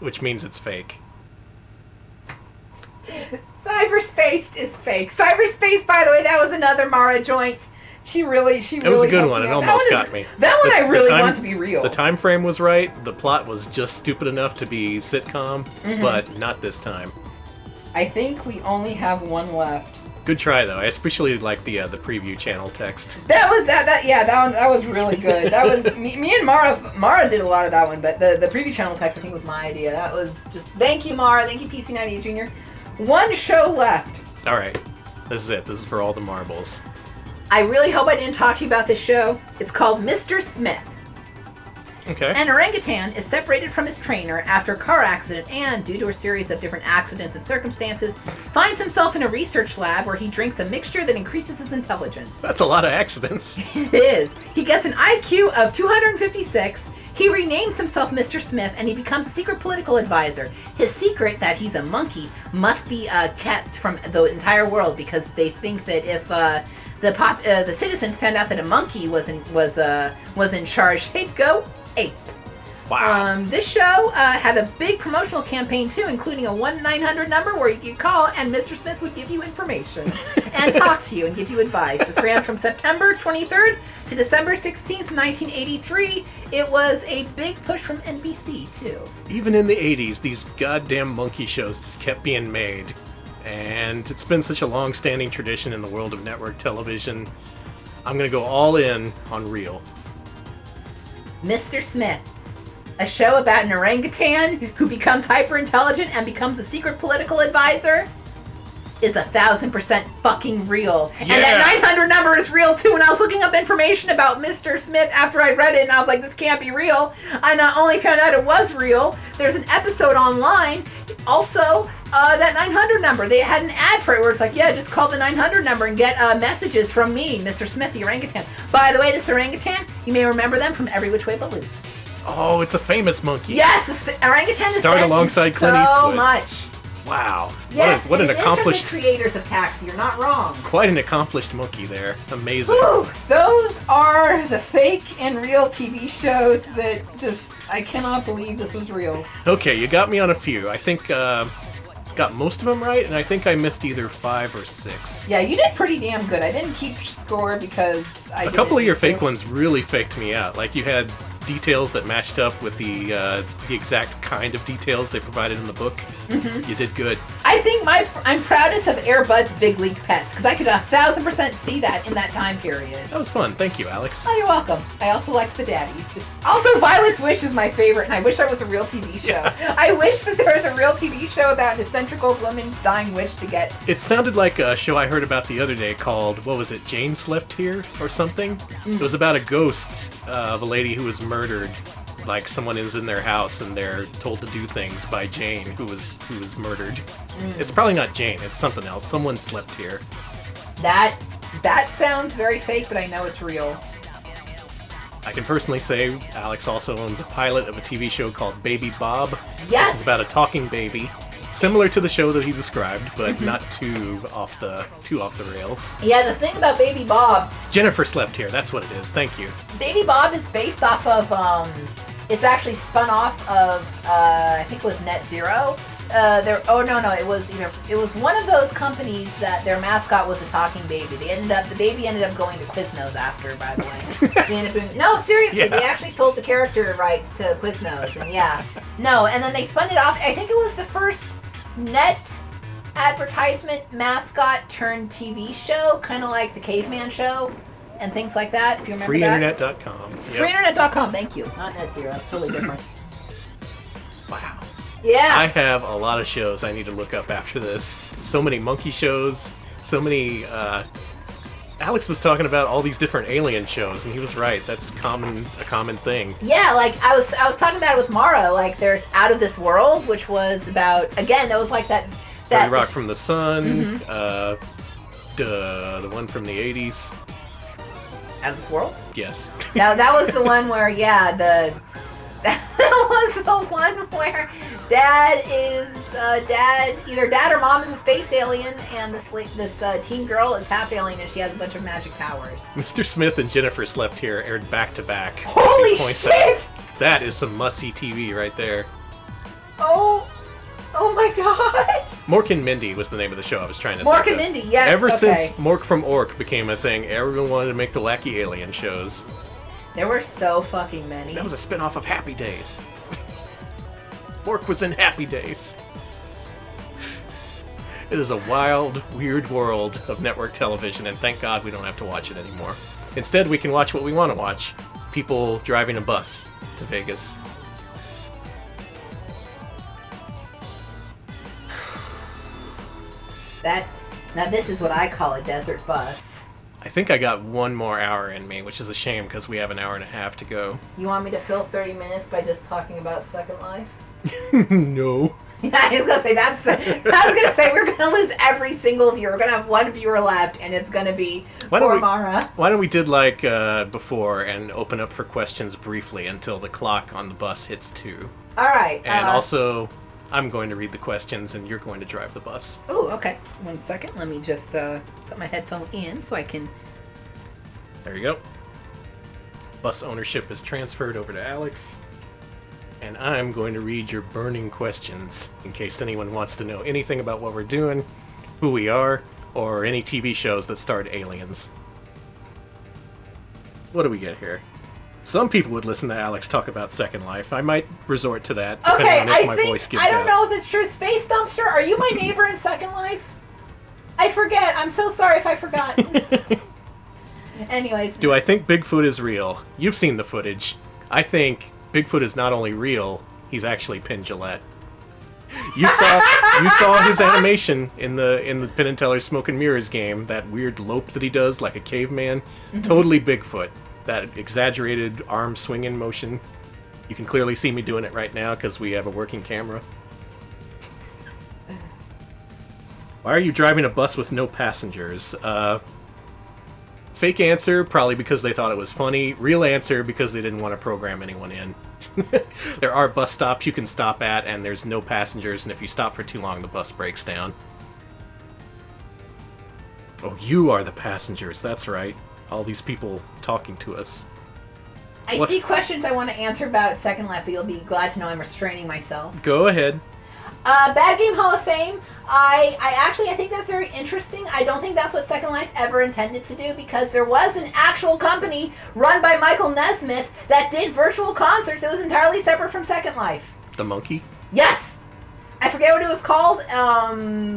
which means it's fake. Cyberspace is fake. Cyberspace, by the way, that was another Mara joint. She really. It was a good one. It almost got me. That one I really want to be real. The time frame was right. The plot was just stupid enough to be sitcom, but not this time. I think we only have one left. Good try though. I especially like the preview channel text. That was really good. That was me and Mara did a lot of that one, but the preview channel text I think was my idea. That was just thank you, Mara. Thank you, PC98 Jr. One show left. All right, this is it. This is for all the marbles. I really hope I didn't talk to you about this show. It's called Mr. Smith. Okay. An orangutan is separated from his trainer after a car accident and, due to a series of different accidents and circumstances, finds himself in a research lab where he drinks a mixture that increases his intelligence. That's a lot of accidents. It is. He gets an IQ of 256. He renames himself Mr. Smith, and he becomes a secret political advisor. His secret, that he's a monkey, must be kept from the entire world because they think that if the citizens found out that a monkey was in charge, they'd go ape. Wow. This show had a big promotional campaign too, including a 1-900 number where you could call and Mr. Smith would give you information and talk to you and give you advice. This ran from September 23rd to December 16th, 1983. It was a big push from NBC too. Even in the 80s, these goddamn monkey shows just kept being made. And it's been such a long-standing tradition in the world of network television. I'm going to go all in on real. Mr. Smith, a show about an orangutan who becomes hyper-intelligent and becomes a secret political advisor, is 1,000% fucking real. Yeah. And that 900 number is real too. And I was looking up information about Mr. Smith after I read it, and I was like, this can't be real. I not only found out it was real, there's an episode online Also, that 900 number. They had an ad for it where it's like, yeah, just call the 900 number and get messages from me, Mr. Smith, the orangutan. By the way, this orangutan, you may remember them from Every Which Way But Loose. Oh, it's a famous monkey. Yes, this orangutan is starred alongside Clint Eastwood. So much. Wow. Yes, what an accomplished... It is from the creators of Taxi. You're not wrong. Quite an accomplished monkey there. Amazing. Whew, those are the fake and real TV shows that just... I cannot believe this was real. Okay, you got me on a few. I think got most of them right, and I think I missed either 5 or 6. Yeah, you did pretty damn good. I didn't keep score because a couple of your fake ones really faked me out. Like you had details that matched up with the exact kind of details they provided in the book. Mm-hmm. You did good. I think I'm proudest of Air Bud's Big League Pets because I could 1,000% see that in that time period. That was fun. Thank you, Alex. Oh, you're welcome. I also liked the daddies. Also, Violet's Wish is my favorite, and I wish that was a real TV show. Yeah. I wish that there was a real TV show about an eccentric old woman's dying wish to get... It sounded like a show I heard about the other day called, what was it, Jane Slept Here or something? Mm. It was about a ghost of a lady who was murdered. Like someone is in their house and they're told to do things by Jane, who was murdered. Mm. It's probably not Jane. It's something else. Someone slept here. That sounds very fake, but I know it's real. I can personally say Alex also owns a pilot of a TV show called Baby Bob. Yes. Which is about a talking baby, similar to the show that he described, but not too off the rails. Yeah, the thing about Baby Bob. Jennifer Slept Here. That's what it is. Thank you. Baby Bob is based off of. It's actually spun off of, I think it was Net Zero. It was one of those companies that their mascot was a talking baby. The baby ended up going to Quiznos after, by the way. No, seriously, yeah. They actually sold the character rights to Quiznos, and yeah. No, and then they spun it off. I think it was the first net advertisement mascot turned TV show, kind of like the Caveman Show. And things like that, if you remember Freeinternet.com. Yep. Freeinternet.com, thank you. Not Net Zero, it's totally different. Wow. Yeah. I have a lot of shows I need to look up after this. So many monkey shows, so many... Alex was talking about all these different alien shows, and he was right. That's a common thing. Yeah, like, I was talking about it with Mara. Like, there's Out of This World, which was about... Again, that was like that 30 Rock from the Sun, the one from the 80s. Out of This World? Yes. Now that was the one where, that was the one where either dad or mom is a space alien, and this teen girl is half alien, and she has a bunch of magic powers. Mr. Smith and Jennifer Slept Here aired back to back. Holy shit! That is some must-see TV right there. Oh my god! Mork and Mindy was the name of the show I was trying to Mork think and of. Mindy, yes. Ever since Mork from Ork became a thing, everyone wanted to make the wacky alien shows. There were so fucking many. That was a spin-off of Happy Days. Mork was in Happy Days. It is a wild, weird world of network television, and thank God we don't have to watch it anymore. Instead, we can watch what we want to watch. People driving a bus to Vegas. Now this is what I call a desert bus. I think I got one more hour in me, which is a shame because we have an hour and a half to go. You want me to fill 30 minutes by just talking about Second Life? No. Yeah, I was gonna say we're gonna lose every single viewer. We're gonna have one viewer left, and it's gonna be poor Mara. Why don't we did like before and open up for questions briefly until the clock on the bus hits 2. All right. And also, I'm going to read the questions, and you're going to drive the bus. Oh, okay. 1 second. Let me just put my headphone in so I can... There you go. Bus ownership is transferred over to Alex. And I'm going to read your burning questions, in case anyone wants to know anything about what we're doing, who we are, or any TV shows that starred aliens. What do we get here? Some people would listen to Alex talk about Second Life. I might resort to that, depending on if my voice gives out. I don't know if it's true. Space Dumpster, are you my neighbor in Second Life? I forget. I'm so sorry if I forgot. Anyways. Do I think Bigfoot is real? You've seen the footage. I think Bigfoot is not only real, he's actually Penn Jillette. You saw his animation in the Penn and Teller Smoke and Mirrors game, that weird lope that he does like a caveman. Mm-hmm. Totally Bigfoot. That exaggerated arm swinging motion. You can clearly see me doing it right now because we have a working camera. Why are you driving a bus with no passengers? Fake answer, probably because they thought it was funny. Real answer, because they didn't want to program anyone in. There are bus stops you can stop at, and there's no passengers, and if you stop for too long, the bus breaks down. Oh, you are the passengers, that's right. All these people talking to us. I see questions I want to answer about Second Life, but you'll be glad to know I'm restraining myself. Go ahead. Bad Game Hall of Fame. I think that's very interesting. I don't think that's what Second Life ever intended to do, because there was an actual company run by Michael Nesmith that did virtual concerts. It was entirely separate from Second Life. The Monkey? Yes! I forget what it was called,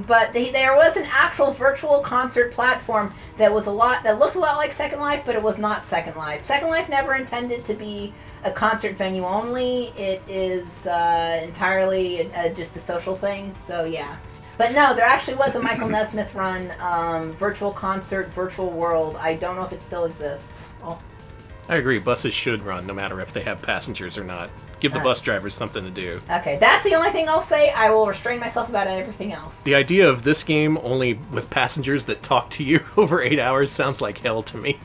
but there was an actual virtual concert platform that looked a lot like Second Life, but it was not Second Life. Second Life never intended to be a concert venue only. It is entirely just a social thing, so yeah. But no, there actually was a Michael Nesmith run virtual concert, virtual world. I don't know if it still exists. Oh. I agree, buses should run no matter if they have passengers or not. Give the bus drivers something to do. Okay, that's the only thing I'll say. I will restrain myself about everything else. The idea of this game only with passengers that talk to you over 8 hours sounds like hell to me.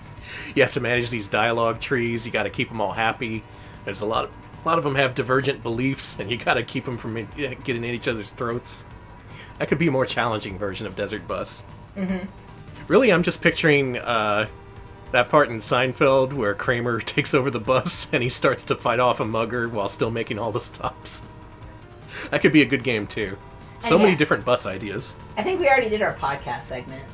You have to manage these dialogue trees, you gotta keep them all happy. There's a lot of them have divergent beliefs, and you gotta keep them from getting in each other's throats. That could be a more challenging version of Desert Bus. Mm-hmm. Really, I'm just picturing that part in Seinfeld where Kramer takes over the bus and he starts to fight off a mugger while still making all the stops. That could be a good game, too. So many different bus ideas. I think we already did our podcast segment.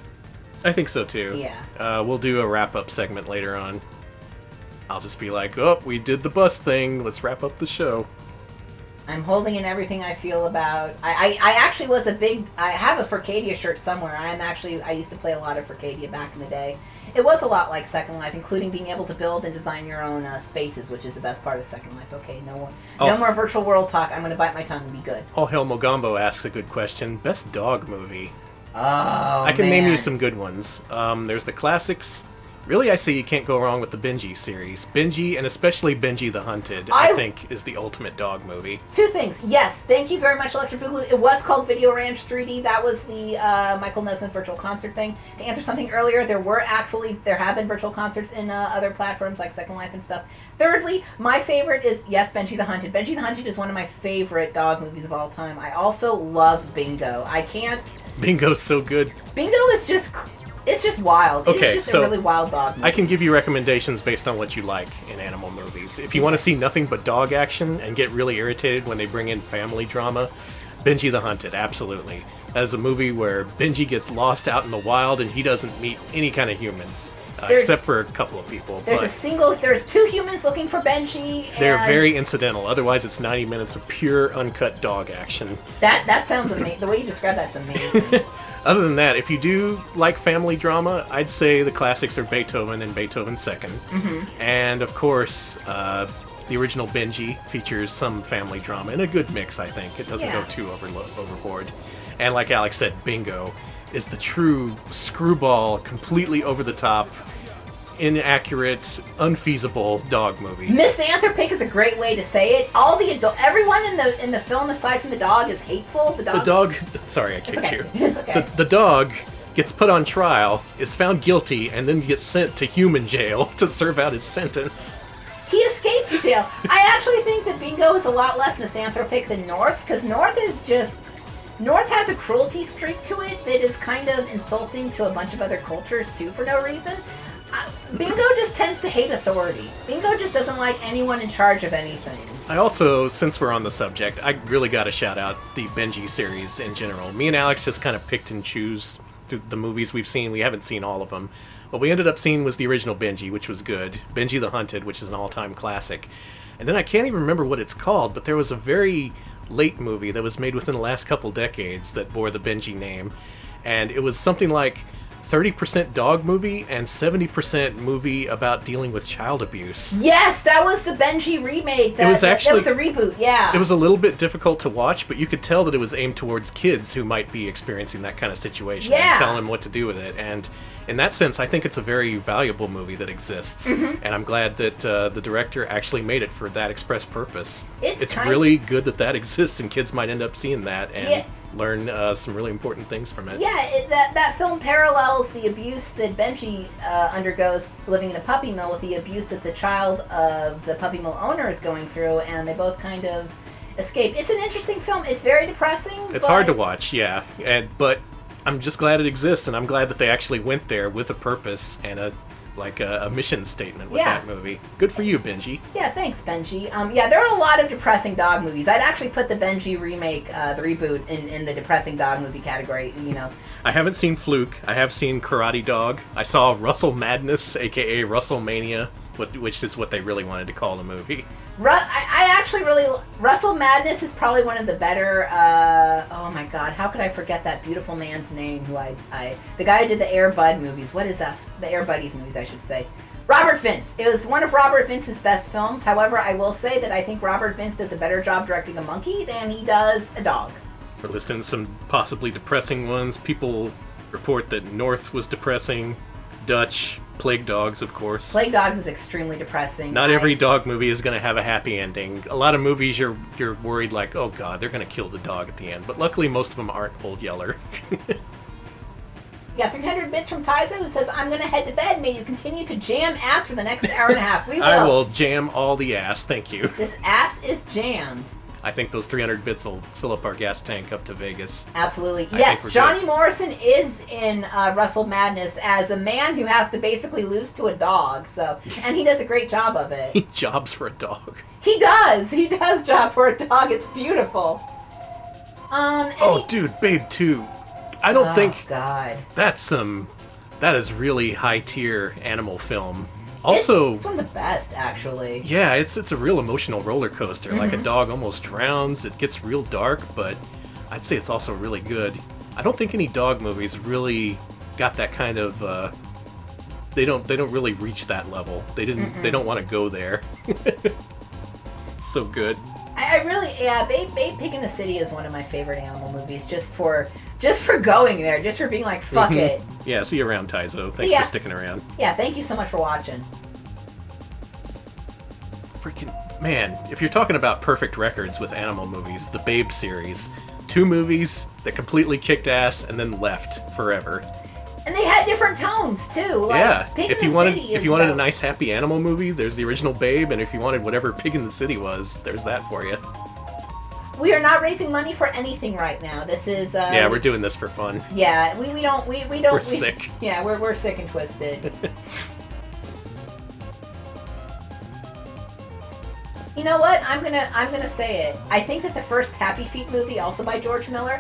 I think so, too. Yeah. We'll do a wrap-up segment later on. I'll just be like, oh, we did the bus thing. Let's wrap up the show. I'm holding in everything I feel about... I actually was I have a Furcadia shirt somewhere. I used to play a lot of Furcadia back in the day. It was a lot like Second Life, including being able to build and design your own spaces, which is the best part of Second Life. Okay, no more virtual world talk. I'm going to bite my tongue and be good. All Hell Mogambo asks a good question. Best dog movie? Oh, I can name you some good ones. There's the classics. Really, I say you can't go wrong with the Benji series. Benji, and especially Benji the Hunted, I think is the ultimate dog movie. Two things. Yes, thank you very much, Electric Boogaloo. It was called Video Ranch 3D. That was the Michael Nesmith virtual concert thing. To answer something earlier, there have been virtual concerts in other platforms like Second Life and stuff. Thirdly, my favorite is, yes, Benji the Hunted. Benji the Hunted is one of my favorite dog movies of all time. I also love Bingo. Bingo's so good. Bingo is just... It's just wild. Okay, it's just a really wild dog movie. I can give you recommendations based on what you like in animal movies. If you want to see nothing but dog action and get really irritated when they bring in family drama, Benji the Hunted, absolutely. That is a movie where Benji gets lost out in the wild and he doesn't meet any kind of humans, except for a couple of people. There's two humans looking for Benji. They're very incidental. Otherwise, it's 90 minutes of pure, uncut dog action. That sounds amazing. The way you describe that's amazing. Other than that, if you do like family drama, I'd say the classics are Beethoven and Beethoven Second. Mm-hmm. And, of course, the original Benji features some family drama in a good mix, I think. It doesn't go too overboard. And like Alex said, Bingo is the true screwball, completely over-the-top, inaccurate, unfeasible dog movie. Misanthropic is a great way to say it. Everyone in the film, aside from the dog, is hateful. The dog. Sorry, I kicked you. It's okay. The dog gets put on trial, is found guilty, and then gets sent to human jail to serve out his sentence. He escapes jail. I actually think that Bingo is a lot less misanthropic than North, because North has a cruelty streak to it that is kind of insulting to a bunch of other cultures too for no reason. Bingo just tends to hate authority. Bingo just doesn't like anyone in charge of anything. I also, since we're on the subject, I really got to shout out the Benji series in general. Me and Alex just kind of picked and choose the movies we've seen. We haven't seen all of them. What we ended up seeing was the original Benji, which was good. Benji the Hunted, which is an all-time classic. And then I can't even remember what it's called, but there was a very late movie that was made within the last couple decades that bore the Benji name. And it was something like 30% dog movie and 70% movie about dealing with child abuse. Yes, that was the Benji remake. That was a reboot, yeah. It was a little bit difficult to watch, but you could tell that it was aimed towards kids who might be experiencing that kind of situation and telling them what to do with it. And in that sense, I think it's a very valuable movie that exists. Mm-hmm. And I'm glad that the director actually made it for that express purpose. It's really good that exists and kids might end up seeing that and learn some really important things from it. Yeah, that film parallels the abuse that Benji undergoes living in a puppy mill with the abuse that the child of the puppy mill owner is going through, and they both kind of escape. It's an interesting film. It's very depressing. It's hard to watch, yeah, but I'm just glad it exists, and I'm glad that they actually went there with a purpose and a mission statement with that movie. Good for you, Benji. Yeah, thanks, Benji. Yeah, there are a lot of depressing dog movies. I'd actually put the Benji remake, the reboot, in the depressing dog movie category, you know. I haven't seen Fluke. I have seen Karate Dog. I saw Russell Madness, a.k.a. Russellmania, which is what they really wanted to call the movie. I actually really... Russell Madness is probably one of the better... oh my god, how could I forget that beautiful man's name who the guy who did the Air Bud movies. What is that? The Air Buddies movies, I should say. Robert Vince. It was one of Robert Vince's best films. However, I will say that I think Robert Vince does a better job directing a monkey than he does a dog. We're listing some possibly depressing ones. People report that North was depressing. Dutch... Plague Dogs, of course. Plague Dogs is extremely depressing. Not every dog movie is going to have a happy ending. A lot of movies you're worried like, oh god, they're going to kill the dog at the end. But luckily most of them aren't Old Yeller. Yeah, 300 bits from Tyza who says, I'm going to head to bed. May you continue to jam ass for the next hour and a half. We will. I will jam all the ass, thank you. This ass is jammed. I think those 300 bits will fill up our gas tank up to Vegas. Absolutely. Yes, Johnny Morrison is in Russell Madness as a man who has to basically lose to a dog. And he does a great job of it. He jobs for a dog. He does. He does job for a dog. It's beautiful. Dude, Babe 2. I don't think... God. That is really high-tier animal film. Also, it's one of the best, actually. Yeah, it's a real emotional roller coaster. Mm-hmm. Like a dog almost drowns. It gets real dark, but I'd say it's also really good. I don't think any dog movies really got that kind of. They don't really reach that level. They didn't. Mm-mm. They don't want to go there. It's so good. I really, Babe Pig in the City is one of my favorite animal movies. Just for going there, just for being like, fuck it. Yeah, see you around, Taizo. Thanks for sticking around. Yeah, thank you so much for watching. Freaking man, if you're talking about perfect records with animal movies, the Babe series, 2 movies that completely kicked ass and then left forever. And they had different tones too. Like, yeah, Pig if you wanted a nice happy animal movie, there's the original Babe, and if you wanted whatever Pig in the City was, there's that for you. We are not raising money for anything right now. This is yeah, we're doing this for fun. Yeah, we don't. We're sick. Yeah, we're sick and twisted. You know what? I'm gonna say it. I think that the first Happy Feet movie, also by George Miller,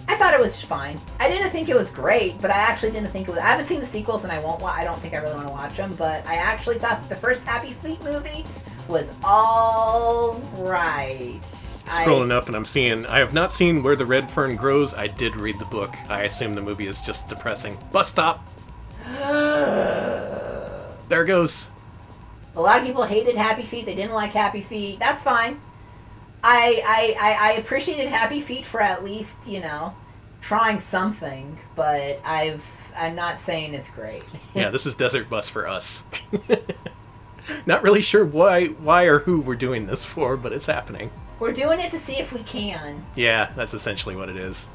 I thought it was fine. I didn't think it was great, but I actually didn't think it was. I haven't seen the sequels, and I don't think I really want to watch them. But I actually thought the first Happy Feet movie was all right. Scrolling up, and I'm seeing. I have not seen Where the Red Fern Grows. I did read the book. I assume the movie is just depressing. Bus stop. There it goes. A lot of people hated Happy Feet. They didn't like Happy Feet. That's fine. I appreciated Happy Feet for at least, trying something, but I'm not saying it's great. Yeah, this is Desert Bus for us. Not really sure why or who we're doing this for, but it's happening. We're doing it to see if we can. Yeah, that's essentially what it is.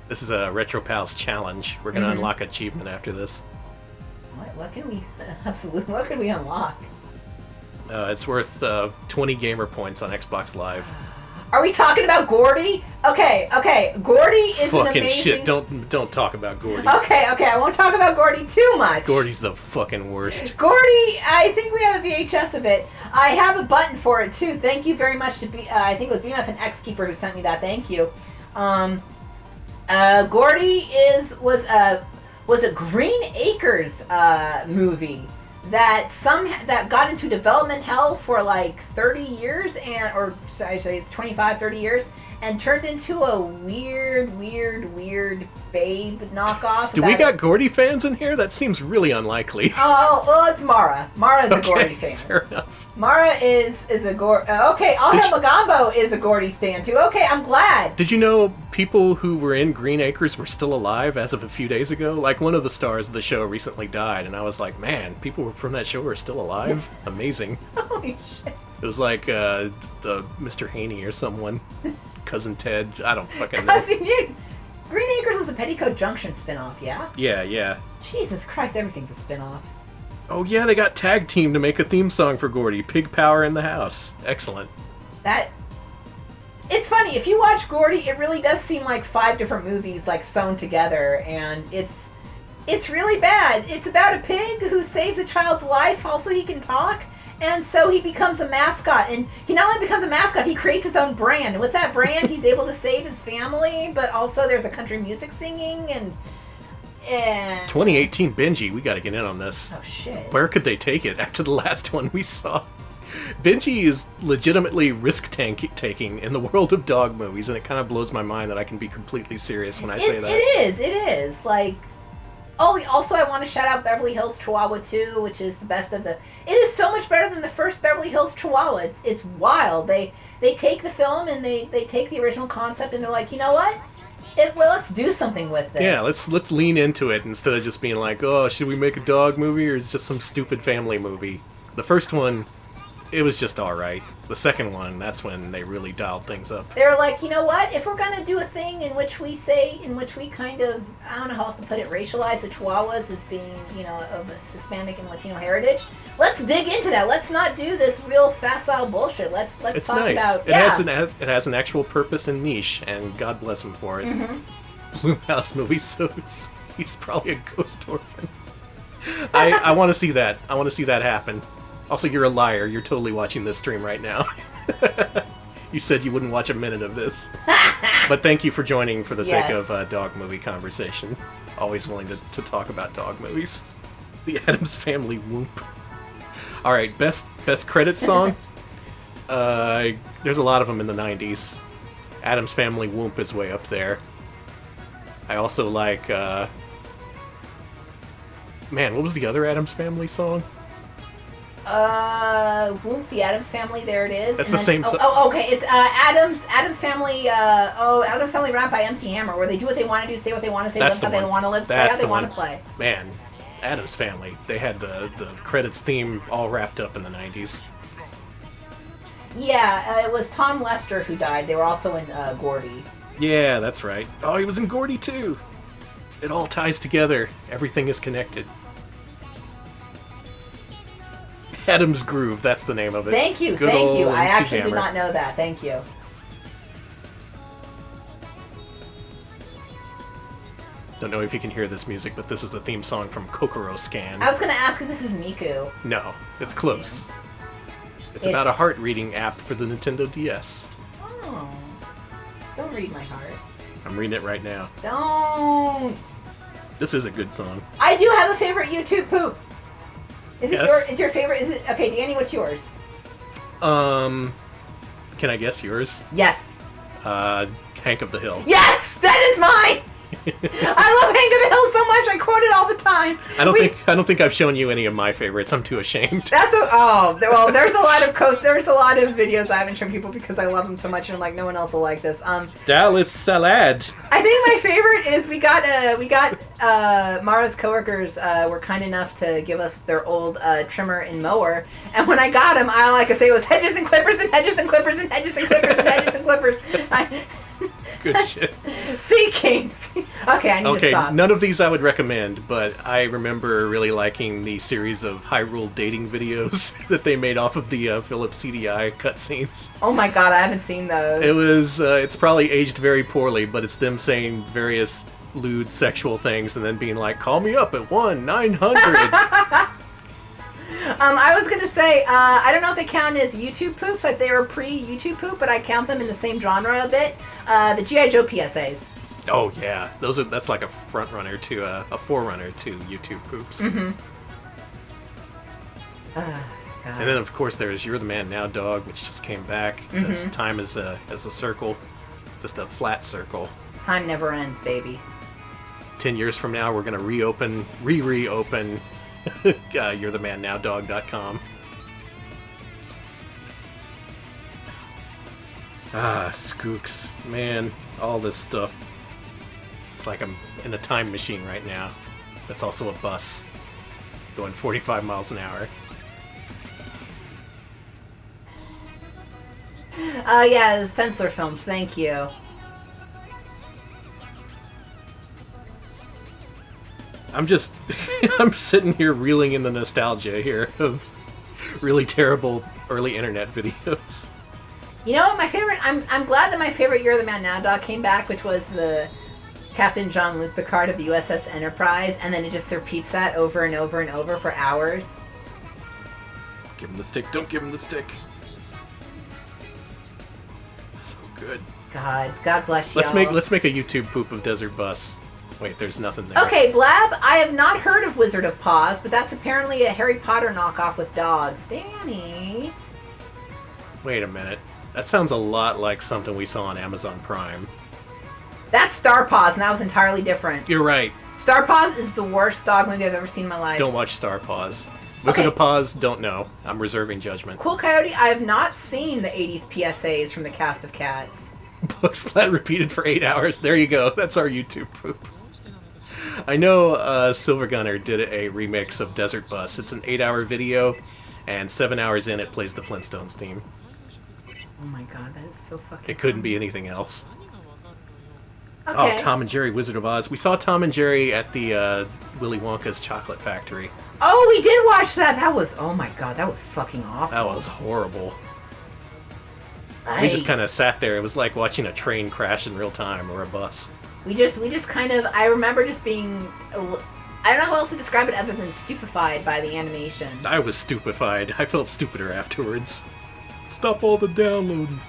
This is a Retro Pals challenge. We're going to unlock achievement after this. What can we... Absolutely. What can we unlock? It's worth 20 gamer points on Xbox Live. Are we talking about Gordy? Okay. Gordy is fucking an amazing... shit. Don't talk about Gordy. Okay. I won't talk about Gordy too much. Gordy's the fucking worst. Gordy, I think we have a VHS of it. I have a button for it too. Thank you very much to I think it was BMF and Xkeeper who sent me that. Thank you. Gordy was a Green Acres movie that got into development hell for like 30 years or 25, 30 years and turned into a weird Babe knockoff. Do we got Gordy fans in here? That seems really unlikely. Oh, well, it's Mara. Mara's a Gordy fan. Fair enough. Mara is a Gordy... okay, Magambo is a Gordy stan too. Okay, I'm glad. Did you know people who were in Green Acres were still alive as of a few days ago? Like, one of the stars of the show recently died, and I was like, man, people from that show are still alive? Amazing. Holy shit. It was like the Mr. Haney or someone. Cousin Ted. I don't fucking know. Cousin, dude. Green Acres was a Petticoat Junction spinoff, yeah? Yeah. Jesus Christ, everything's a spinoff. Oh yeah, they got tag team to make a theme song for Gordy. Pig Power in the House. Excellent. It's funny, if you watch Gordy, it really does seem like 5 different movies like sewn together, and it's really bad. It's about a pig who saves a child's life, also he can talk, and so he becomes a mascot, and he not only becomes a mascot, he creates his own brand, and with that brand he's able to save his family, but also there's a country music singing, and 2018 Benji, we gotta get in on this. Oh shit. Where could they take it after the last one we saw? Benji is legitimately risk-taking in the world of dog movies, and it kind of blows my mind that I can be completely serious when I say that. It is. Like, oh, also I want to shout out Beverly Hills Chihuahua 2, which is the best of the... It is so much better than the first Beverly Hills Chihuahua. It's wild. They take the film, and they take the original concept, and they're like, you know what? Well, let's do something with this. Yeah, let's lean into it instead of just being like, oh, should we make a dog movie, or is it just some stupid family movie? The first one... It was just alright. The second one, that's when they really dialed things up. They were like, you know what? If we're going to do a thing in which we kind of, I don't know how else to put it, racialize the Chihuahuas as being, of a Hispanic and Latino heritage, let's dig into that. Let's not do this real facile bullshit. Let's it's talk nice. about... It has an actual purpose and niche, and God bless him for it. Mm-hmm. Blumhouse movie, so he's probably a ghost orphan. I want to see that. I want to see that happen. Also, you're a liar. You're totally watching this stream right now. You said you wouldn't watch a minute of this. But thank you for joining for the sake of dog movie conversation. Always willing to talk about dog movies. The Addams Family Whoop. Alright, best credits song? There's a lot of them in the 90s. Addams Family Whoop is way up there. I also like... Man, what was the other Addams Family song? Whoop, the Addams Family, there it is. That's the same song. Oh, okay, it's Addams Family, Addams Family Rap by MC Hammer, where they do what they want to do, say what they want to say, live how they want to live, play how they want to play. Man, Addams Family, they had the credits theme all wrapped up in the 90s. Yeah, it was Tom Lester who died. They were also in Gordy. Yeah, that's right. Oh, he was in Gordy too. It all ties together. Everything is connected. Adam's Groove, that's the name of it. Thank you. I actually did not know that. Thank you. Don't know if you can hear this music, but this is the theme song from Kokoro Scan. I was going to ask if this is Miku. No, it's close. It's about a heart reading app for the Nintendo DS. Oh. Don't read my heart. I'm reading it right now. Don't. This is a good song. I do have a favorite YouTube poop. Is Yes. It's your favorite? Is it okay, Danny? What's yours? Can I guess yours? Yes. Hank of the Hill. Yes, that is mine. I love Hank of the Hill so much. I quote it all the time. I don't think I've shown you any of my favorites. I'm too ashamed. There's a lot of videos I haven't shown people because I love them so much, and I'm like, no one else will like this. Dallas Salad. I think my favorite is we got Mara's coworkers were kind enough to give us their old trimmer and mower, and when I got them, all I could say was hedges and clippers and hedges and clippers and hedges and clippers and hedges and clippers. Good shit. Sea Kings. Okay, I need to stop. None of these I would recommend, but I remember really liking the series of Hyrule dating videos that they made off of the Philips CDI cutscenes. Oh my god, I haven't seen those. It was, it's probably aged very poorly, but it's them saying various lewd sexual things and then being like, call me up at 1-900. I was going to say, I don't know if they count as YouTube poops, like they were pre-YouTube poop, but I count them in the same genre a bit. The G.I. Joe PSAs. Oh yeah, that's like a front runner to a forerunner to YouTube poops. Mm-hmm. And then of course there's You're the Man Now Dog, which just came back. As time as a circle, just a flat circle. Time never ends, baby. 10 years from now, we're gonna reopen You'reTheManNowDog.com. Skooks. Man, all this stuff. It's like I'm in a time machine right now. That's also a bus. Going 45 miles an hour. Oh, yeah, it was Fensler Films. Thank you. I'm just... I'm sitting here reeling in the nostalgia here of really terrible early internet videos. You know what, my favorite... I'm glad that my favorite You're the Man Now dog came back, which was the Captain Jean-Luc Picard of the USS Enterprise, and then it just repeats that over and over and over for hours. Give him the stick. Don't give him the stick. It's so good. God bless you. Let's make a YouTube poop of Desert Bus. Wait, there's nothing there. Okay, Blab, I have not heard of Wizard of Paws, but that's apparently a Harry Potter knockoff with dogs. Danny. Wait a minute. That sounds a lot like something we saw on Amazon Prime. That's Star Paws, and that was entirely different. You're right. Star Paws is the worst dog movie I've ever seen in my life. Don't watch Star Paws. Wizard of Paws, don't know. I'm reserving judgment. Cool Coyote, I have not seen the 80s PSAs from the cast of Cats. Book Splat repeated for 8 hours. There you go. That's our YouTube poop. I know Silver Gunner did a remix of Desert Bus. It's an 8-hour video, and 7 hours in, it plays the Flintstones theme. Oh my god, that is so fucking It couldn't be anything else. Okay. Oh, Tom and Jerry, Wizard of Oz. We saw Tom and Jerry at the Willy Wonka's Chocolate Factory. Oh, we did watch that. That was, oh my god, that was fucking awful. That was horrible. We just kind of sat there. It was like watching a train crash in real time, or a bus. We just kind of, I remember just being, I don't know how else to describe it other than stupefied by the animation. I was stupefied. I felt stupider afterwards. Stop all the downloading.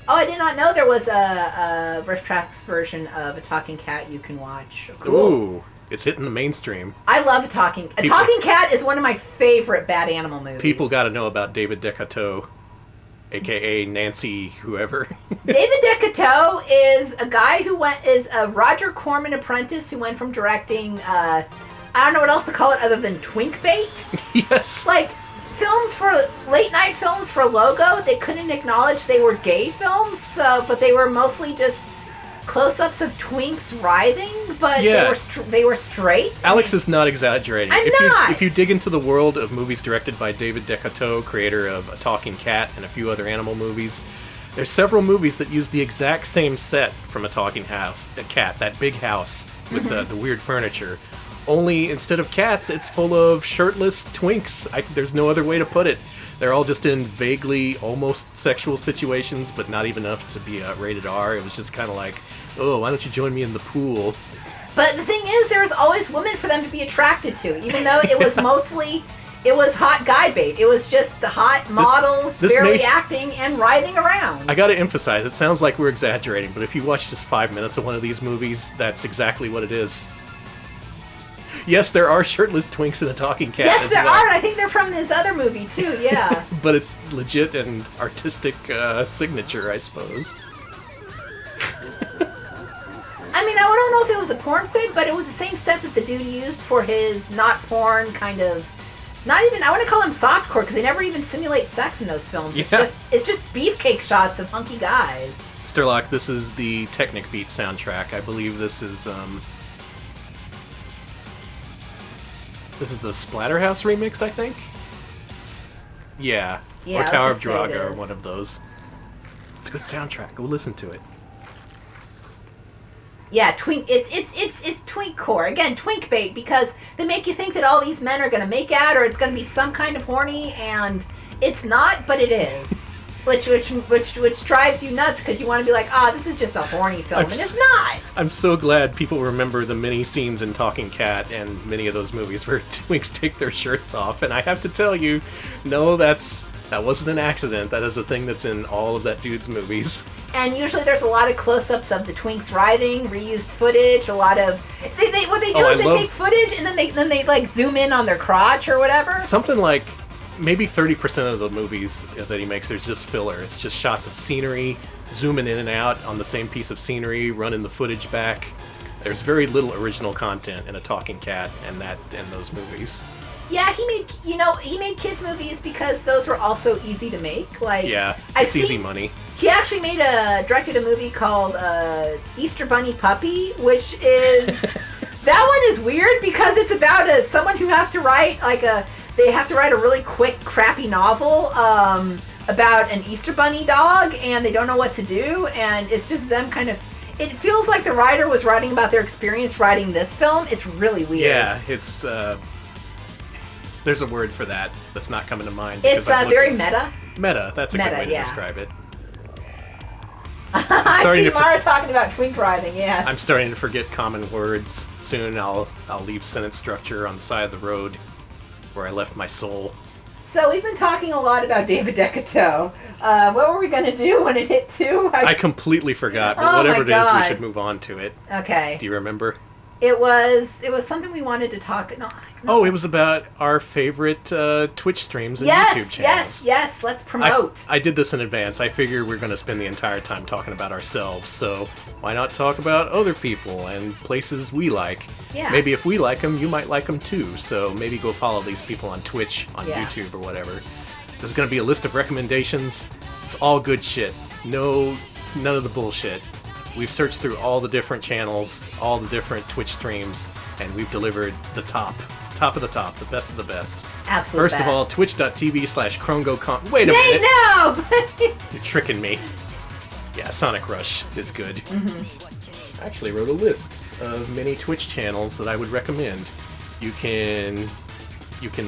Oh, I did not know there was a Verse Tracks version of A Talking Cat you can watch. Cool. Ooh, it's hitting the mainstream. I love A Talking Cat is one of my favorite bad animal movies. People got to know about David Decatur, a.k.a. Nancy whoever. David Decatur is a guy who is a Roger Corman apprentice who went from directing, I don't know what else to call it other than twink bait. Yes. Like, late night films for Logo, they couldn't acknowledge they were gay films, but they were mostly just close-ups of twinks writhing, but yeah. they were straight. Alex is not exaggerating. I'm not! If you dig into the world of movies directed by David Decatur, creator of A Talking Cat and a few other animal movies, there's several movies that use the exact same set from A Talking Cat, that big house with the weird furniture. Only instead of cats, it's full of shirtless twinks. There's no other way to put it. They're all just in vaguely almost sexual situations, but not even enough to be rated R. It was just kind of like, oh, why don't you join me in the pool? But the thing is, there was always women for them to be attracted to, even though it was mostly, it was hot guy bait. It was just the hot models barely acting and writhing around. I gotta emphasize, it sounds like we're exaggerating, but if you watch just 5 minutes of one of these movies, that's exactly what it is. Yes, there are shirtless twinks in A Talking Cat. Yes, there well. are. I think they're from this other movie too. Yeah. But it's legit and artistic signature, I suppose. I mean, I don't know if it was a porn set, but it was the same set that the dude used for his not porn kind of. Not even. I want to call him softcore because they never even simulate sex in those films. Yeah. It's just beefcake shots of hunky guys. Sturlock, this is the Technic Beat soundtrack. I believe this is the Splatterhouse remix, I think? Yeah. Or Tower of Draga, or one of those. It's a good soundtrack. Go listen to it. Yeah, twink. It's twink core again, twink bait, because they make you think that all these men are gonna make out, or it's gonna be some kind of horny, and it's not, but it is. Which drives you nuts because you want to be like, this is just a horny film, and it's not. I'm so glad people remember the many scenes in Talking Cat and many of those movies where twinks take their shirts off, and I have to tell you, no, that wasn't an accident. That is a thing that's in all of that dude's movies. And usually there's a lot of close-ups of the twinks writhing, reused footage, a lot of what they do is they take footage and then they like zoom in on their crotch or whatever. Something like maybe 30% of the movies that he makes, there's just filler. It's just shots of scenery, zooming in and out on the same piece of scenery, running the footage back. There's very little original content in A Talking Cat and those movies. Yeah, he made kids movies because those were also easy to make. Like, yeah, it's easy money. He actually directed a movie called Easter Bunny Puppy, which is that one is weird because it's about someone who has to write they have to write a really quick, crappy novel about an Easter Bunny dog, and they don't know what to do, and it's just them kind of... It feels like the writer was writing about their experience writing this film. It's really weird. Yeah, it's... there's a word for that that's not coming to mind. It's very meta. Meta, that's a good way to describe it. I see Mara talking about twink riding, yes. I'm starting to forget common words. Soon I'll leave sentence structure on the side of the road where I left my soul. So we've been talking a lot about David Decato. What were we going to do when it hit 2? I completely forgot, but whatever it is, we should move on to it. Okay. Do you remember? It was something we wanted to talk... No. Oh, it was about our favorite Twitch streams and YouTube channels. Yes, let's promote. I did this in advance. I figured we're going to spend the entire time talking about ourselves, so why not talk about other people and places we like? Yeah. Maybe if we like them, you might like them too, so maybe go follow these people on Twitch, on YouTube, or whatever. This is going to be a list of recommendations. It's all good shit. None of the bullshit. We've searched through all the different channels, all the different Twitch streams, and we've delivered the top of the top, the best of the best. Absolutely. First of all, twitch.tv/KrongoCon. Wait a minute. No! You're tricking me. Yeah, Sonic Rush is good. Mm-hmm. I actually wrote a list of many Twitch channels that I would recommend. You can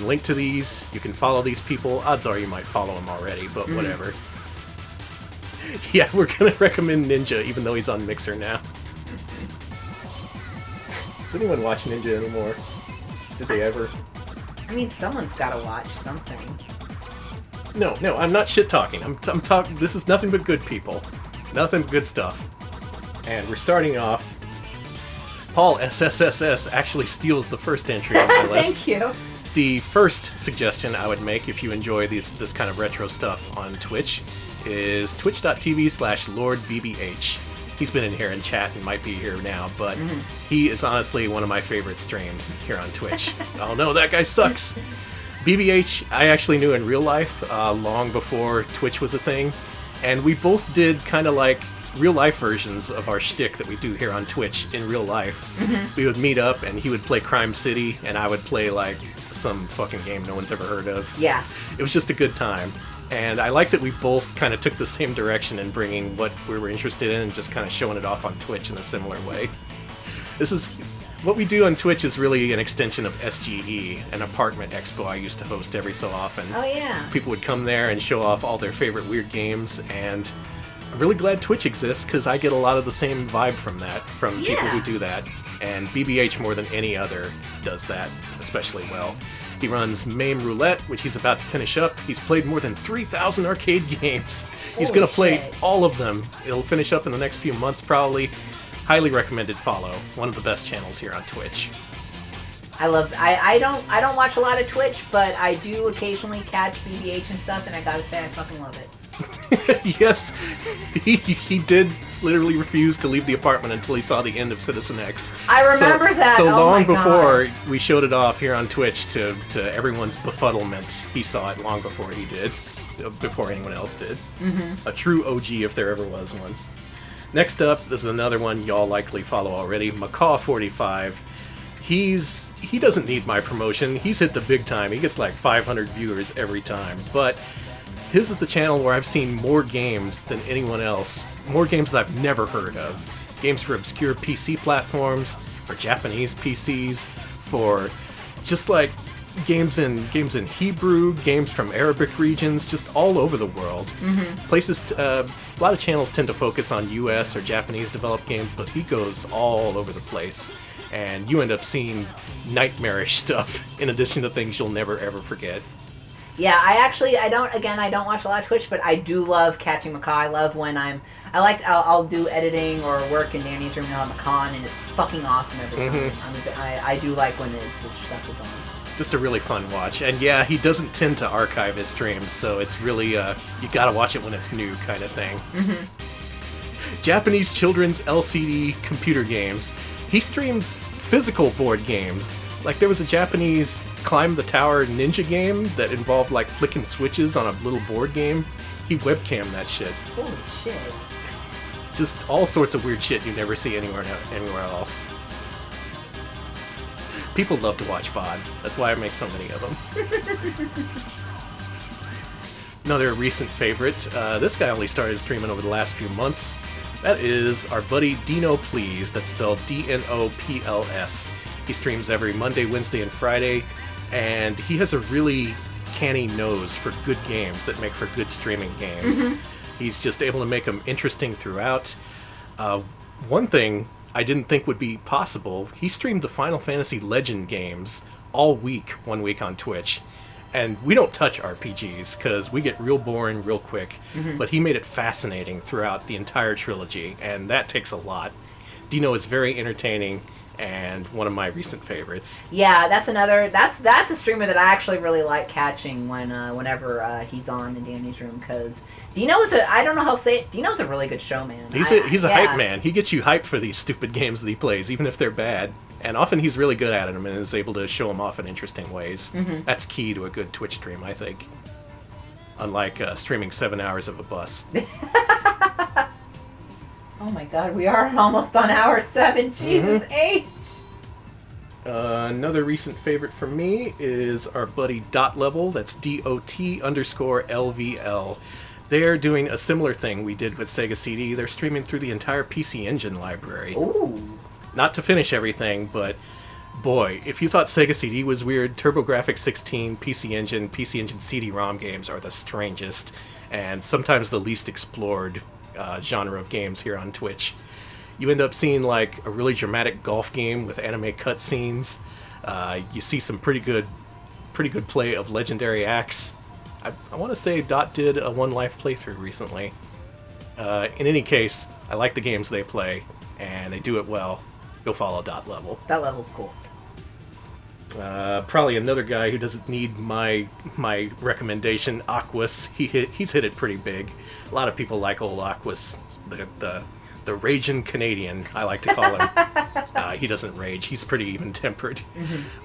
link to these, you can follow these people. Odds are you might follow them already, but whatever. Yeah, we're gonna recommend Ninja, even though he's on Mixer now. Does anyone watch Ninja anymore? Did they ever? I mean, someone's gotta watch something. No, I'm not shit talking. I'm talking. This is nothing but good people, nothing but good stuff. And we're starting off. Paul SSSS actually steals the first entry on my list. Thank you. The first suggestion I would make if you enjoy this kind of retro stuff on Twitch is twitch.tv/LordBBH. He's been in here in chat and might be here now, but he is honestly one of my favorite streams here on Twitch. Oh no, that guy sucks. BBH, I actually knew in real life long before Twitch was a thing, and we both did kind of like real life versions of our shtick that we do here on Twitch in real life. We would meet up and he would play Crime City and I would play like some fucking game no one's ever heard of. Yeah. It was just a good time. And I like that we both kind of took the same direction in bringing what we were interested in and just kind of showing it off on Twitch in a similar way. What we do on Twitch is really an extension of SGE, an apartment expo I used to host every so often. Oh, yeah. People would come there and show off all their favorite weird games, and I'm really glad Twitch exists because I get a lot of the same vibe from that, from people who do that. And BBH more than any other does that especially well. He runs MAME Roulette, which he's about to finish up. He's played more than 3,000 arcade games. He's going to play all of them. It'll finish up in the next few months, probably. Highly recommended follow. One of the best channels here on Twitch. I don't watch a lot of Twitch, but I do occasionally catch BBH and stuff, and I gotta say I fucking love it. Yes, he did literally refuse to leave the apartment until he saw the end of Citizen X. I remember that. So oh long before God. we showed it off here on Twitch to everyone's befuddlement, he saw it long before he did, before anyone else did. A true OG if there ever was one. Next up, this is another one y'all likely follow already, Macaw45. He doesn't need my promotion. He's hit the big time. He gets like 500 viewers every time, but his is the channel where I've seen more games than anyone else. More games that I've never heard of. Games for obscure PC platforms, for Japanese PCs, for just like games in Hebrew, games from Arabic regions, just all over the world. Places, a lot of channels tend to focus on US or Japanese developed games, but he goes all over the place. And you end up seeing nightmarish stuff in addition to things you'll never ever forget. Yeah, I don't watch a lot of Twitch, but I do love catching Macaw. I love when I'll do editing or work in Danny's room and I'll have Macaw, and it's fucking awesome every time. I do like when his stuff is on. Just a really fun watch. And yeah, he doesn't tend to archive his streams, so it's really, you gotta watch it when it's new kind of thing. Japanese children's LCD computer games. He streams physical board games. Like, there was a Japanese Climb the Tower ninja game that involved, like, flicking switches on a little board game. He webcammed that shit. Holy shit. Just all sorts of weird shit you never see anywhere else. People love to watch VODs. That's why I make so many of them. Another recent favorite. This guy only started streaming over the last few months. That is our buddy Dino Please. That's spelled DNOPLS. He streams every Monday, Wednesday, and Friday, and he has a really canny nose for good games that make for good streaming games. He's just able to make them interesting throughout. One thing I didn't think would be possible, he streamed the Final Fantasy Legend games all week, 1 week on Twitch. And we don't touch RPGs, because we get real boring real quick. But he made it fascinating throughout the entire trilogy, and that takes a lot. Dino is very entertaining, and one of my recent favorites. Yeah, that's a streamer that I actually really like catching whenever he's on in Danny's room, because Dino's Dino's a really good showman. He's a hype man. He gets you hyped for these stupid games that he plays, even if they're bad. And often he's really good at them and is able to show them off in interesting ways. That's key to a good Twitch stream, I think. Unlike streaming 7 hours of a bus. Oh my god, we are almost on hour 7. Jesus, 8! Another recent favorite for me is our buddy Dot Level. That's DOT_LVL. They're doing a similar thing we did with Sega CD. They're streaming through the entire PC Engine library. Ooh. Not to finish everything, but boy, if you thought Sega CD was weird, TurboGrafx 16, PC Engine CD-ROM games are the strangest, and sometimes the least explored genre of games here on Twitch. You end up seeing like a really dramatic golf game with anime cutscenes. You see some pretty good play of legendary acts. I want to say Dot did a One Life playthrough recently. In any case, I like the games they play, and they do it well. Go follow Dot Level. That level's cool. Probably another guy who doesn't need my recommendation, Aquas. He's hit it pretty big. A lot of people like old Aquas, the raging Canadian, I like to call him. He doesn't rage. He's pretty even-tempered.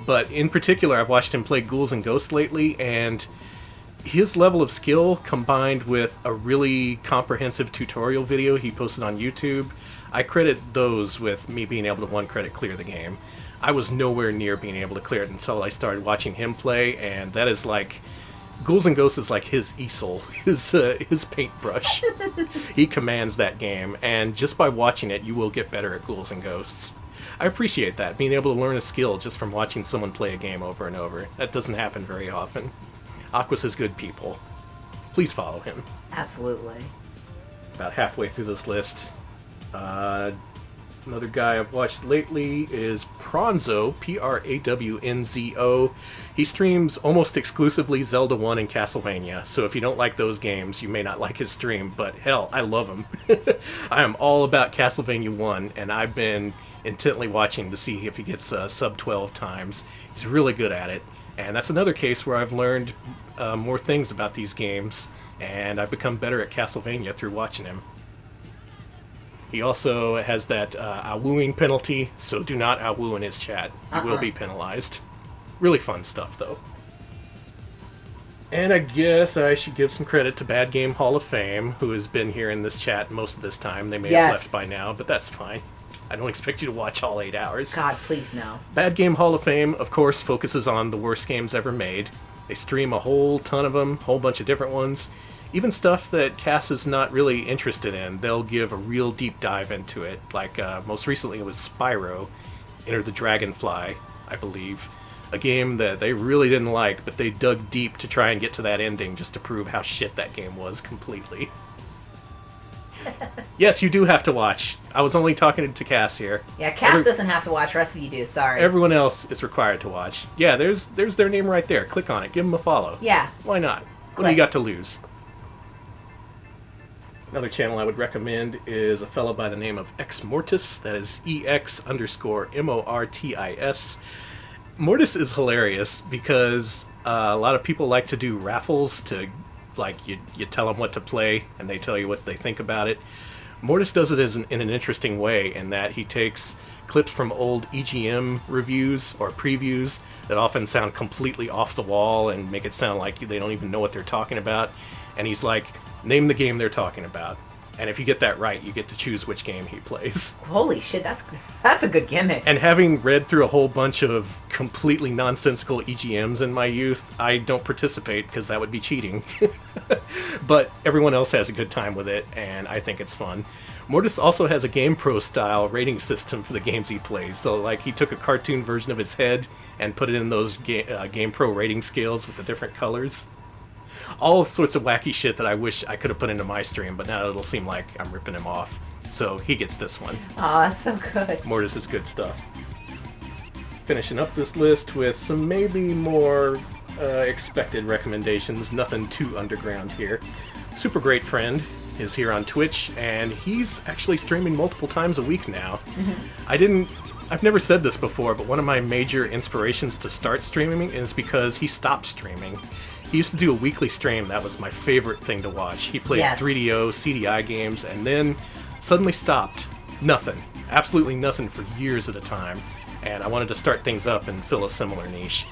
But in particular, I've watched him play Ghouls and Ghosts lately, and his level of skill combined with a really comprehensive tutorial video he posted on YouTube, I credit those with me being able to one-credit clear the game. I was nowhere near being able to clear it until I started watching him play, and that is like... Ghouls and Ghosts is like his easel, his paintbrush. He commands that game, and just by watching it, you will get better at Ghouls and Ghosts. I appreciate that, being able to learn a skill just from watching someone play a game over and over. That doesn't happen very often. Aquas is good people. Please follow him. Absolutely. About halfway through this list. Another guy I've watched lately is Pranzo, Prawnzo. He streams almost exclusively Zelda 1 and Castlevania, so if you don't like those games, you may not like his stream, but hell, I love him. I am all about Castlevania 1, and I've been intently watching to see if he gets sub 12 times. He's really good at it, and that's another case where I've learned more things about these games, and I've become better at Castlevania through watching him. He also has that awooing penalty, so do not awoo in his chat. You will be penalized. Really fun stuff, though. And I guess I should give some credit to Bad Game Hall of Fame, who has been here in this chat most of this time. They may have left by now, but that's fine. I don't expect you to watch all 8 hours. God, please no. Bad Game Hall of Fame, of course, focuses on the worst games ever made. They stream a whole ton of them, whole bunch of different ones. Even stuff that Cass is not really interested in, they'll give a real deep dive into it. Like, most recently it was Spyro, Enter the Dragonfly, I believe. A game that they really didn't like, but they dug deep to try and get to that ending just to prove how shit that game was completely. Yes, you do have to watch. I was only talking to Cass here. Yeah, Cass doesn't have to watch, the rest of you do, sorry. Everyone else is required to watch. Yeah, there's their name right there. Click on it. Give them a follow. Yeah. Why not? What do you got to lose? Another channel I would recommend is a fellow by the name of X Mortis. That is EX_MORTIS. Mortis is hilarious because a lot of people like to do raffles to, like, you tell them what to play and they tell you what they think about it. Mortis does it in an interesting way in that he takes clips from old EGM reviews or previews that often sound completely off the wall and make it sound like they don't even know what they're talking about. And he's like, name the game they're talking about. And if you get that right, you get to choose which game he plays. Holy shit, that's a good gimmick. And having read through a whole bunch of completely nonsensical EGMs in my youth, I don't participate because that would be cheating. But everyone else has a good time with it, and I think it's fun. Mortis also has a GamePro style rating system for the games he plays. So, like, he took a cartoon version of his head and put it in those GamePro rating scales with the different colors. All sorts of wacky shit that I wish I could have put into my stream, but now it'll seem like I'm ripping him off. So he gets this one. Oh, that's so good. Mortis is good stuff. Finishing up this list with some maybe more expected recommendations. Nothing too underground here. Super Great Friend is here on Twitch, and he's actually streaming multiple times a week now. I've never said this before, but one of my major inspirations to start streaming is because he stopped streaming. He used to do a weekly stream. That was my favorite thing to watch. He played 3DO, CDI games, and then suddenly stopped. Nothing. Absolutely nothing for years at a time. And I wanted to start things up and fill a similar niche.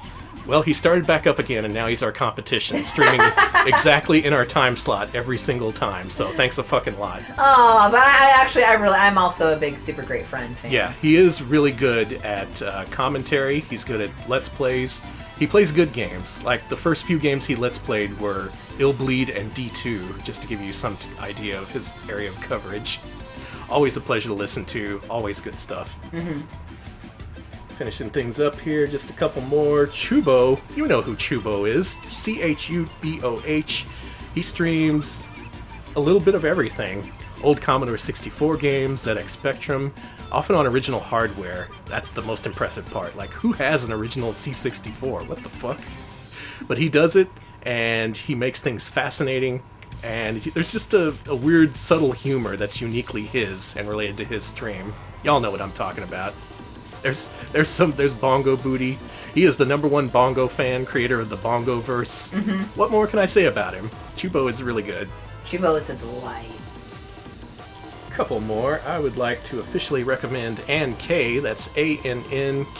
Well, he started back up again, and now he's our competition, streaming exactly in our time slot every single time. So thanks a fucking lot. Oh, but I'm also a big Super Great Friend fan. Yeah, he is really good at commentary. He's good at Let's Plays. He plays good games. Like, the first few games he Let's Played were Illbleed and D2, just to give you some idea of his area of coverage. Always a pleasure to listen to. Always good stuff. Mm-hmm. Finishing things up here, just a couple more. Chubo. You know who Chubo is. CHUBOH. He streams a little bit of everything. Old Commodore 64 games, ZX Spectrum, often on original hardware. That's the most impressive part. Like, who has an original C64? What the fuck? But he does it, and he makes things fascinating, and there's just a weird, subtle humor that's uniquely his and related to his stream. Y'all know what I'm talking about. There's Bongo Booty. He is the #1 Bongo fan, creator of the Bongo-verse. Mm-hmm. What more can I say about him? Chubo is really good. Chubo is a delight. Couple more. I would like to officially recommend Ann K. That's ANNK_.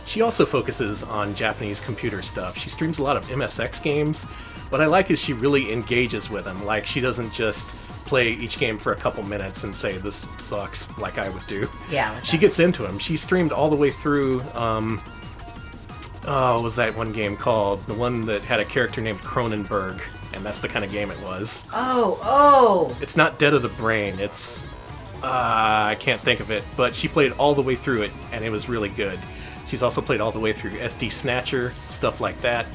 She also focuses on Japanese computer stuff. She streams a lot of MSX games. What I like is she really engages with them. Like, she doesn't just play each game for a couple minutes and say, this sucks, like I would do. Yeah. She gets into them. She streamed all the way through, what was that one game called? The one that had a character named Cronenberg. And that's the kind of game it was. Oh! It's not Dead of the Brain. It's... I can't think of it. But she played all the way through it, and it was really good. She's also played all the way through SD Snatcher, stuff like that.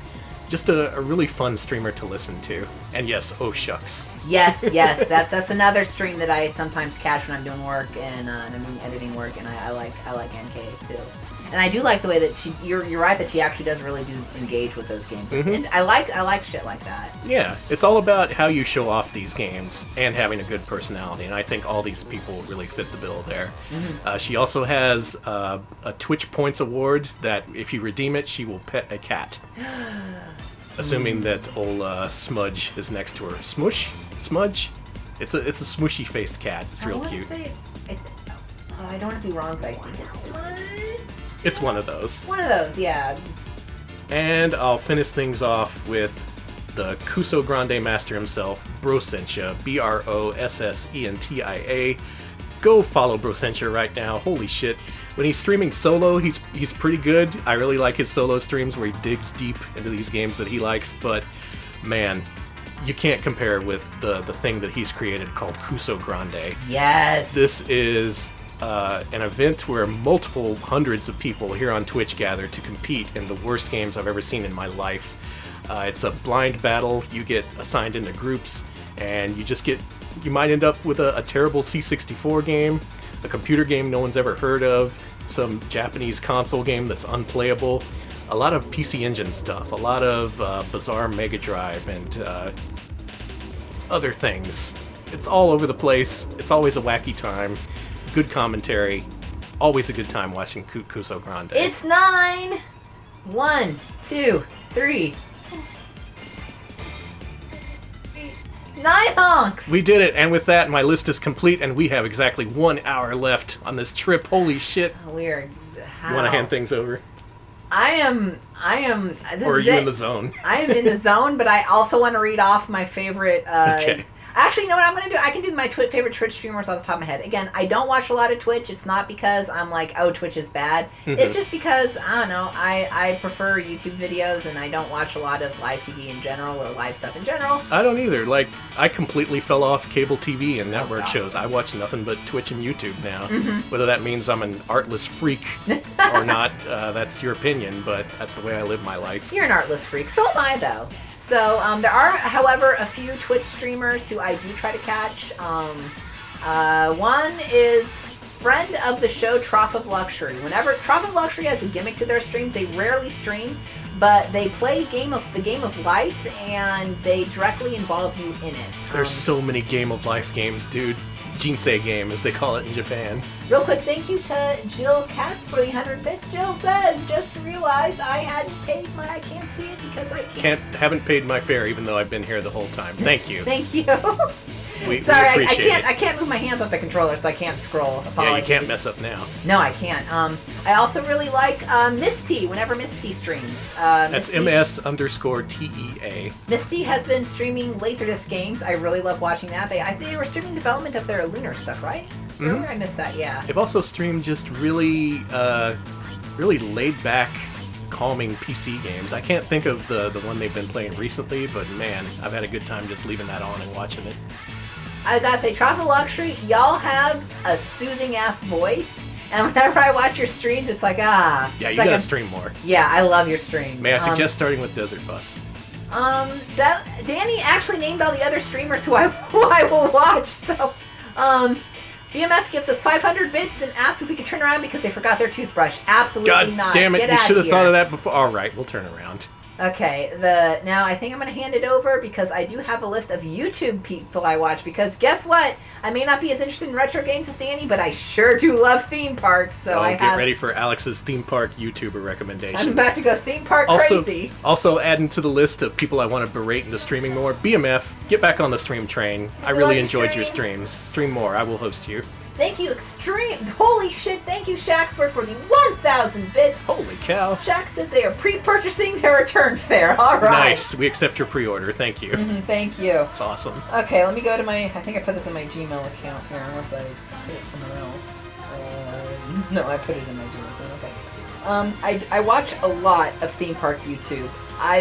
Just a really fun streamer to listen to. And yes, oh shucks. Yes. That's another stream that I sometimes catch when I'm doing work and I'm doing editing work, and I like NK too. And I do like the way that you're right that she actually does really do engage with those games. Mm-hmm. And I like shit like that. Yeah, it's all about how you show off these games and having a good personality, and I think all these people really fit the bill there. Mm-hmm. She also has a Twitch Points award that if you redeem it, she will pet a cat. Assuming that old Smudge is next to her. Smudge? It's a smooshy faced cat. It's real cute. I don't want to be wrong, but I think it's Smudge. It's one of those. One of those, yeah. And I'll finish things off with the Kuso Grande master himself, Brosentia, BROSSENTIA. Go follow Brosentia right now. Holy shit. When he's streaming solo, he's pretty good. I really like his solo streams where he digs deep into these games that he likes, but man, you can't compare with the thing that he's created called Kuso Grande. Yes. This is an event where multiple hundreds of people here on Twitch gather to compete in the worst games I've ever seen in my life. It's a blind battle. You get assigned into groups, and you might end up with a terrible C64 game, a computer game no one's ever heard of, some Japanese console game that's unplayable, a lot of PC Engine stuff, a lot of bizarre Mega Drive, and other things. It's all over the place. It's always a wacky time. Good commentary. Always a good time watching Kuso Grande. It's 9! 1, 2, 3. 9 honks! We did it, and with that, my list is complete, and we have exactly 1 hour left on this trip. Holy shit. Weird. You want to hand things over? I am. Or are you in the zone? I am in the zone, but I also want to read off my favorite. Okay. Actually, you know what I'm going to do? I can do my favorite Twitch streamers off the top of my head. Again, I don't watch a lot of Twitch. It's not because I'm like, oh, Twitch is bad. It's just because, I don't know, I prefer YouTube videos and I don't watch a lot of live TV in general or live stuff in general. I don't either. Like, I completely fell off cable TV and network shows. I watch nothing but Twitch and YouTube now. Whether that means I'm an artless freak or not, that's your opinion, but that's the way I live my life. You're an artless freak. So am I, though. So, there are, however, a few Twitch streamers who I do try to catch. One is friend of the show, Trough of Luxury. Whenever Trough of Luxury has a gimmick to their streams, they rarely stream, but they play the game of life, and they directly involve you in it. There's so many Game of Life games, dude. Jinsei game, as they call it in Japan. Real quick, thank you to Jill Katz for the 100 bits. Jill says, just realized I hadn't paid my... I can't see it because I can't. Haven't paid my fare, even though I've been here the whole time. Thank you. Thank you. We Sorry, appreciate it. I can't move my hands off the controller, so I can't scroll. Apologies. Yeah, you can't mess up now. No, I can't. I also really like Misty, whenever Misty streams. That's MS_TEA. Misty has been streaming Laserdisc games. I really love watching that. I think they were streaming development of their Lunar stuff, right? Earlier I missed that, yeah. They've also streamed just really laid-back, calming PC games. I can't think of the one they've been playing recently, but man, I've had a good time just leaving that on and watching it. I gotta say, Trough of Luxury, y'all have a soothing-ass voice, and whenever I watch your streams, it's like, Yeah, it's you like gotta stream more. Yeah, I love your streams. May I suggest starting with Desert Bus? Danny actually named all the other streamers who I will watch, so, BMF gives us 500 bits and asks if we could turn around because they forgot their toothbrush. Absolutely God not. damn it, Get you out should of have thought of here. that before. Alright, we'll turn around. Okay, now I think I'm going to hand it over because I do have a list of YouTube people I watch because guess what? I may not be as interested in retro games as Danny, but I sure do love theme parks, so Get ready for Alex's theme park YouTuber recommendation. I'm about to go theme park crazy. Also adding to the list of people I want to berate into streaming more, BMF, get back on the stream train. I really enjoyed your streams. Stream more, I will host you. Thank you, holy shit, thank you, Shaxford, for the 1,000 bits. Holy cow. Shax says they are pre-purchasing their return fare. All right. Nice. We accept your pre-order. Thank you. Thank you. That's awesome. Okay, let me go to my... I think I put this in my Gmail account here, unless I put it somewhere else. No, I put it in my Gmail account. Okay. I watch a lot of theme park YouTube. I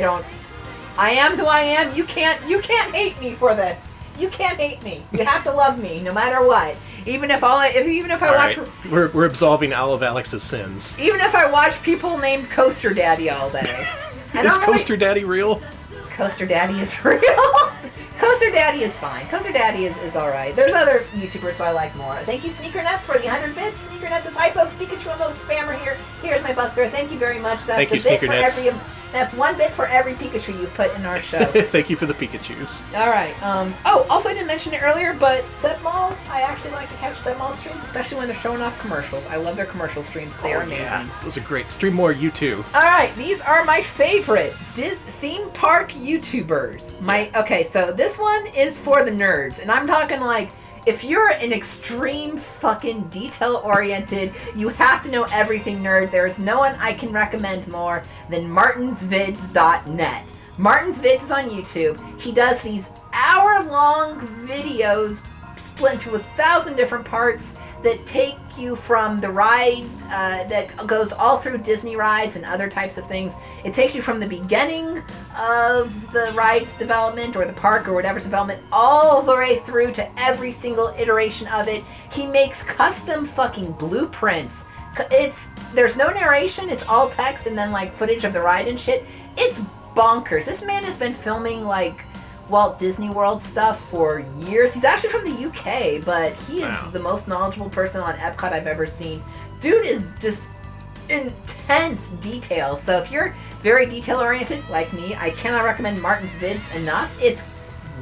am who I am. You can't hate me for this. You can't hate me. You have to love me, no matter what. Even if I watch, we're absolving all of Alex's sins. Even if I watch people named Coaster Daddy all day. Is Coaster Daddy real? Coaster Daddy is real. Coaster Daddy is fine. Coaster Daddy is alright. There's other YouTubers who I like more. Thank you, Sneaker Nuts, for the 100 bits. Sneaker Nuts is, hi folks, Pikachu emote spammer here. Here's my buster. Thank you very much. That's That's 1 bit for every Pikachu you put in our show. Thank you for the Pikachus. Alright. Also I didn't mention it earlier, but Setmall, I actually like to catch Setmall streams, especially when they're showing off commercials. I love their commercial streams. They are amazing. Yeah. Those are great. Stream more, you too. Alright, these are my favorite theme park YouTubers. Okay, so this one is for the nerds, and I'm talking like, if you're an extreme fucking detail-oriented, you have to know everything nerd, there's no one I can recommend more than martinsvids.net. Martin's Vids is on YouTube. He does these hour-long videos split into 1,000 different parts that take you from the ride that goes all through Disney rides and other types of things. It takes you from the beginning of the ride's development or the park or whatever's development all the way through to every single iteration of it. He makes custom fucking blueprints. There's no narration, it's all text and then like footage of the ride and shit. It's bonkers. This man has been filming like Walt Disney World stuff for years. He's actually from the UK, but he is the most knowledgeable person on Epcot I've ever seen. Dude is just intense detail. So if you're very detail oriented like me, I cannot recommend Martin's Vids enough. It's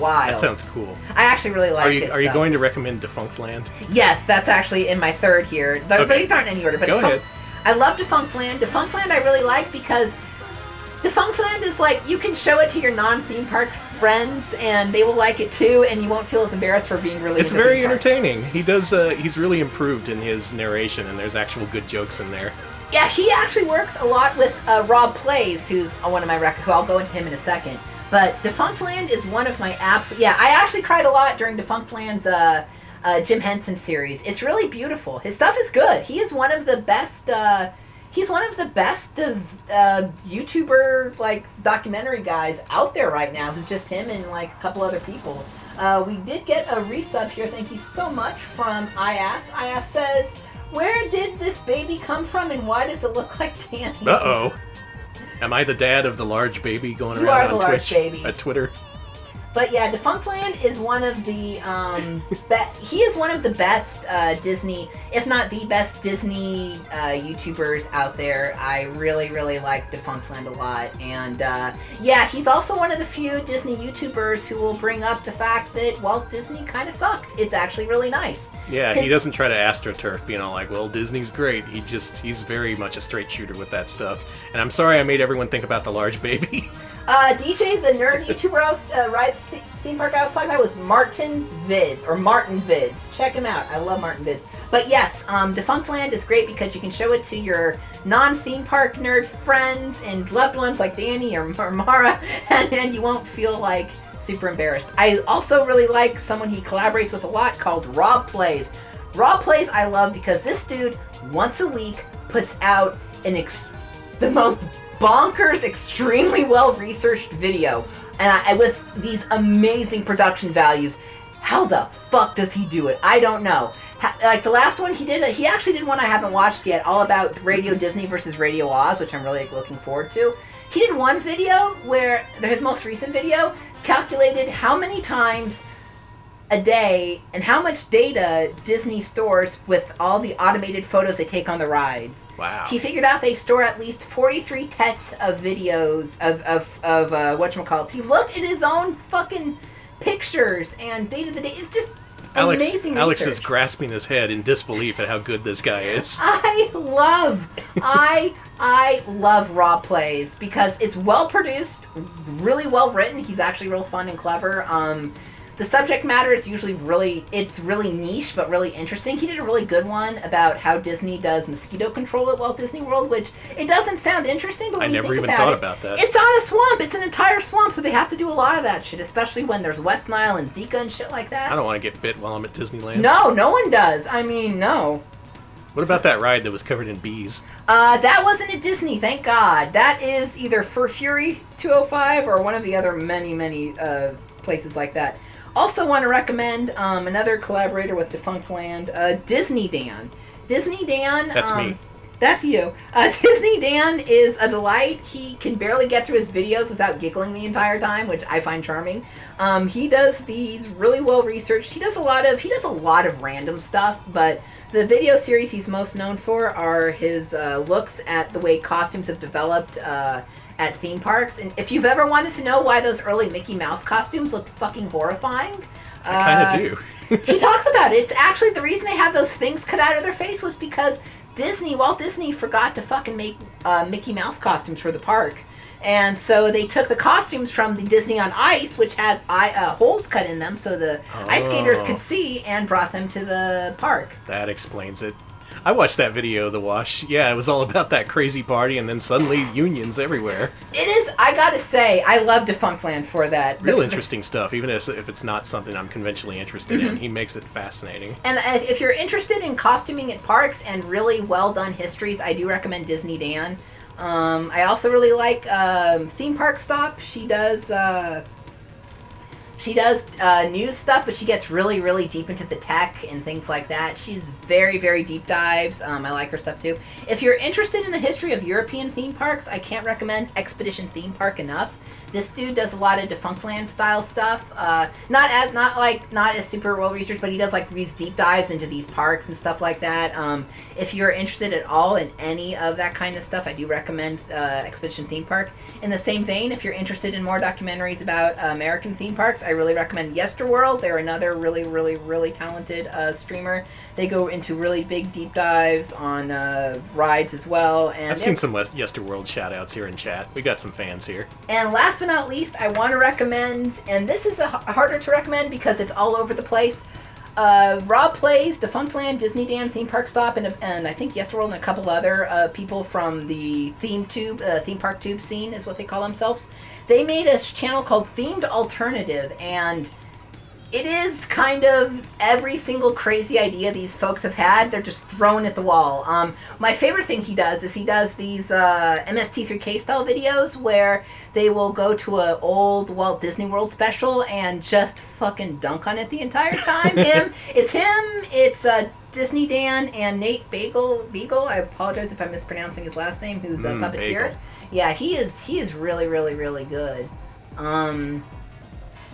wild. That sounds cool. I actually really like his stuff. Are you going to recommend Defunct Land? Yes, that's actually in my third here. But these aren't in any order. But Go ahead. I love Defunct Land. Defunct Land I really like because Defunct Land is like, you can show it to your non-theme park friends and they will like it too, and you won't feel as embarrassed for being really It's very entertaining. He does, he's really improved in his narration, and there's actual good jokes in there. Yeah, he actually works a lot with Rob Plays, who's on one of my records, who I'll go into him in a second. But Defunctland is one of my absolute... Yeah, I actually cried a lot during Defunctland's Jim Henson series. It's really beautiful. His stuff is good. He is one of the best... he's one of the best YouTuber, like, documentary guys out there right now. It's just him and, like, a couple other people. We did get a resub here. Thank you so much from I Asked. I Asked says, where did this baby come from and why does it look like Danny? Uh-oh. Am I the dad of the large baby going You around are the on large Twitch? baby. At Twitter? But yeah, Defunctland is one of the he is one of the best Disney, if not the best Disney YouTubers out there. I really, really like Defunctland a lot, and yeah, he's also one of the few Disney YouTubers who will bring up the fact that Walt Disney kind of sucked. It's actually really nice. Yeah, he doesn't try to astroturf, being all like, well, Disney's great. He's very much a straight shooter with that stuff. And I'm sorry I made everyone think about the large baby. DJ, the nerd YouTuber I was, theme park I was talking about was Martin's Vids, or Martin Vids. Check him out. I love Martin Vids. But yes, Defunctland is great because you can show it to your non-theme park nerd friends and loved ones like Danny or Mara, and you won't feel like super embarrassed. I also really like someone he collaborates with a lot called Rob Plays. Rob Plays I love because this dude, once a week, puts out the most bonkers, extremely well-researched video, and with these amazing production values. How the fuck does he do it? I don't know. Like the last one he did, he actually did one I haven't watched yet, all about Radio Disney versus Radio Oz, which I'm really looking forward to. He did one video where, his most recent video, calculated how many times a day and how much data Disney stores with all the automated photos they take on the rides. Wow. He figured out they store at least 43 tets of videos of whatchamacallit. He looked at his own fucking pictures and dated the day. It's just amazing Alex research. is grasping his head in disbelief at how good this guy is. I love Raw Plays because it's well produced, really well written. He's actually real fun and clever. The subject matter is usually really niche, but really interesting. He did a really good one about how Disney does mosquito control at Walt Disney World, which it doesn't sound interesting, but when you think about that. It's on a swamp. It's an entire swamp, so they have to do a lot of that shit, especially when there's West Nile and Zika and shit like that. I don't want to get bit while I'm at Disneyland. No one does. I mean, no. What about that ride that was covered in bees? That wasn't at Disney, thank God. That is either for Fury 205 or one of the other many places like that. Also want to recommend another collaborator with Defunctland, Disney Dan. Disney Dan... That's me. That's you. Disney Dan is a delight. He can barely get through his videos without giggling the entire time, which I find charming. He does these really well researched. He does a lot of random stuff, but the video series he's most known for are his looks at the way costumes have developed at theme parks. And if you've ever wanted to know why those early Mickey Mouse costumes looked fucking horrifying, I kind of do. he talks about it. It's actually the reason they had those things cut out of their face was because Walt Disney forgot to fucking make Mickey Mouse costumes for the park. And so they took the costumes from the Disney on Ice, which had holes cut in them so the ice skaters could see, and brought them to the park. That explains it. I watched that video, The Wash. Yeah, it was all about that crazy party and then suddenly unions everywhere. It is, I gotta say, I love Defunctland for that. Real interesting stuff, even if it's not something I'm conventionally interested in. He makes it fascinating. And if you're interested in costuming at parks and really well done histories, I do recommend Disney Dan. I also really like Theme Park Stop. She does news stuff, but she gets really, really deep into the tech and things like that. She's very, very deep dives. I like her stuff too. If you're interested in the history of European theme parks, I can't recommend Expedition Theme Park enough. This dude does a lot of Defunctland style stuff. Not as super well researched, but he does like these deep dives into these parks and stuff like that. If you're interested at all in any of that kind of stuff, I do recommend Expedition Theme Park. In the same vein, if you're interested in more documentaries about American theme parks, I really recommend Yesterworld. They're another really, really, really talented streamer. They go into really big deep dives on rides as well. And I've seen some Yesterworld shout-outs here in chat. We got some fans here. And last but not least, I want to recommend, and this is harder to recommend because it's all over the place, Rob plays Defunctland, Disneyland, Theme Park Stop, and I think Yesterworld and a couple other people from the theme park tube scene is what they call themselves. They made a channel called Themed Alternative, and it is kind of every single crazy idea these folks have had, they're just thrown at the wall. My favorite thing he does is he does these MST3K style videos where they will go to an old Walt Disney World special and just fucking dunk on it the entire time. It's Disney Dan and Nate Beagle. I apologize if I'm mispronouncing his last name, who's a puppeteer. Bagel. Yeah, he is really, really, really good.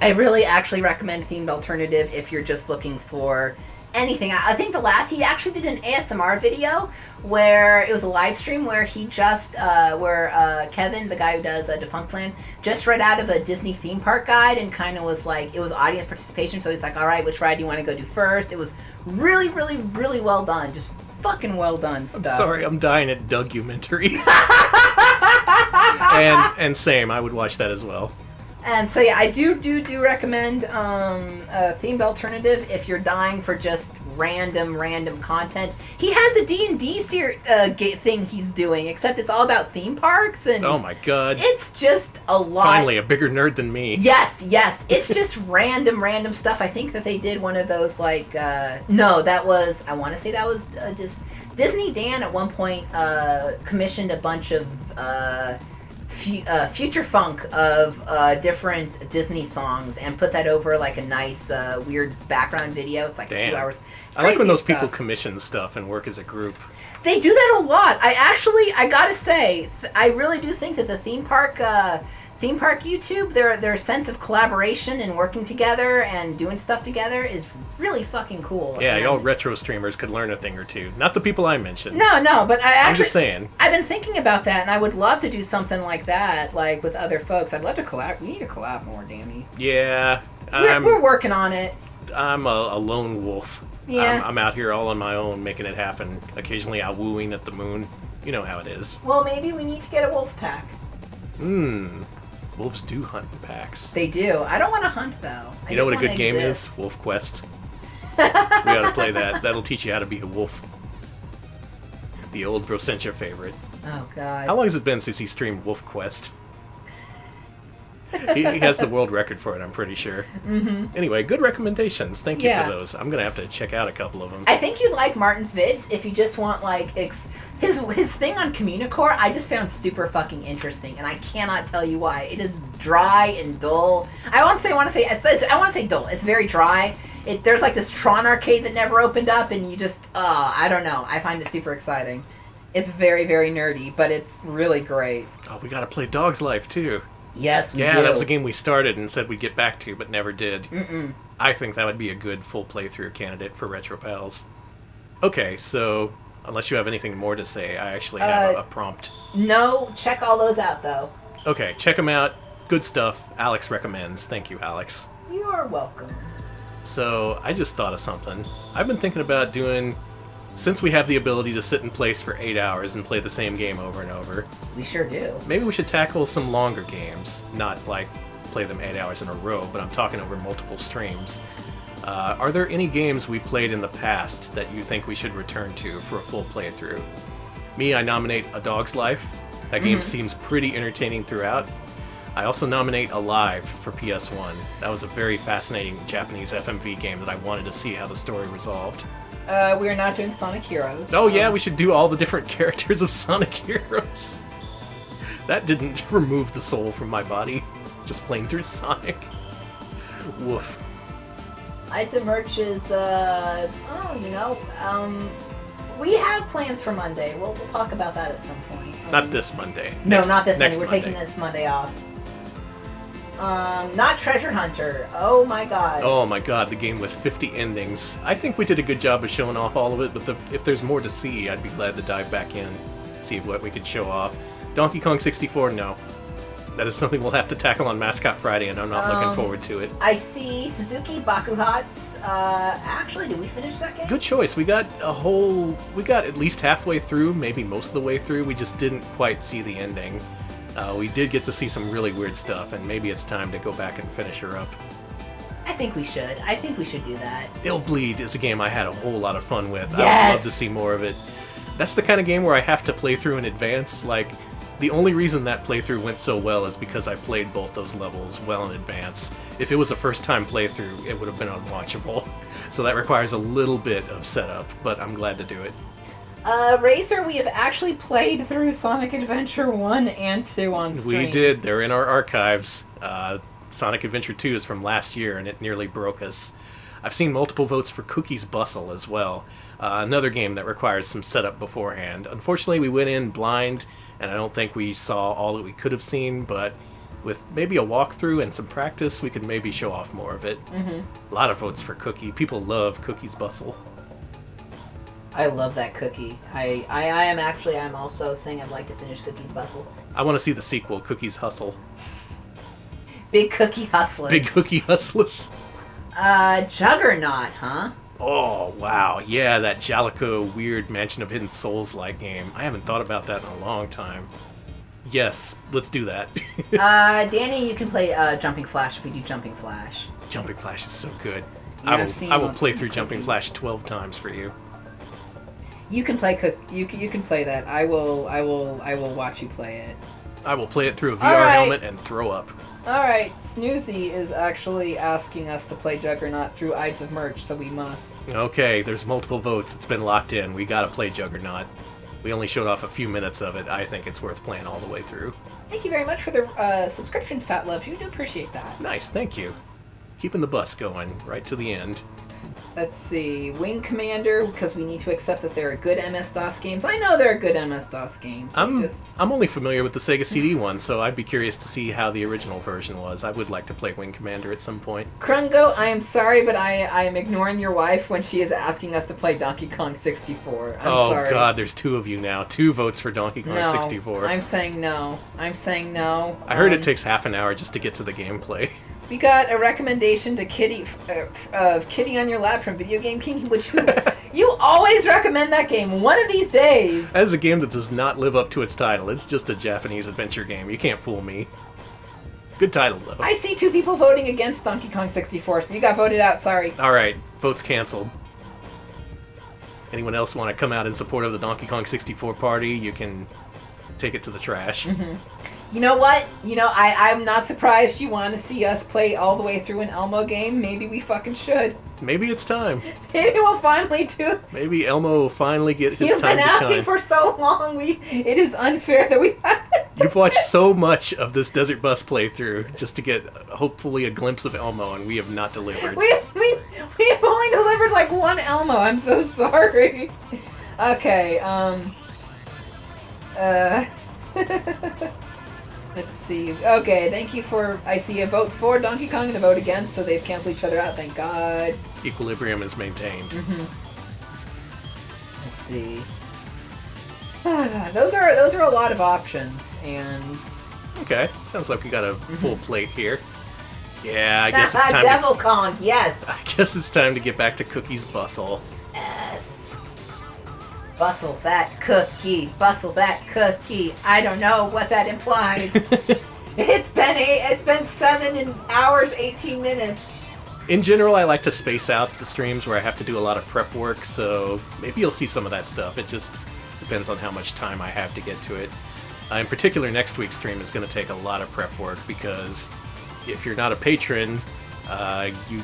I really actually recommend Themed Alternative if you're just looking for anything. I think he actually did an ASMR video where it was a live stream where he just, Kevin, the guy who does Defunctland, just read out of a Disney theme park guide and kind of was like, it was audience participation, so he's like, all right, which ride do you want to go do first? It was really, really, really well done. Just fucking well done stuff. I'm sorry, I'm dying at Documentary. and same, I would watch that as well. And so yeah, I do recommend Themed Alternative if you're dying for just random content. He has a D&D thing he's doing, except it's all about theme parks, and oh my god, it's just a lot. Finally, a bigger nerd than me. Yes, it's just random stuff. I think that they did one of those like I want to say that was just Disney Dan at one point commissioned a bunch of future funk of different Disney songs and put that over like a nice weird background video. It's like 2 hours. I like when those people commission stuff and work as a group. They do that a lot. I gotta say, I really do think that the theme park YouTube, their sense of collaboration and working together and doing stuff together is really fucking cool. Yeah, y'all retro streamers could learn a thing or two. Not the people I mentioned. No, but I'm just saying. I've been thinking about that, and I would love to do something like that, like with other folks. I'd love to collab. We need to collab more, Danny. Yeah. We're working on it. I'm a lone wolf. Yeah. I'm out here all on my own making it happen. Occasionally I'll wooing at the moon. You know how it is. Well, maybe we need to get a wolf pack. Wolves do hunt in packs. They do. I don't want to hunt, though. You know what a good game is? Wolf Quest. We ought to play that. That'll teach you how to be a wolf. The old Brosentia favorite. Oh, God. How long has it been since he streamed Wolf Quest? he has the world record for it, I'm pretty sure. Mm-hmm. Anyway, good recommendations. Thank you for those. I'm going to have to check out a couple of them. I think you'd like Martin's vids if you just want, like, his thing on Communicore, I just found super fucking interesting, and I cannot tell you why. It is dry and dull. I want to say dull. It's very dry. There's like this Tron arcade that never opened up, and you just, I don't know. I find it super exciting. It's very, very nerdy, but it's really great. Oh, we got to play Dog's Life, too. Yes, we do. Yeah, that was a game we started and said we'd get back to, but never did. Mm-mm. I think that would be a good full playthrough candidate for Retro Pals. Okay, so unless you have anything more to say, I actually have a prompt. No, check all those out, though. Okay, check them out. Good stuff. Alex recommends. Thank you, Alex. You are welcome. So, I just thought of something. I've been thinking about doing, since we have the ability to sit in place for 8 hours and play the same game over and over. We sure do. Maybe we should tackle some longer games. Not like play them 8 hours in a row, but I'm talking over multiple streams. Are there any games we played in the past that you think we should return to for a full playthrough? Me, I nominate A Dog's Life. That game seems pretty entertaining throughout. I also nominate Alive for PS1. That was a very fascinating Japanese FMV game that I wanted to see how the story resolved. We are not doing Sonic Heroes. Oh yeah, we should do all the different characters of Sonic Heroes. That didn't remove the soul from my body. Just playing through Sonic. Woof. Item merch is, we have plans for Monday. We'll talk about that at some point. Not this Monday. No, not this Monday. We're taking this Monday off. Not Treasure Hunter. Oh my god. Oh my god, the game with 50 endings. I think we did a good job of showing off all of it, but if there's more to see, I'd be glad to dive back in, see what we could show off. Donkey Kong 64, no. That is something we'll have to tackle on Mascot Friday, and I'm not looking forward to it. I see Suzuki Bakuhats. Actually, did we finish that game? Good choice. We got at least halfway through, maybe most of the way through. We just didn't quite see the ending. We did get to see some really weird stuff, and maybe it's time to go back and finish her up. I think we should. I think we should do that. Ill Bleed is a game I had a whole lot of fun with. Yes! I would love to see more of it. That's the kind of game where I have to play through in advance. Like, the only reason that playthrough went so well is because I played both those levels well in advance. If it was a first-time playthrough, it would have been unwatchable. So that requires a little bit of setup, but I'm glad to do it. Racer, we have actually played through Sonic Adventure 1 and 2 on stream. We did. They're in our archives. Sonic Adventure 2 is from last year, and it nearly broke us. I've seen multiple votes for Cookie's Bustle as well. Another game that requires some setup beforehand. Unfortunately, we went in blind, and I don't think we saw all that we could have seen, but with maybe a walkthrough and some practice, we could maybe show off more of it. A lot of votes for Cookie. People love Cookie's Bustle. I love that cookie. I'm also saying I'd like to finish Cookie's Bustle. I want to see the sequel, Cookie's Hustle. Big Cookie Hustlers. Big Cookie Hustlers. Juggernaut, huh? Oh, wow. Yeah, that Jalico weird Mansion of Hidden Souls-like game. I haven't thought about that in a long time. Yes, let's do that. Danny, you can play Jumping Flash if we do Jumping Flash. Jumping Flash is so good. Yeah, I will play through Jumping Flash 12 times for you. You can play you can play that. I will watch you play it. I will play it through a VR helmet and throw up. Alright, Snoozy is actually asking us to play Juggernaut through Ides of Merch, so we must. Okay, there's multiple votes. It's been locked in. We gotta play Juggernaut. We only showed off a few minutes of it. I think it's worth playing all the way through. Thank you very much for the subscription, Fat Loves. You do appreciate that. Nice, thank you. Keeping the bus going right to the end. Let's see, Wing Commander, because we need to accept that there are good MS-DOS games. I know there are good MS-DOS games. I'm only familiar with the Sega CD one, so I'd be curious to see how the original version was. I would like to play Wing Commander at some point. Krungo, I am sorry, but I am ignoring your wife when she is asking us to play Donkey Kong 64. I'm sorry. Oh god, there's two of you now. 2 votes for Donkey Kong 64. I'm saying no. I'm saying no. I heard it takes half an hour just to get to the gameplay. We got a recommendation to Kitty of Kitty on Your Lap from Video Game King, which you always recommend that game. One of these days. That is a game that does not live up to its title. It's just a Japanese adventure game. You can't fool me. Good title, though. I see 2 people voting against Donkey Kong 64, so you got voted out. Sorry. Alright, votes canceled. Anyone else want to come out in support of the Donkey Kong 64 party? You can take it to the trash. You know what? I'm not surprised you want to see us play all the way through an Elmo game. Maybe we fucking should. Maybe it's time. Maybe we'll finally do. Maybe Elmo will finally get his time to shine. You've been asking for so long. It is unfair that we haven't. You've watched so much of this Desert Bus playthrough just to get, hopefully, a glimpse of Elmo, and we have not delivered. We have only delivered like one Elmo. I'm so sorry. Okay. Let's see. Okay, thank you for... I see a vote for Donkey Kong and a vote against, so they've canceled each other out, thank God. Equilibrium is maintained. Let's see. Those are a lot of options, and... Okay, sounds like we got a full plate here. Yeah, I guess it's time Devil Kong, yes! I guess it's time to get back to Cookie's Bustle. Yes. Bustle that cookie, bustle that cookie. I don't know what that implies. It's been 7 hours, 18 minutes. In general, I like to space out the streams where I have to do a lot of prep work, so maybe you'll see some of that stuff. It just depends on how much time I have to get to it. In particular, next week's stream is going to take a lot of prep work because if you're not a patron, you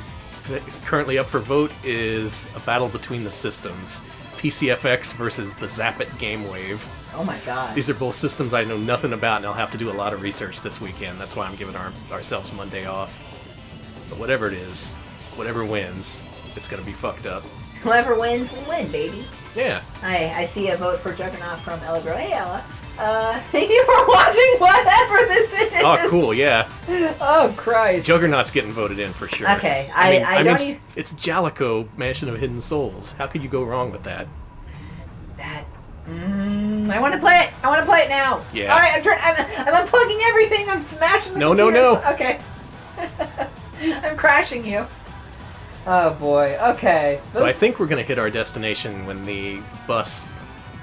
currently up for vote is a battle between the systems. PCFX versus the Zappit Game Wave. Oh my god. These are both systems I know nothing about, and I'll have to do a lot of research this weekend. That's why I'm giving ourselves Monday off. But whatever it is, whatever wins, it's going to be fucked up. Whoever wins will win, baby. Yeah. I see a vote for Juggernaut from Ella Girl. Hey, Ella. Thank you for watching whatever this is. Oh, cool, yeah. Oh, Christ. Juggernaut's getting voted in for sure. Okay, I don't it's Jalico, Mansion of Hidden Souls. How could you go wrong with that? I want to play it. I want to play it now. Yeah. All right, I'm unplugging everything. I'm smashing the No. Okay. I'm crashing you. Oh, boy. Okay. So I think we're going to hit our destination when the bus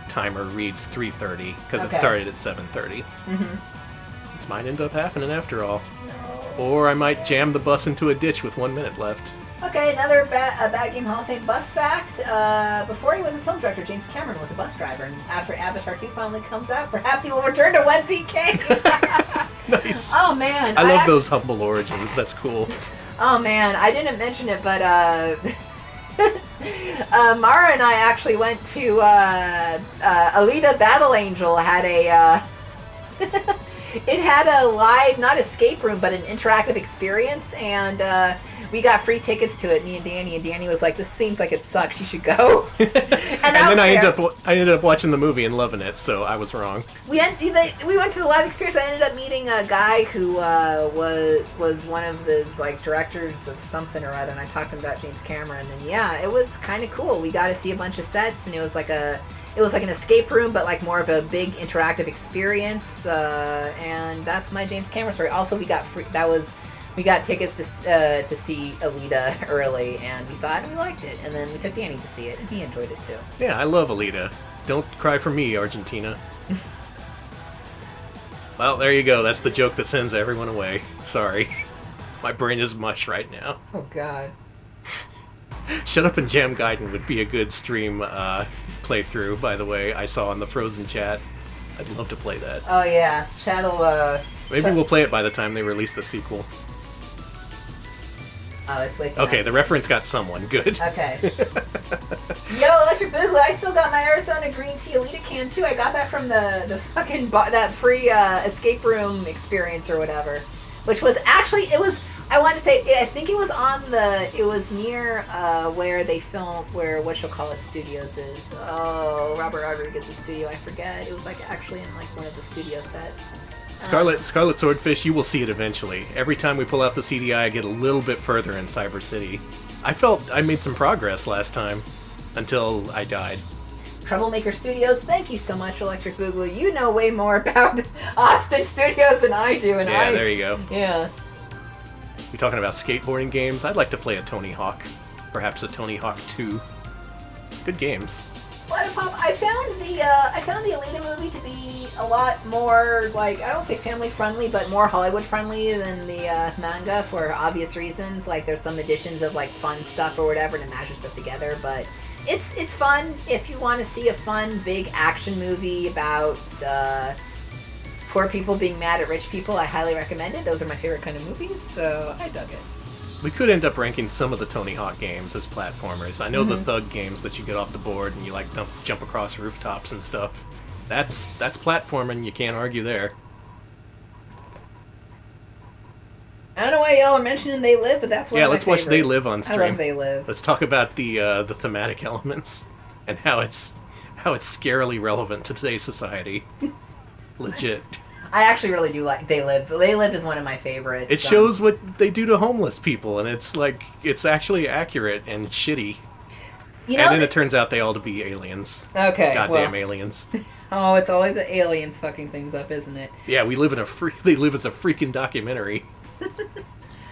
timer reads 3:30 because it started at 7:30. This might end up happening after all. No. Or I might jam the bus into a ditch with 1 minute left. Okay, another Bad Game Hall of Fame bus fact. Before he was a film director, James Cameron was a bus driver, and after Avatar 2 finally comes out, perhaps he will return to one seat cake. Nice. Oh, man. I love those humble origins. That's cool. Oh, man. I didn't mention it, but Mara and I actually went to Alita Battle Angel had a... it had a live, not escape room, but an interactive experience, and we got free tickets to it, me and Danny was like, this seems like it sucks, you should go. and then I ended up watching the movie and loving it, so I was wrong. We went to the live experience. I ended up meeting a guy who was one of the like directors of something or other, and I talked to him about James Cameron, and yeah, it was kind of cool. We got to see a bunch of sets, and it was like an escape room, but like more of a big interactive experience, and that's my James Cameron story. Also, we got tickets to see Alita early, and we saw it and we liked it, and then we took Danny to see it, and he enjoyed it too. Yeah, I love Alita. Don't cry for me, Argentina. Well, there you go. That's the joke that sends everyone away. Sorry. My brain is mush right now. Oh, God. Shut Up and Jam Gaiden would be a good stream playthrough, by the way. I saw in the Frozen chat. I'd love to play that. Oh, yeah. Maybe we'll play it by the time they release the sequel. Oh, it's waking Okay, up. the reference got someone. Good. Okay. Yo, Electric Boogaloo, I still got my Arizona Green Tea Alita can, too. I got that from the fucking... that free escape room experience or whatever. Which was actually... I want to say... I think it was it was near where they filmed... Where Whatchamacallit Studios is. Oh, Robert Rodriguez's studio. I forget. It was actually in one of the studio sets. Scarlet Swordfish, you will see it eventually. Every time we pull out the CDI, I get a little bit further in Cyber City. I felt I made some progress last time, until I died. Troublemaker Studios, thank you so much, Electric Boogaloo. You know way more about Austin Studios than I do. There you go. Yeah. You talking about skateboarding games? I'd like to play a Tony Hawk. Perhaps a Tony Hawk 2. Good games. Splatterpop, I found the Alita movie to be a lot more, I don't say family friendly, but more Hollywood friendly than the manga for obvious reasons. There's some additions of fun stuff or whatever to mash stuff together, but it's fun if you want to see a fun big action movie about poor people being mad at rich people. I highly recommend it. Those are my favorite kind of movies, so I dug it. We could end up ranking some of the Tony Hawk games as platformers. I know the Thug games that you get off the board and you jump across rooftops and stuff. That's platforming. You can't argue there. I don't know why y'all are mentioning They Live, but that's one of my let's watch favorites. They Live on stream. I love They Live. Let's talk about the thematic elements and how it's scarily relevant to today's society. Legit. I actually really do like They Live. They Live is one of my favorites. It shows what they do to homeless people, and it's actually accurate and shitty. And then it turns out they all to be aliens. Okay, Goddamn aliens. Oh, it's always the aliens fucking things up, isn't it? Yeah, they live as a freaking documentary.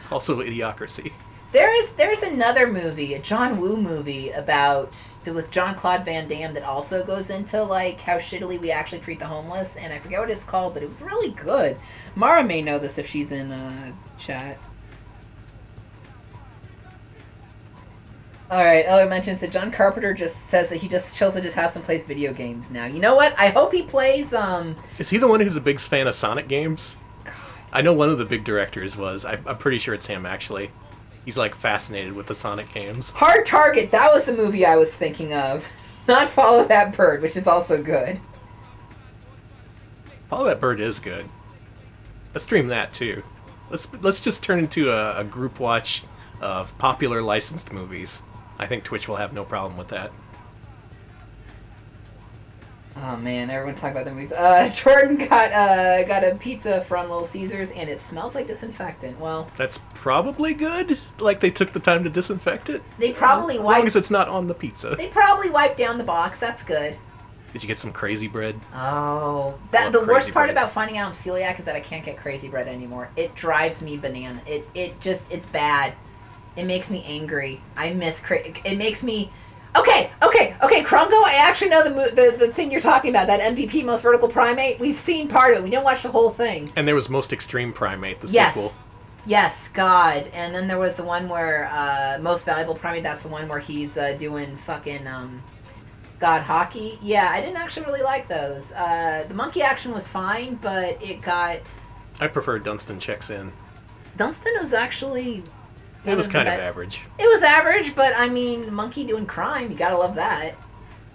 Also, Idiocracy. There's another movie, a John Woo movie with Jean-Claude Van Damme that also goes into how shittily we actually treat the homeless, and I forget what it's called, but it was really good. Mara may know this if she's in chat. Alright, Ella mentions that John Carpenter just says that he just chills at his house and plays video games now. You know what? I hope he plays, Is he the one who's a big fan of Sonic games? God. I know one of the big directors was. I'm pretty sure it's him, actually. He's fascinated with the Sonic games. Hard Target, that was the movie I was thinking of. Not Follow That Bird, which is also good. Follow That Bird is good. Let's stream that too. Let's just turn into a group watch of popular licensed movies. I think Twitch will have no problem with that. Oh man, everyone talk about the movies. Jordan got a pizza from Little Caesars, and it smells like disinfectant. Well, that's probably good. They took the time to disinfect it. They probably as long as it's not on the pizza. They probably wiped down the box. That's good. Did you get some crazy bread? Oh, the worst part about finding out I'm celiac is that I can't get crazy bread anymore. It drives me banana. It's bad. It makes me angry. It makes me. Okay, Krungo, I actually know the thing you're talking about, that MVP, Most Vertical Primate. We've seen part of it. We didn't watch the whole thing. And there was Most Extreme Primate, the sequel. Yes, God. And then there was the one where Most Valuable Primate. That's the one where he's doing fucking God hockey. Yeah, I didn't actually really like those. The monkey action was fine, but it got. I prefer Dunstan Checks In. Dunstan was actually. It was kind of average. It was average, but I mean, monkey doing crime, you gotta love that.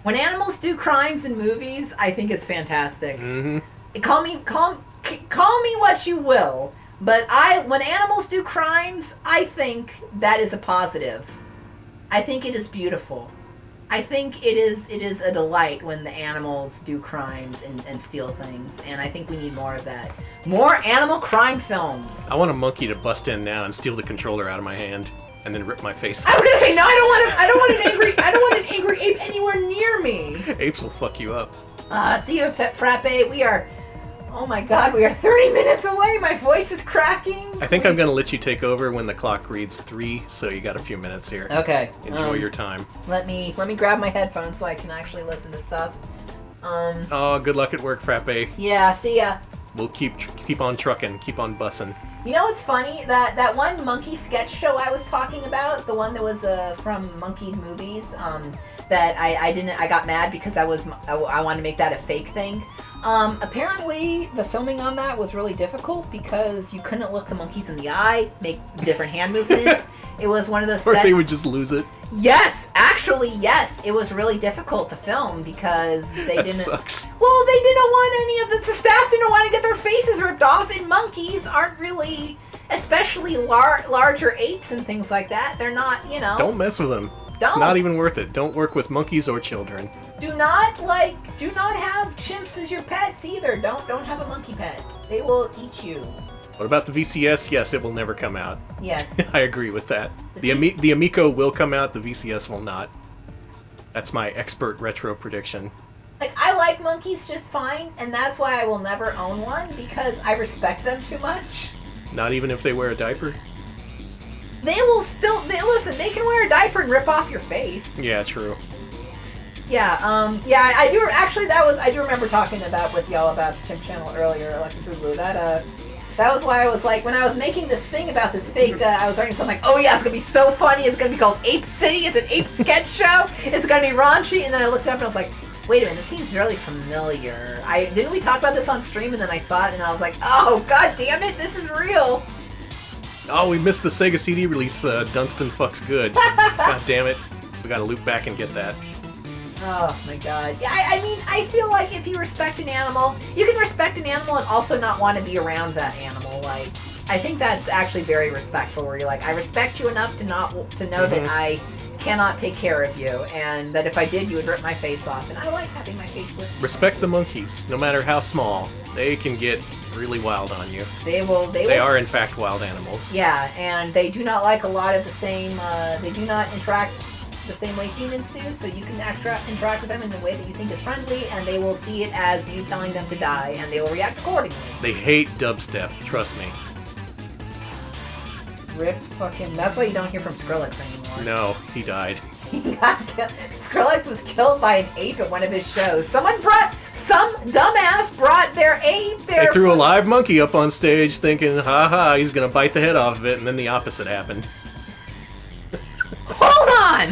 When animals do crimes in movies, I think it's fantastic. Mm-hmm. Call me what you will, but when animals do crimes, I think that is a positive. I think it is beautiful. I think it is a delight when the animals do crimes and steal things, and I think we need more of that. More animal crime films. I want a monkey to bust in now and steal the controller out of my hand, and then rip my face off. I was gonna say no. I don't want an angry ape anywhere near me. Apes will fuck you up. See you, Frappe. We are. Oh my God, we are 30 minutes away. My voice is cracking. I think I'm going to let you take over when the clock reads 3, so you got a few minutes here. Okay. Enjoy your time. Let me grab my headphones so I can actually listen to stuff. Oh, good luck at work, Frappe. Yeah, see ya. We'll keep on trucking, keep on bussing. You know what's funny? That one monkey sketch show I was talking about, the one that was from Monkey Movies, that I got mad because I wanted to make that a fake thing. Apparently, the filming on that was really difficult because you couldn't look the monkeys in the eye, make different hand movements. It was one of those sets. Or they would just lose it. Yes, actually, yes. It was really difficult to film because they didn't. Sucks. Well, they didn't want any of the staff didn't want to get their faces ripped off, and monkeys aren't really, especially larger apes and things like that. They're not, Don't mess with them. Don't. It's not even worth it. Don't work with monkeys or children. Do not have chimps as your pets either. Don't have a monkey pet. They will eat you. What about the VCS? Yes, it will never come out. Yes. I agree with that. The Amico will come out, the VCS will not. That's my expert retro prediction. Like, I like monkeys just fine, and that's why I will never own one, because I respect them too much. Not even if they wear a diaper? They will still... listen, they can wear a diaper and rip off your face. Yeah, true. Yeah, I do... Actually, I do remember talking with y'all about the Chimp Channel earlier, like Hulu. That was why I was like, when I was making this thing about this fake, I was writing something like, oh yeah, it's gonna be so funny, it's gonna be called Ape City, it's an ape sketch show, it's gonna be raunchy, and then I looked it up and I was like, wait a minute, this seems really familiar. Didn't we talk about this on stream, and then I saw it and I was like, oh, god damn it, this is real. Oh, we missed the Sega CD release, Dunstan Fucks Good. God damn it. We gotta loop back and get that. Oh my god. Yeah, I mean, I feel like if you respect an animal, you can respect an animal and also not want to be around that animal. Like, I think that's actually very respectful, where you're like, I respect you enough to know that I cannot take care of you, and that if I did, you would rip my face off, and I like having my face with. Respect the monkeys, no matter how small. They can get really wild on you. They will. They are, in fact, wild animals. Yeah, and they do not like a lot of the same, they do not interact the same way humans do, so you can interact with them in the way that you think is friendly, and they will see it as you telling them to die, and they will react accordingly. They hate dubstep, trust me. Rip fucking... That's why you don't hear from Skrillex anymore. No, he died. He got killed. Skrillex was killed by an ape at one of his shows. Some dumbass brought their ape. They threw a live monkey up on stage thinking, ha, he's gonna bite the head off of it, and then the opposite happened. Hold on!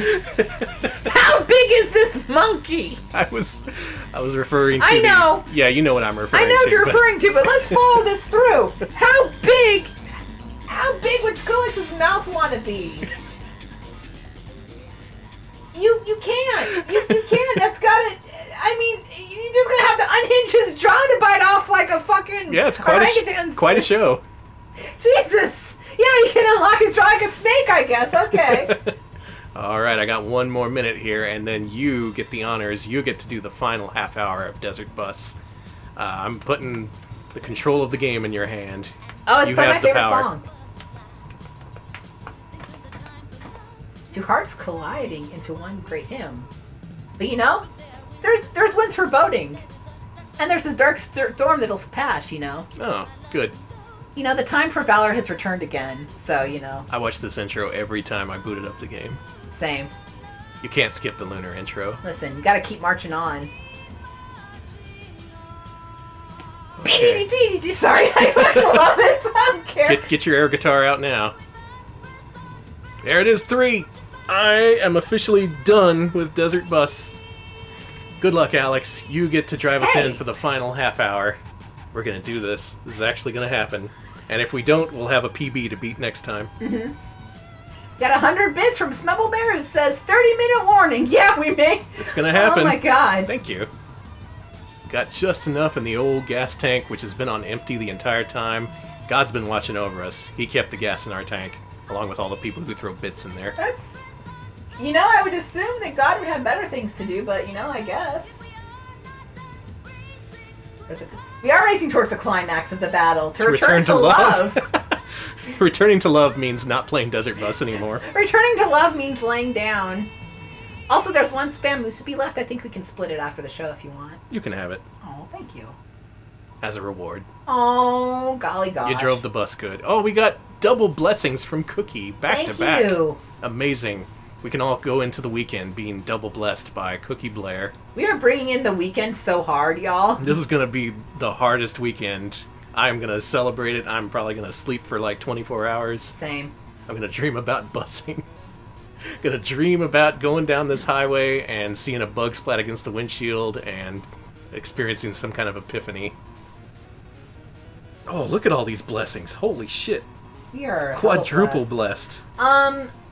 How big is this monkey? I was referring to... I know! Yeah, you know what I'm referring to. I know what you're referring to, but let's follow this through. How big would Skrillex's mouth want to be? You can't. You can't. That's gotta... I mean, you're just gonna have to unhinge his jaw to bite off like a fucking... Yeah, it's quite a show. Jesus! Yeah, you can unlock his jaw like a snake, I guess. Okay. Alright, I got one more minute here, and then you get the honors. You get to do the final half hour of Desert Bus. I'm putting the control of the game in your hand. Oh, it's my favorite power. song. Two hearts colliding into one great hymn. But there's winds foreboding. And there's this dark storm that'll pass, Oh, good. The time for valor has returned again, so, I watch this intro every time I booted up the game. Same. You can't skip the lunar intro. Listen, you gotta keep marching on. Okay. Sorry, I fucking love this. I don't care. Get your air guitar out now. There it is, 3. I am officially done with Desert Bus. Good luck, Alex. You get to drive us in for the final half hour. We're gonna do this. This is actually gonna happen. And if we don't, we'll have a PB to beat next time. Mm-hmm. Got 100 bits from Smubble Bear who says 30-minute warning. Yeah, we may. It's gonna happen. Oh my god. Thank you. Got just enough in the old gas tank, which has been on empty the entire time. God's been watching over us. He kept the gas in our tank, along with all the people who throw bits in there. That's... I would assume that God would have better things to do, but, I guess. We are racing towards the climax of the battle. To return to love. Returning to love means not playing Desert Bus anymore. Returning to love means laying down. Also, there's one spam Musubi left. I think we can split it after the show if you want. You can have it. Oh, thank you. As a reward. Oh, golly gosh. You drove the bus good. Oh, we got double blessings from Cookie back to back. Thank you. Amazing. We can all go into the weekend being double blessed by Cookie Blair. We are bringing in the weekend so hard, y'all. This is going to be the hardest weekend. I'm going to celebrate it. I'm probably going to sleep for like 24 hours. Same. I'm going to dream about busing. Going to dream about going down this highway and seeing a bug splat against the windshield and experiencing some kind of epiphany. Oh, look at all these blessings. Holy shit. We are quadruple blessed.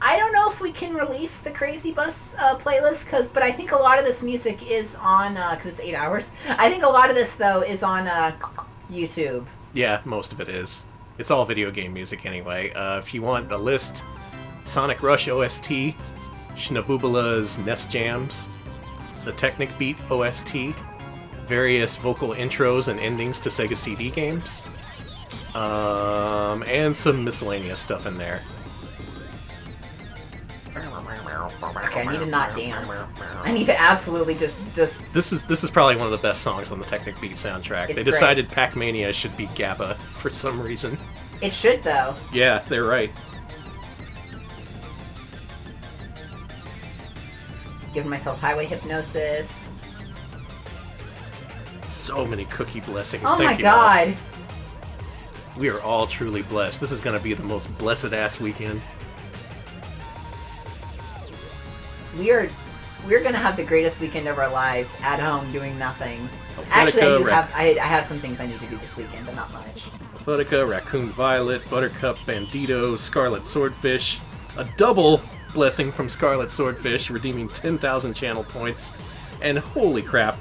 I don't know if we can release the Crazy Bus playlist, but I think a lot of this music is on, because it's 8 hours. I think a lot of this, though, is on YouTube. Yeah, most of it is. It's all video game music anyway. If you want a list, Sonic Rush OST, Schnaboobala's Nest Jams, the Technic Beat OST, various vocal intros and endings to Sega CD games, and some miscellaneous stuff in there. Okay, I need to not dance. I need to absolutely just... This is probably one of the best songs on the Technic Beat soundtrack. They decided Pac-Mania should be GABA for some reason. It should, though. Yeah, they're right. Giving myself highway hypnosis. So many Cookie blessings. Oh Thank my you god. all. We are all truly blessed. This is going to be the most blessed-ass weekend. We're gonna have the greatest weekend of our lives at home doing nothing. Actually, I have some things I need to do this weekend, but not much. Fudica, Raccoon Violet, Buttercup, Bandito, Scarlet Swordfish, a double blessing from Scarlet Swordfish, redeeming 10,000 channel points, and holy crap,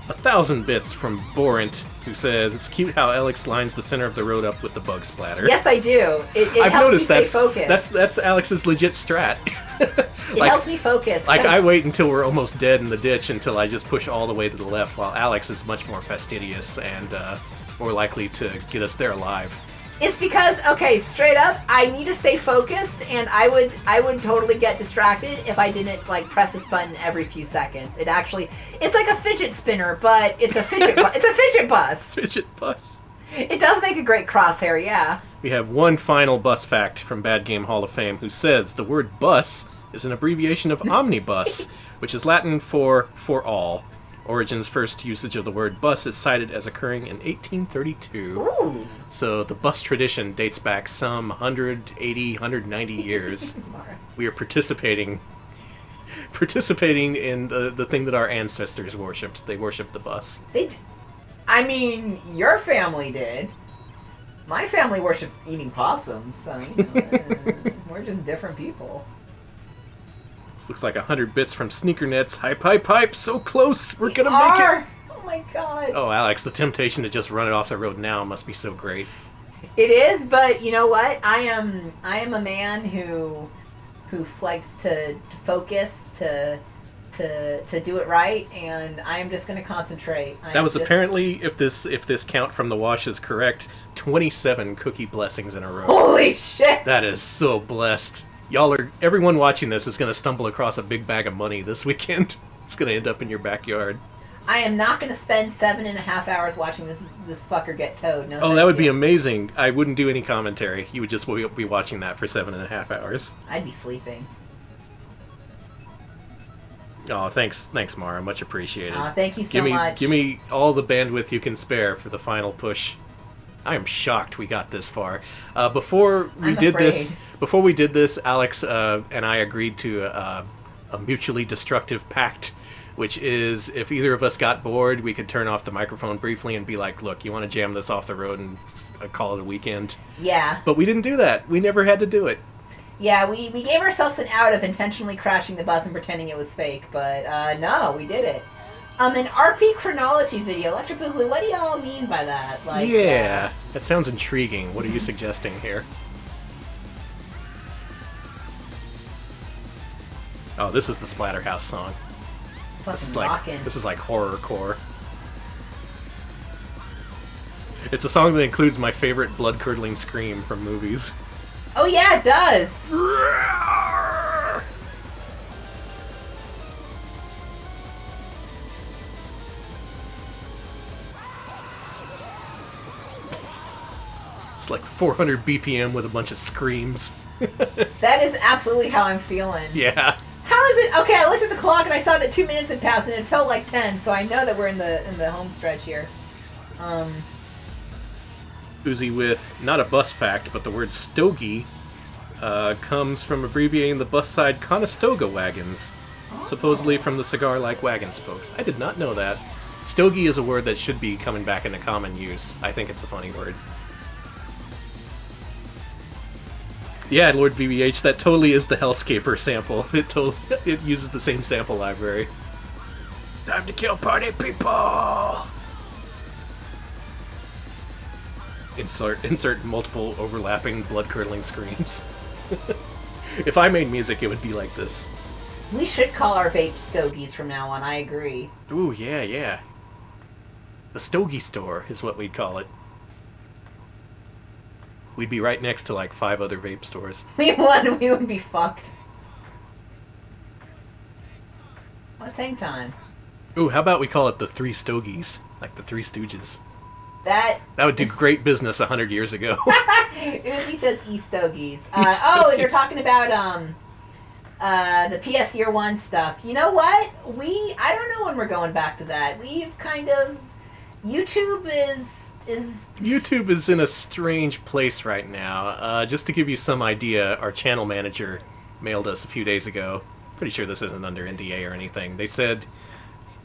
1,000 bits from Borant, who says, "It's cute how Alex lines the center of the road up with the bug splatter." Yes, I do. It I've helps noticed me stay focused. That's Alex's legit strat. It helps me focus. Like, I wait until we're almost dead in the ditch until I just push all the way to the left, while Alex is much more fastidious and more likely to get us there alive. It's because, okay, straight up, I need to stay focused, and I would totally get distracted if I didn't, like, press this button every few seconds. It's like a fidget spinner, but it's a fidget it's a fidget bus. Fidget bus. It does make a great crosshair, yeah. We have one final bus fact from Bad Game Hall of Fame, who says the word bus is an abbreviation of omnibus, which is Latin for all. Origin's first usage of the word bus is cited as occurring in 1832. Ooh. So the bus tradition dates back some 180, 190 years. We are participating in the thing that our ancestors worshipped. They worshipped the bus. I mean, your family did. My family worshipped eating possums, so we're just different people. This looks like 100 bits from Sneakernets. Hype, hype, hype! So close! We're gonna make it! Oh my god. Oh, Alex, the temptation to just run it off the road now must be so great. It is, but you know what? I am a man who likes to focus, to do it right, and I am just going to concentrate. That was apparently, if this count from the wash is correct, 27 cookie blessings in a row. Holy shit! That is so blessed. Everyone watching this is going to stumble across a big bag of money this weekend. It's going to end up in your backyard. I am not going to spend 7.5 hours watching this fucker get towed. No, oh, that would be amazing. I wouldn't do any commentary. You would just be watching that for 7.5 hours. I'd be sleeping. Oh, thanks, Mara. Much appreciated. Thank you so much. Give me all the bandwidth you can spare for the final push. I am shocked we got this far. Before we I'm did afraid. this, Alex and I agreed to a mutually destructive pact, which is if either of us got bored, we could turn off the microphone briefly and be like, "Look, you want to jam this off the road and call it a weekend?" Yeah. But we didn't do that. We never had to do it. Yeah, we gave ourselves an out of intentionally crashing the bus and pretending it was fake, but no, we did it. An RP chronology video. Electric Boogaloo, what do y'all mean by that? Like, Yeah, that sounds intriguing. What are you suggesting here? Oh, this is the Splatterhouse song. fucking This is like horrorcore. It's a song that includes my favorite blood-curdling scream from movies. Oh yeah, it does. It's like 400 BPM with a bunch of screams. That is absolutely how I'm feeling. Yeah. How is it? Okay, I looked at the clock and I saw that 2 minutes had passed and it felt like 10, so I know that we're in the home stretch here. Uzi with not a bus fact, but the word stogie comes from abbreviating the bus side Conestoga wagons, supposedly from the cigar-like wagon spokes. I did not know that. Stogie is a word that should be coming back into common use. I think it's a funny word. Yeah, Lord BBH, that totally is the Hellscaper sample. It uses the same sample library. Time to kill party people! Insert multiple overlapping blood-curdling screams. If I made music, it would be like this. We should call our vape stogies from now on, I agree. Ooh, yeah. The Stogie Store is what we'd call it. We'd be right next to like 5 other vape stores. We would be fucked. What same time? Ooh, how about we call it the Three Stogies? Like the Three Stooges. That would do great business 100 years ago. Uzi says E-stogies. E-stogies. They're talking about the PS Year 1 stuff. You know what? I don't know when we're going back to that. We've kind of... YouTube is... YouTube is in a strange place right now. Just to give you some idea, our channel manager mailed us a few days ago. Pretty sure this isn't under NDA or anything. They said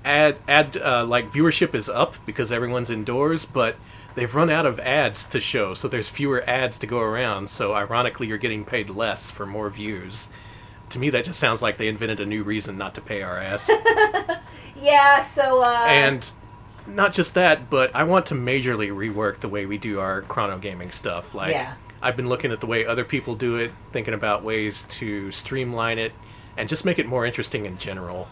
like viewership is up because everyone's indoors, but they've run out of ads to show, so there's fewer ads to go around. So ironically, you're getting paid less for more views. To me, that just sounds like they invented a new reason not to pay our ass. Yeah. So. And. Not just that, but I want to majorly rework the way we do our chrono gaming stuff. Like, yeah. I've been looking at the way other people do it, thinking about ways to streamline it, and just make it more interesting in general.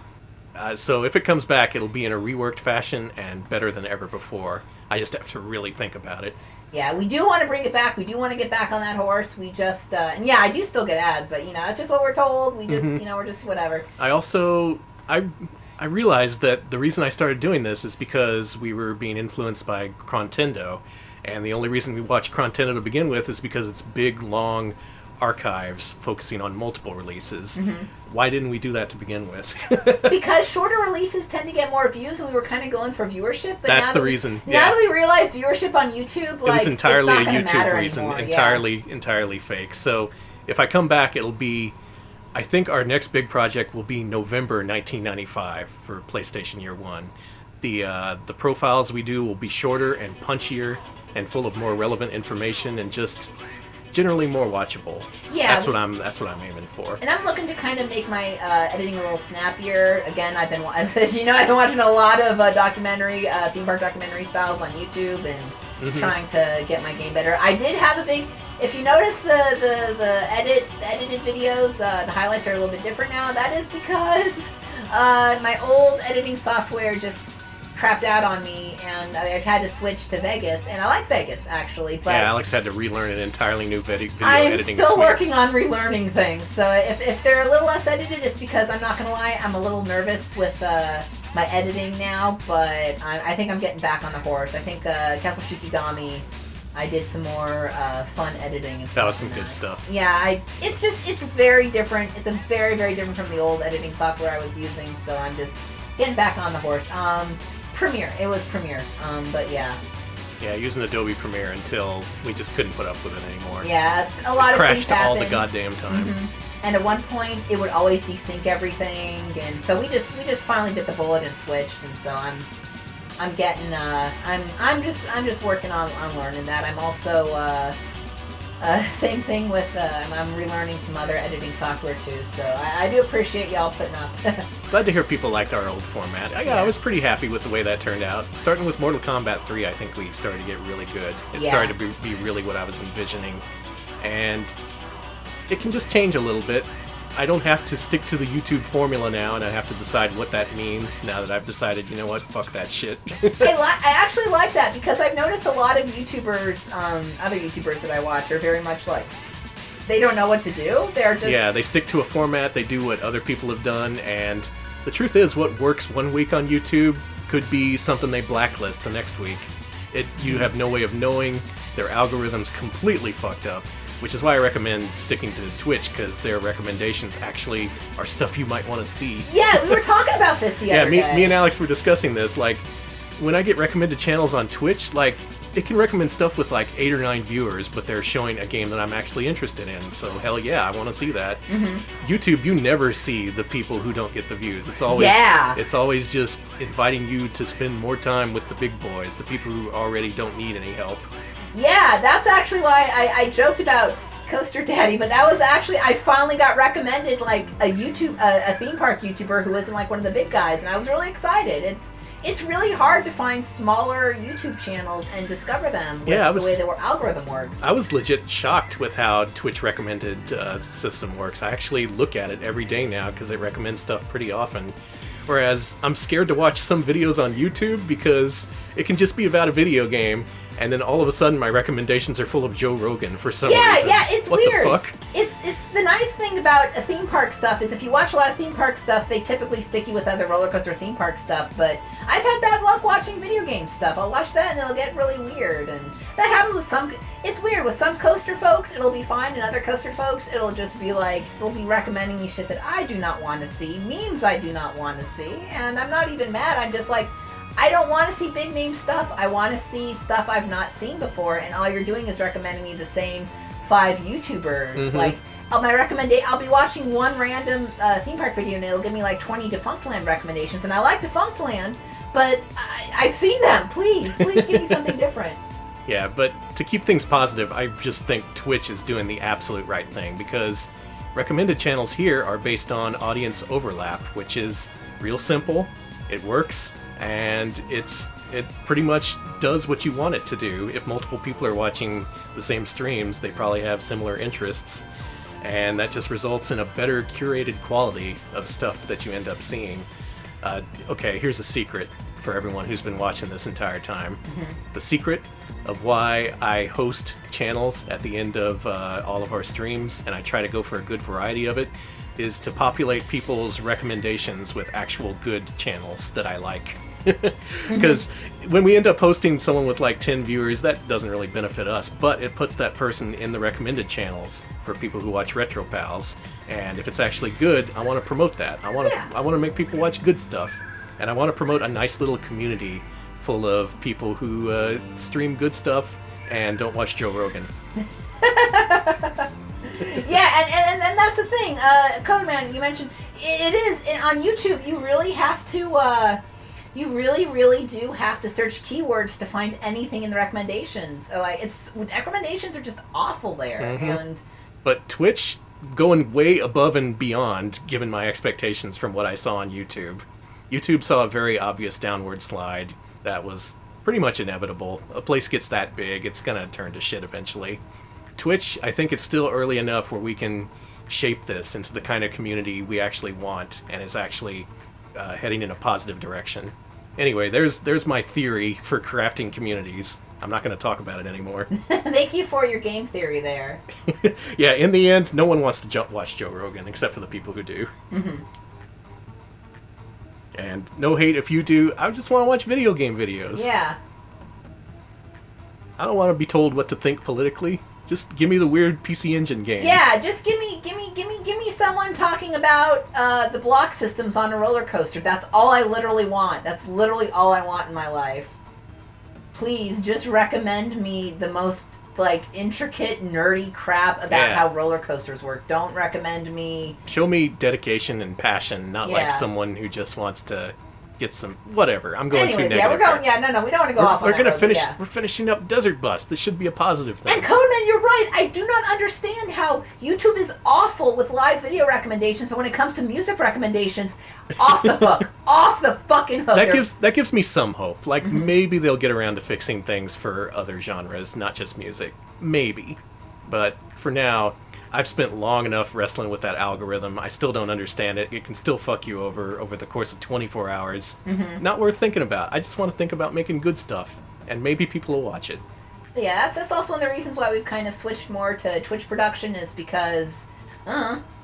So if it comes back, it'll be in a reworked fashion and better than ever before. I just have to really think about it. Yeah, we do want to bring it back. We do want to get back on that horse. We just, and yeah, I do still get ads, but, it's just what we're told. We just, we're just whatever. I realized that the reason I started doing this is because we were being influenced by Crontendo, and the only reason we watched Crontendo to begin with is because it's big, long archives focusing on multiple releases. Why didn't we do that to begin with? Because shorter releases tend to get more views, and we were kind of going for viewership. But that's the reason. Now that we realize viewership on YouTube, it was entirely a YouTube reason, anymore. entirely fake. So if I come back, it'll be... I think our next big project will be November 1995 for PlayStation Year 1. The profiles we do will be shorter and punchier and full of more relevant information and just generally more watchable. Yeah, that's what I'm aiming for. And I'm looking to kind of make my editing a little snappier. Again, I've been I've been watching a lot of documentary theme park documentary styles on YouTube and trying to get my game better. I did have a big... If you notice the edited videos, the highlights are a little bit different now. That is because my old editing software just crapped out on me, and I've had to switch to Vegas. And I like Vegas, actually. But yeah, Alex had to relearn an entirely new video editing suite. I'm still working on relearning things. So if they're a little less edited, it's because, I'm not going to lie, I'm a little nervous with my editing now. But I think I'm getting back on the horse. I think Castle Shikigami... I did some more fun editing and stuff. That was some good stuff. Yeah, it's very different. It's very, very different from the old editing software I was using, so I'm just getting back on the horse. Premiere. It was Premiere. But yeah. Yeah, using Adobe Premiere until we just couldn't put up with it anymore. Yeah, a lot it of things crashed all happened. the goddamn time. Mm-hmm. And at one point, it would always desync everything, and so we just finally bit the bullet and switched. And so I'm getting I'm just working on learning that. I'm also same thing with I'm relearning some other editing software too. So I do appreciate y'all putting up. Glad to hear people liked our old format. I was pretty happy with the way that turned out. Starting with Mortal Kombat 3, I think we started to get really good. It started to be really what I was envisioning. And it can just change a little bit. I don't have to stick to the YouTube formula now, and I have to decide what that means now that I've decided, you know what, fuck that shit. I actually like that, because I've noticed a lot of YouTubers, other YouTubers that I watch, are very much like, they don't know what to do. They're just... Yeah, they stick to a format, they do what other people have done, and the truth is, what works one week on YouTube could be something they blacklist the next week. You have no way of knowing. Their algorithm's completely fucked up. Which is why I recommend sticking to Twitch, because their recommendations actually are stuff you might want to see. Yeah, we were talking about this the other day. Yeah, me and Alex were discussing this. Like, when I get recommended channels on Twitch, like, it can recommend stuff with like 8 or 9 viewers, but they're showing a game that I'm actually interested in. So hell yeah, I want to see that. Mm-hmm. YouTube, you never see the people who don't get the views. It's always just inviting you to spend more time with the big boys, the people who already don't need any help. Yeah, that's actually why I joked about Coaster Daddy, but that was actually, I finally got recommended like a theme park YouTuber who isn't like one of the big guys, and I was really excited. It's really hard to find smaller YouTube channels and discover them with the way their algorithm works. I was legit shocked with how Twitch recommended system works. I actually look at it every day now because it recommends stuff pretty often. Whereas I'm scared to watch some videos on YouTube because it can just be about a video game, and then all of a sudden my recommendations are full of Joe Rogan for some reason. Yeah, it's weird. What the fuck? It's the nice thing about theme park stuff is if you watch a lot of theme park stuff, they typically stick you with other roller coaster theme park stuff, but I've had bad luck watching video game stuff. I'll watch that and it'll get really weird, and that happens with some... It's weird. With some coaster folks, it'll be fine, and other coaster folks, it'll just be like, they'll be recommending me shit that I do not want to see, memes I do not want to see, and I'm not even mad. I'm just like, I don't want to see big name stuff. I want to see stuff I've not seen before, and all you're doing is recommending me the same 5 YouTubers. Mm-hmm. Like, I'll be watching one random theme park video, and it'll give me like 20 Defunctland recommendations, and I like Defunctland, but I've seen them. Please give me something different. Yeah, but to keep things positive, I just think Twitch is doing the absolute right thing, because recommended channels here are based on audience overlap, which is real simple, it works, and it pretty much does what you want it to do. If multiple people are watching the same streams, they probably have similar interests, and that just results in a better curated quality of stuff that you end up seeing. Okay, here's a secret for everyone who's been watching this entire time. Mm-hmm. The secret of why I host channels at the end of all of our streams, and I try to go for a good variety of it, is to populate people's recommendations with actual good channels that I like. Because when we end up hosting someone with like 10 viewers, that doesn't really benefit us, but it puts that person in the recommended channels for people who watch Retro Pals, and if it's actually good, I want to promote that. I want to make people watch good stuff, and I want to promote a nice little community full of people who stream good stuff and don't watch Joe Rogan. Yeah, and that's the thing. Codeman, you mentioned it is on YouTube. You really have to. You really do have to search keywords to find anything in the recommendations. Like recommendations are just awful there. Mm-hmm. But Twitch going way above and beyond, given my expectations from what I saw on YouTube. YouTube saw a very obvious downward slide. That was pretty much inevitable. A place gets that big, it's gonna turn to shit eventually. Twitch, I think it's still early enough where we can shape this into the kind of community we actually want, and is actually heading in a positive direction. Anyway, there's my theory for crafting communities. I'm not going to talk about it anymore. Thank you for your game theory there. Yeah, in the end, no one wants to watch Joe Rogan, except for the people who do. Mm-hmm. And no hate if you do. I just want to watch video game videos. Yeah. I don't want to be told what to think politically. Just give me the weird PC Engine games. Yeah, just give me someone talking about the block systems on a roller coaster. That's all I literally want. That's literally all I want in my life. please just recommend me the most like intricate, nerdy crap about how roller coasters work. Don't recommend me. Show me dedication and passion, not like Yeah. someone who just wants to get some whatever. I'm going Anyways, too negative. yeah, we're going. here. Yeah, no, we don't want to go off on We're that gonna road, but finish. yeah. We're finishing up Desert Bus. This should be a positive thing. And Conan, you're right. I do not understand how YouTube is awful with live video recommendations, but when it comes to music recommendations, off the hook, off the fucking hook. That gives me some hope. Like maybe they'll get around to fixing things for other genres, not just music. Maybe, but for now, I've spent long enough wrestling with that algorithm. I still don't understand it. It can still fuck you over the course of 24 hours. Not worth thinking about. I just want to think about making good stuff, and maybe people will watch it. Yeah, that's also one of the reasons why we've kind of switched more to Twitch production is because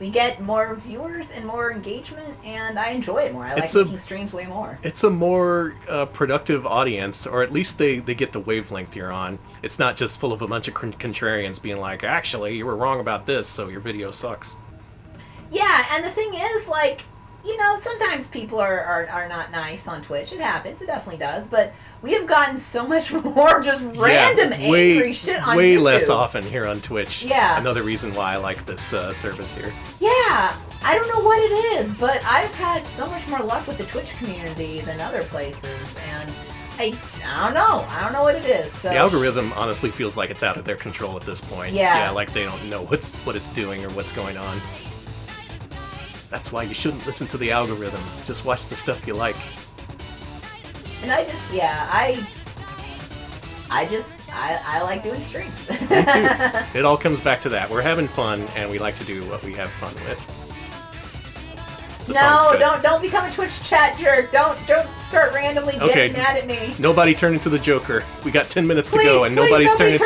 we get more viewers and more engagement, and I enjoy it more. I like making streams way more. It's a more productive audience, or at least they get the wavelength you're on. It's not just full of a bunch of contrarians being like, actually, you were wrong about this, so your video sucks. Yeah, and the thing is, like, you know, sometimes people are not nice on Twitch. It happens. It definitely does. But we have gotten so much more just random angry shit on YouTube. Way less often here on Twitch. Yeah. Another reason why I like this service here. Yeah. I don't know what it is, but I've had so much more luck with the Twitch community than other places. And I don't know. I don't know what it is. So the algorithm honestly feels like it's out of their control at this point. Yeah. Like they don't know what it's doing or what's going on. That's why you shouldn't listen to the algorithm. Just watch the stuff you like. And I like doing streams. Me too. It all comes back to that. We're having fun, and we like to do what we have fun with. Don't become a Twitch chat jerk. Don't start randomly getting mad at me. Nobody turn into the Joker. We got 10 minutes to go, and nobody's turning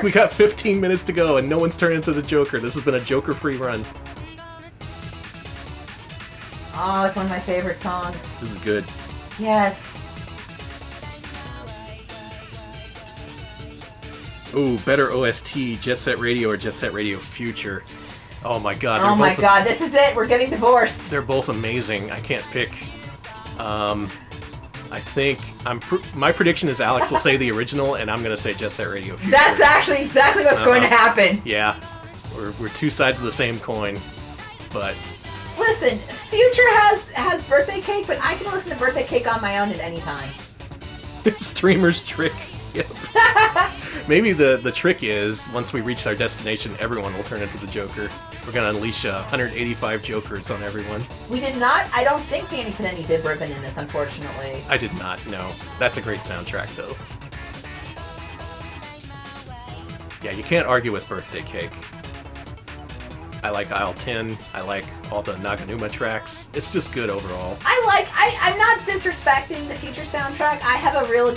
We got 15 minutes to go, and no one's turning into the Joker. This has been a Joker-free run. Oh, it's one of my favorite songs. This is good. Yes. Ooh, better OST, Jet Set Radio or Jet Set Radio Future. Oh my god. Oh my god, this is it. We're getting divorced. They're both amazing. I can't pick. I think my prediction is Alex will say the original, and I'm going to say Jet Set Radio Future. That's actually exactly what's going to happen. Yeah. We're two sides of the same coin, but... Listen, Future has birthday cake, but I can listen to birthday cake on my own at any time. Streamer's trick. Yep. Maybe the trick is, once we reach our destination, everyone will turn into the Joker. We're going to unleash 185 Jokers on everyone. We did not. I don't think Danny put any bib ribbon in this, unfortunately. I did not, no. That's a great soundtrack, though. Yeah, you can't argue with birthday cake. I like Aisle 10. I like all the Naganuma tracks. It's just good overall. I'm not disrespecting the Future soundtrack. I have a real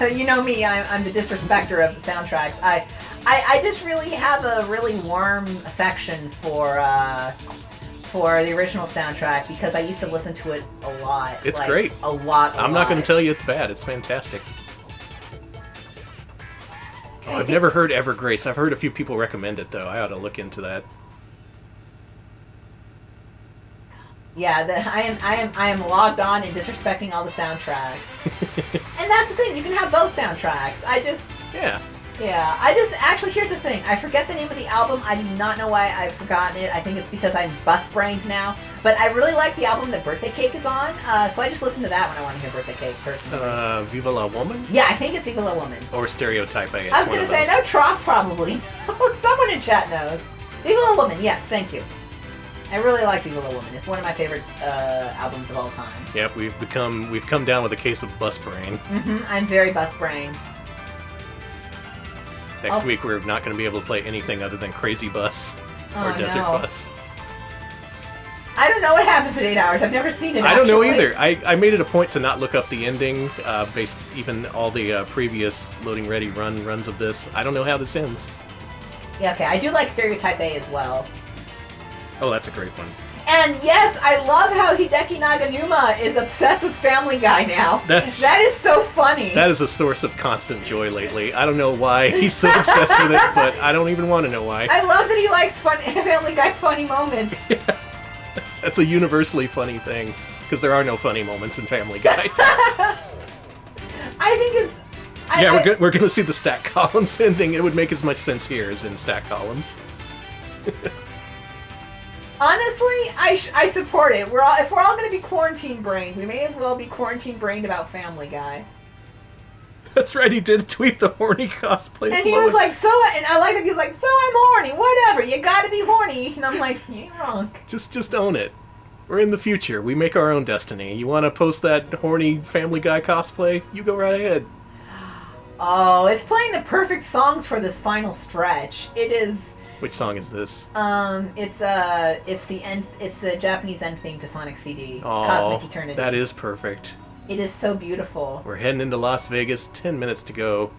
you know me, I'm the disrespecter of the soundtracks. I just really have a really warm affection for the original soundtrack because I used to listen to it a lot. It's great. A lot. I'm not going to tell you it's bad. It's fantastic. Oh, I've never heard Evergrace. I've heard a few people recommend it, though. I ought to look into that. Yeah, I am logged on and disrespecting all the soundtracks. And that's the thing, you can have both soundtracks. Actually, here's the thing. I forget the name of the album. I do not know why I've forgotten it. I think it's because I'm bus-brained now. But I really like the album that Birthday Cake is on, so I just listen to that when I want to hear Birthday Cake, personally. Viva La Woman? Yeah, I think it's Viva La Woman. Or Stereotype A. I was going to say, no, Trough probably. Someone in chat knows. Viva La Woman, yes, thank you. I really like Viva La Woman. It's one of my favorite albums of all time. Yep, we've come down with a case of bus brain. I'm very bus brain. Next week we're not going to be able to play anything other than Crazy Bus or Desert Bus. I don't know what happens in 8 hours. I've never seen it. I don't know either. I made it a point to not look up the ending, based even all the previous Loading Ready runs of this. I don't know how this ends. Yeah, okay. I do like Stereotype A as well. Oh, that's a great one. And yes, I love how Hideki Naganuma is obsessed with Family Guy now. That is so funny. That is a source of constant joy lately. I don't know why he's so obsessed with it, but I don't even want to know why. I love that he likes Family Guy funny moments. Yeah. That's a universally funny thing, because there are no funny moments in Family Guy. I Yeah, we're gonna see the stack columns ending. It would make as much sense here as in stack columns. Honestly, I support it. If we're all gonna be quarantine brained, we may as well be quarantine brained about Family Guy. That's right, he did tweet the horny cosplay. And he was like, and I like that he was like, so I'm horny, whatever, you gotta be horny. And I'm like, you ain't wrong. Just own it. We're in the future. We make our own destiny. You want to post that horny Family Guy cosplay? You go right ahead. Oh, it's playing the perfect songs for this final stretch. It is. Which song is this? It's the Japanese end theme to Sonic CD, Oh, Cosmic Eternity. that is perfect. It is so beautiful. We're heading into Las Vegas, 10 minutes to go,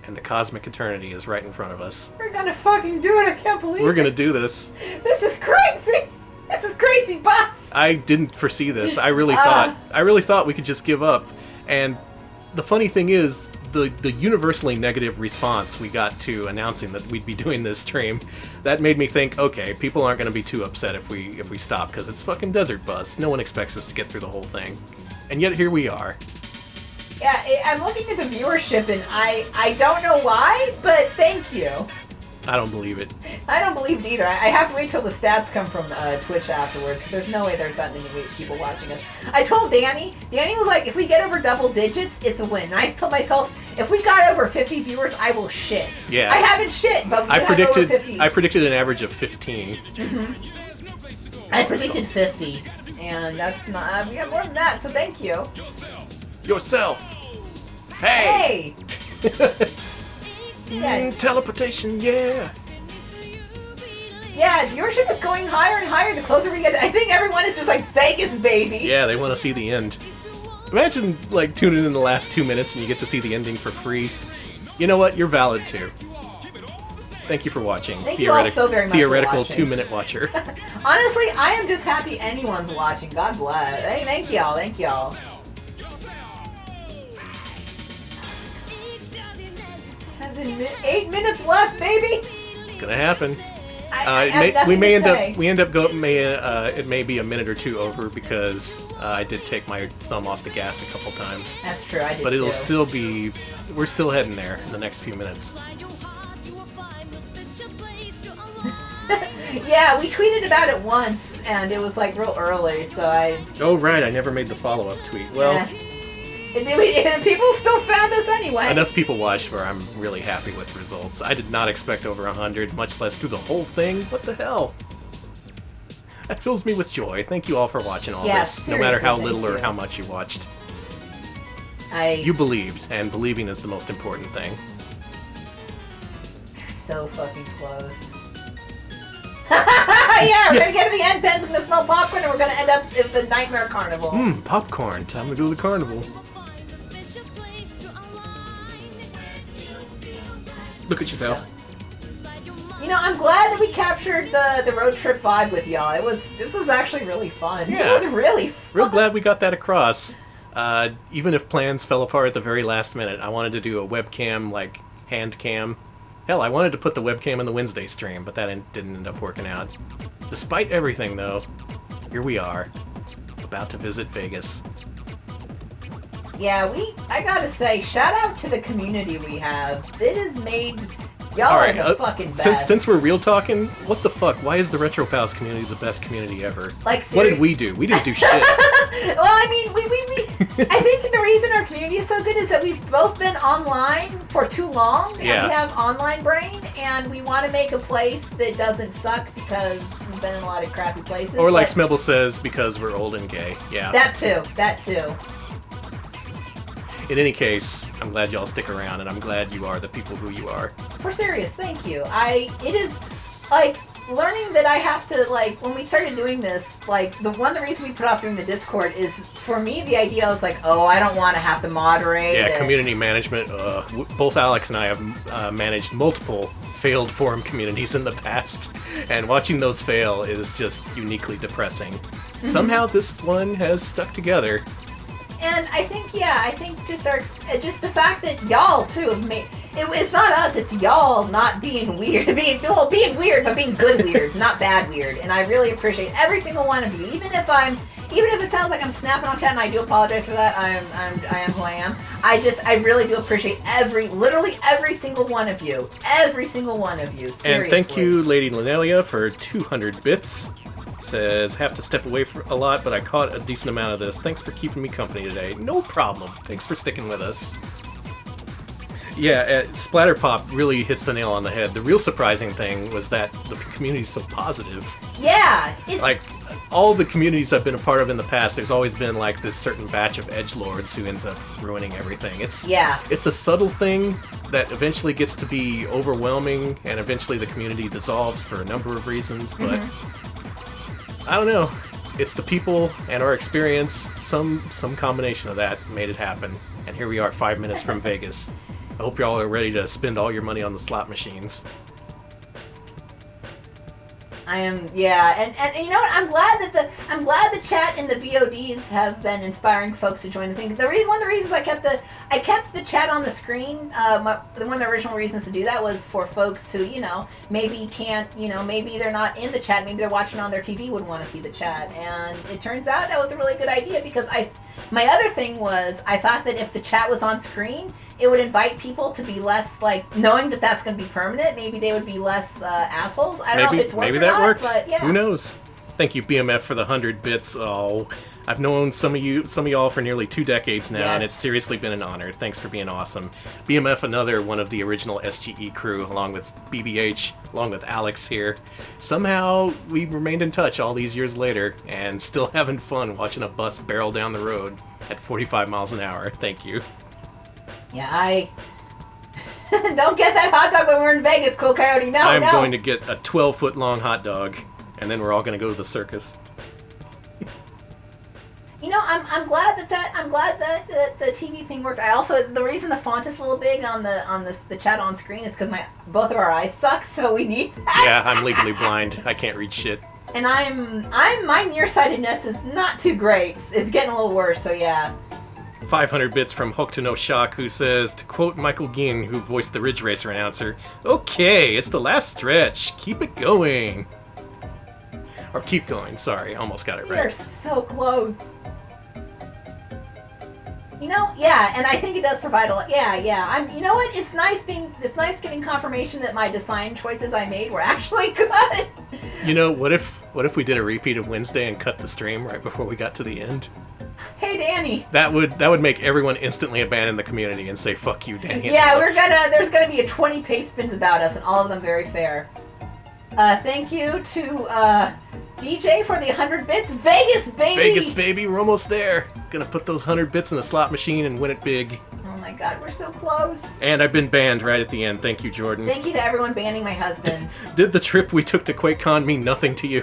and the Cosmic Eternity is right in front of us. We're gonna fucking do it, I can't believe We're it. gonna do this. This is crazy! This is crazy, boss! I didn't foresee this. I really thought we could just give up. And the funny thing is, the universally negative response we got to announcing that we'd be doing this stream, that made me think, okay, people aren't going to be too upset if we stop, because it's fucking Desert Bus. No one expects us to get through the whole thing. And yet here we are. Yeah, I'm looking at the viewership and I don't know why, but thank you. I don't believe it. I don't believe it either. I have to wait till the stats come from Twitch afterwards, because there's no way there's that many people watching us. I told Danny was like, if we get over double digits, it's a win. And I told myself, if we got over 50 viewers, I will shit. Yeah. I haven't shit, but we I have over 50. predicted an average of 15. Mm-hmm. I predicted 50, and that's not, we have more than that, so thank you. Yourself. Hey! Yeah. Teleportation, yeah. Yeah, viewership is going higher and higher the closer we get. I think everyone is just like, Vegas, baby. Yeah, they want to see the end. Imagine, like, tuning in the last 2 minutes and you get to see the ending for free. You know what? You're valid, too. Thank you for watching. Thank you all so very much Theoretical for watching. 2-minute watcher. Honestly, I am just happy anyone's watching. God bless. Hey, thank y'all. Thank y'all. 8 minutes left, baby. It's gonna happen. It may be a minute or two over because I did take my thumb off the gas a couple times. That's true, I did But it'll too. still be, we're still heading there in the next few minutes. Yeah, we tweeted about it once, and it was like real early, so I... Oh right, I never made the follow-up tweet. Well, and people still found us anyway. enough people watched where I'm really happy with the results. I did not expect over 100, much less through the whole thing. What the hell? That fills me with joy. Thank you all for watching all this, no matter how little or how much you watched. You believed, and believing is the most important thing. You're so fucking close. Yeah, we're gonna get to the end, Penn's gonna smell popcorn, and we're gonna end up at the Nightmare Carnival. Popcorn. Time to go to the carnival. Look at yourself. You know, I'm glad that we captured the road trip vibe with y'all. This was actually really fun. Yeah. It was really fun. Real glad we got that across. Even if plans fell apart at the very last minute, I wanted to do a webcam, like, hand cam. Hell, I wanted to put the webcam in the Wednesday stream, but that didn't end up working out. Despite everything, though, here we are, about to visit Vegas. Yeah, I gotta say, shout out to the community we have. It has made... Y'all All right, are the fucking best. Since we're real talking, what the fuck? Why is the Retro Pals community the best community ever? Like, what did we do? We didn't do shit. Well, I mean, we I think the reason our community is so good is that we've both been online for too long, and Yeah. we have online brain, and we want to make a place that doesn't suck because we've been in a lot of crappy places. Or like but- Smebble says, because we're old and gay. Yeah. That too. In any case, I'm glad y'all stick around, and I'm glad you are the people who you are. We're serious, thank you. It is, like, learning that I have to, like, when we started doing this, like, the reason we put off doing the Discord is, for me, the idea was like, oh, I don't want to have to moderate. Yeah, community management. Both Alex and I have managed multiple failed forum communities in the past, and watching those fail is just uniquely depressing. Somehow this one has stuck together. And I think just the fact that y'all too have made it's not us, it's y'all not being weird, being weird, but being good weird, not bad weird. And I really appreciate every single one of you, even if I'm even if it sounds like I'm snapping on chat, and I do apologize for that. I am who I am. I really do appreciate literally every single one of you. Every single one of you. Seriously. And thank you, Lady Linelia, for 200 bits. Says, have to step away for a lot, but I caught a decent amount of this. Thanks for keeping me company today. No problem. Thanks for sticking with us. Yeah, Splatterpop really hits the nail on the head. The real surprising thing was that the community's so positive. Yeah. Like, all the communities I've been a part of in the past, there's always been, like, this certain batch of edgelords who ends up ruining everything. It's a subtle thing that eventually gets to be overwhelming, and eventually the community dissolves for a number of reasons, but... I don't know. It's the people and our experience. Some combination of that made it happen. And here we are 5 minutes from Vegas. I hope y'all are ready to spend all your money on the slot machines. I am, yeah, and you know what? I'm glad the chat and the VODs have been inspiring folks to join the thing. One of the reasons I kept the chat on the screen. One of the original reasons to do that was for folks who maybe can't, maybe they're not in the chat, maybe they're watching on their TV, wouldn't want to see the chat, and it turns out that was a really good idea because my other thing was I thought that if the chat was on screen, it would invite people to be less, like, knowing that that's going to be permanent, maybe they would be less assholes. I don't know if it's worked maybe or that not, worked. But yeah. Who knows? Thank you, BMF, for the 100 bits. Oh, I've known some of y'all for nearly 2 decades now, and it's seriously been an honor. Thanks for being awesome. BMF, another one of the original SGE crew, along with BBH, along with Alex here. Somehow, we remained in touch all these years later, and still having fun watching a bus barrel down the road at 45 miles an hour. Thank you. Yeah, I... Don't get that hot dog when we're in Vegas, Cool Coyote. No, I'm going to get a 12-foot long hot dog, and then we're all going to go to the circus. I'm glad that the TV thing worked. The reason the font is a little big on the chat on screen is because both of our eyes suck, so we need that. Yeah, I'm legally blind. I can't read shit. And my nearsightedness is not too great. It's getting a little worse, so yeah. 500 bits from Hook to No Shock, who says, to quote Michael Gein, who voiced the Ridge Racer announcer, "Okay, it's the last stretch. Keep it going." Or keep going, sorry, almost got it right. You're so close. Yeah, and I think it does provide a lot. Yeah. You know what? It's nice getting confirmation that my design choices I made were actually good. What if we did a repeat of Wednesday and cut the stream right before we got to the end? Hey, Danny. That would make everyone instantly abandon the community and say, "Fuck you, Danny." Yeah, there's gonna be 20 paste spins about us, and all of them very fair. Thank you to DJ for the 100 bits. Vegas, baby! Vegas, baby, we're almost there. Gonna put those 100 bits in the slot machine and win it big. Oh my god, we're so close. And I've been banned right at the end. Thank you, Jordan. Thank you to everyone banning my husband. Did the trip we took to QuakeCon mean nothing to you?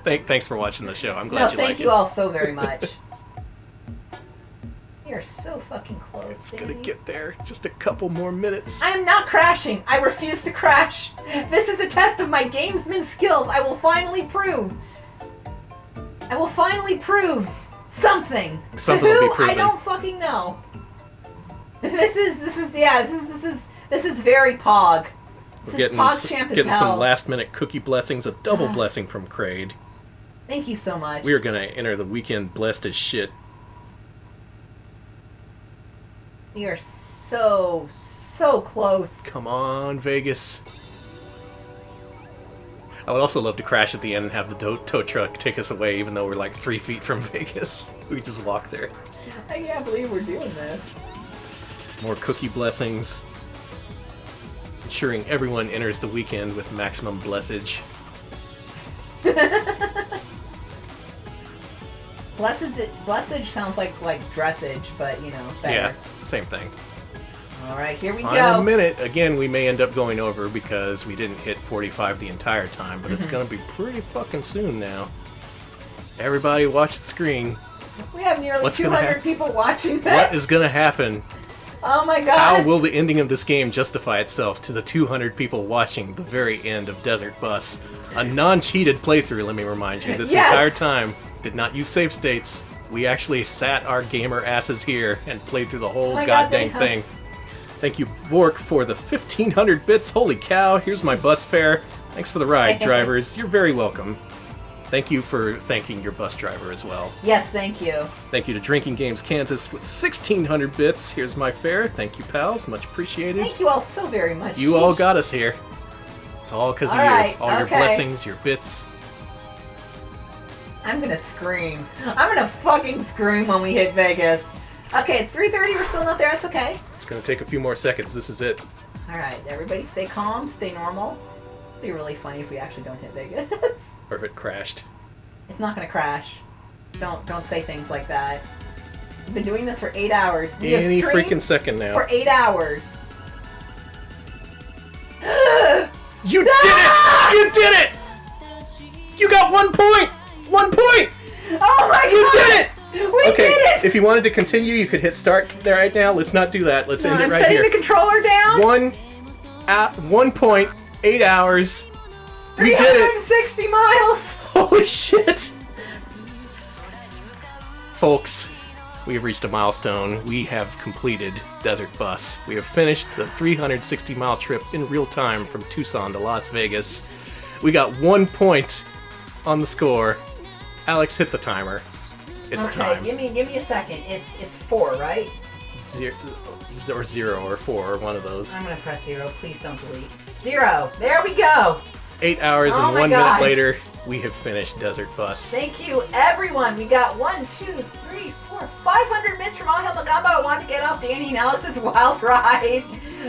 Thanks for watching the show. I'm glad you like it. Thank you all so very much. You're so fucking close. It's gonna get there. Just a couple more minutes. I am not crashing. I refuse to crash. This is a test of my gamesman skills. I will finally prove something. Something to will who? be proven. I don't fucking know. This is very Pog. We're getting some last minute cookie blessings, a double blessing from Kraid. Thank you so much. We are gonna enter the weekend blessed as shit. You're so close. Come on, Vegas. I would also love to crash at the end and have the tow truck take us away, even though we're like 3 feet from Vegas. We just walk there. I can't believe we're doing this. More cookie blessings. Ensuring everyone enters the weekend with maximum blessage. Blessage sounds like dressage, but better. Yeah, same thing. All right, here we Final go. minute. Again, we may end up going over because we didn't hit 45 the entire time, but it's going to be pretty fucking soon now. Everybody watch the screen. We have nearly 200 people watching this. What is going to happen? Oh my god. How will the ending of this game justify itself to the 200 people watching the very end of Desert Bus? A non-cheated playthrough, let me remind you. This entire time, did not use save states. We actually sat our gamer asses here and played through the whole goddamn thing. Thank you, Vork, for the 1,500 bits. Holy cow, here's my bus fare. Thanks for the ride, drivers. You're very welcome. Thank you for thanking your bus driver as well. Yes, thank you. Thank you to Drinking Games Kansas with 1,600 bits. Here's my fare. Thank you, pals. Much appreciated. Thank you all so very much. You all got us here. It's all because of you. All your blessings, your bits. I'm gonna scream. I'm gonna fucking scream when we hit Vegas. Okay, it's 3:30. We're still not there. That's okay. It's gonna take a few more seconds. This is it. All right, everybody, stay calm, stay normal. It'd be really funny if we actually don't hit Vegas. Or if it crashed. It's not gonna crash. Don't say things like that. We've been doing this for 8 hours. We have Any streamed freaking second now. for 8 hours. You did it! You did it! You got 1 point! 1 point! Oh my god! You did it! We did it! If you wanted to continue, you could hit start there right now. Let's not do that. Let's end it I'm right setting here. the controller down. 1 point, 8 hours. We did it! 360 miles! Holy shit! Folks, we have reached a milestone. We have completed Desert Bus. We have finished the 360-mile trip in real time from Tucson to Las Vegas. We got 1 point on the score. Alex, hit the timer. It's time. Give me a second. It's 4, right? 0 or 4 or one of those. I'm gonna press 0. Please don't delete. 0. There we go. 8 hours Oh and my 1 God. minute later, we have finished Desert Bus. Thank you, everyone. We got 1, 2, 3, 4, 500 bits from All Hail Magamba. I want to get off Danny and Alex's wild ride.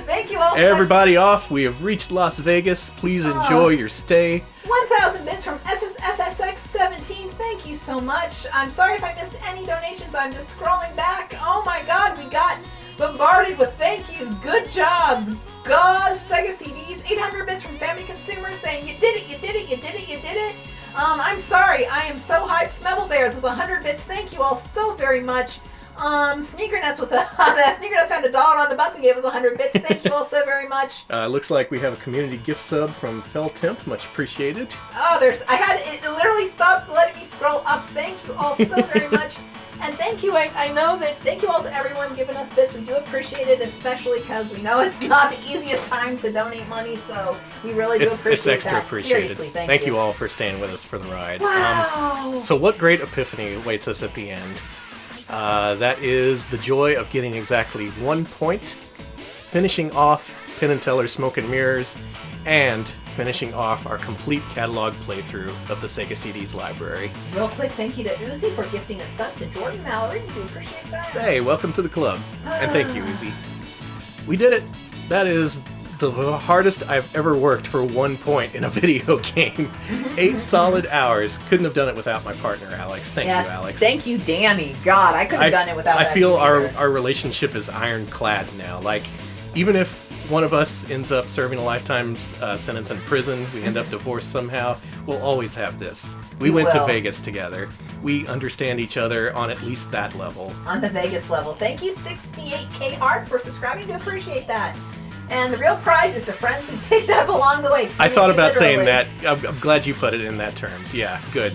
Thank you all so Everybody off. We have reached Las Vegas. Please enjoy your stay. 1,000 bits from SSFSX17. Thank you so much. I'm sorry if I missed any donations. I'm just scrolling back. Oh my god, we got bombarded with thank yous. Good jobs. God, Sega CDs. 800 bits from Family Consumer saying, you did it, you did it, you did it, you did it. I'm sorry. I am so hyped. Smebble Bears with 100 bits. Thank you all so very much. Sneaker Nuts with Sneaker Nuts found $1 on the bus and gave us 100 bits. Thank you all so very much. Looks like we have a community gift sub from Fell Temp. Much appreciated. Oh, it literally stopped letting me scroll up. Thank you all so very much. And thank you, thank you all to everyone giving us bits. We do appreciate it, especially because we know it's not the easiest time to donate money, so we really do appreciate It's extra that. appreciated. Seriously, Thank you all for staying with us for the ride. Wow. So what great epiphany awaits us at the end. That is the joy of getting exactly 1 point, finishing off Penn and Teller's Smoke and Mirrors, and finishing off our complete catalog playthrough of the Sega CDs library. Real quick, thank you to Uzi for gifting a sub to Jordan Mallory. We do appreciate that. Hey, welcome to the club. And thank you, Uzi. We did it. That is the hardest I've ever worked for 1 point in a video game. 8 solid hours. Couldn't have done it without my partner, Alex. Thank you, Alex. Thank you, Danny. God, I couldn't have done it without that. I feel either. our relationship is ironclad now. Like, even if one of us ends up serving a lifetime sentence in prison, we end up divorced somehow, we'll always have this. We went to Vegas together. We understand each other on at least that level. On the Vegas level. Thank you, 68K Hart, for subscribing. Do appreciate that. And the real prize is the friends we picked up along the way. I thought about saying that. I'm glad you put it in that terms. Yeah, good.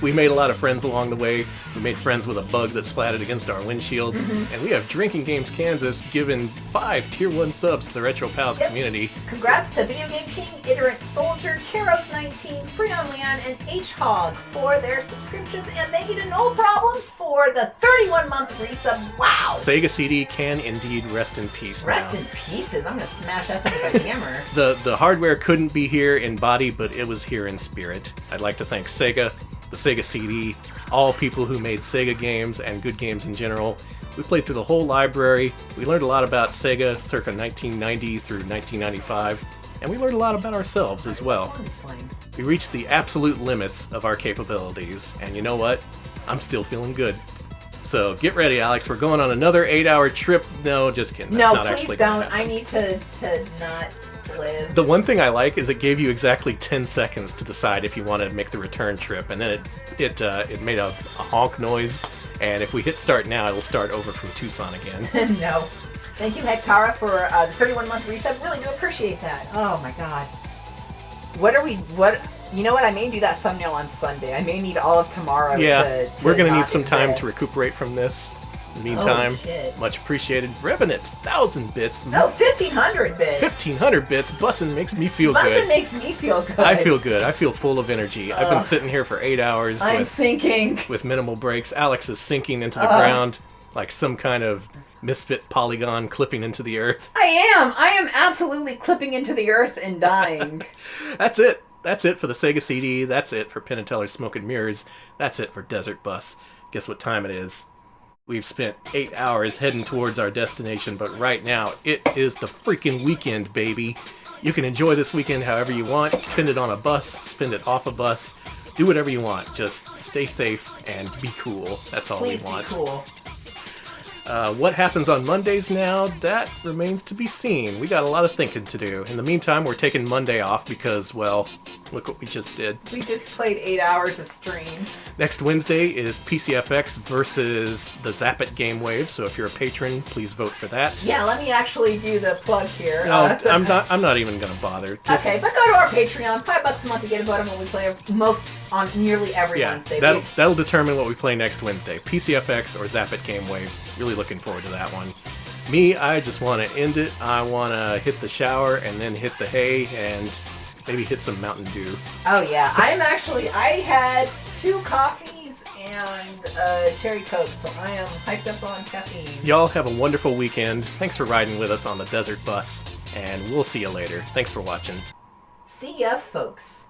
We made a lot of friends along the way. We made friends with a bug that splatted against our windshield. And we have Drinking Games Kansas giving 5 Tier 1 subs to the Retro Pals community. Congrats to Video Game King, Iterant Soldier, Karos19, Freon Leon, and H-Hog for their subscriptions. And thank you to No Problems for the 31-month resub. Wow! Sega CD can indeed rest in peace now. Rest in pieces. I'm going to smash that thing with a hammer. The hardware couldn't be here in body, but it was here in spirit. I'd like to thank Sega, the Sega CD, all people who made Sega games and good games in general. We played through the whole library. We learned a lot about Sega circa 1990 through 1995, and we learned a lot about ourselves as well. We reached the absolute limits of our capabilities, and you know what? I'm still feeling good. So get ready, Alex. We're going on another 8-hour trip. No, just kidding. That's not please actually don't. gonna I need to not live. The one thing I like is it gave you exactly 10 seconds to decide if you wanted to make the return trip, and then it made a honk noise, and if we hit start now, it'll start over from Tucson again. No. Thank you, Hectara, for the 31-month resub. Really do appreciate that. Oh my god. You know what? I may do that thumbnail on Sunday. I may need all of tomorrow yeah, to we're going to not need some time exist. to recuperate from this. In the meantime, shit. much appreciated. Revenant, 1,000 bits. No, 1,500 bits. 1,500 bits. Bussin' makes me feel Bussin' good. makes me feel good. I feel good. I feel full of energy. I've been sitting here for 8 hours. I'm sinking. With minimal breaks. Alex is sinking into the ground like some kind of misfit polygon clipping into the earth. I am absolutely clipping into the earth and dying. That's it. That's it for the Sega CD. That's it for Penn and Teller's Smoke and Mirrors. That's it for Desert Bus. Guess what time it is? We've spent 8 hours heading towards our destination, but right now, it is the freaking weekend, baby. You can enjoy this weekend however you want. Spend it on a bus, spend it off a bus. Do whatever you want. Just stay safe and be cool. That's all Please we want. Be cool. What happens on Mondays now, that remains to be seen. We got a lot of thinking to do. In the meantime, we're taking Monday off because, well, look what we just did. We just played 8 hours of stream. Next Wednesday is PCFX versus the Zappit Game Wave, so if you're a patron, please vote for that. Yeah, let me actually do the plug here. No, I'm not even going to bother. Okay, but go to our Patreon. $5 a month to get a vote on what we play on nearly every Wednesday. That'll determine what we play next Wednesday. PCFX or Zappit Game Wave. Really looking forward to that one. Me, I just want to end it. I want to hit the shower and then hit the hay and maybe hit some Mountain Dew. Oh yeah, I had 2 coffees and a cherry Coke, so I am hyped up on caffeine. Y'all have a wonderful weekend. Thanks for riding with us on the Desert Bus, and we'll see you later. Thanks for watching. See ya, folks.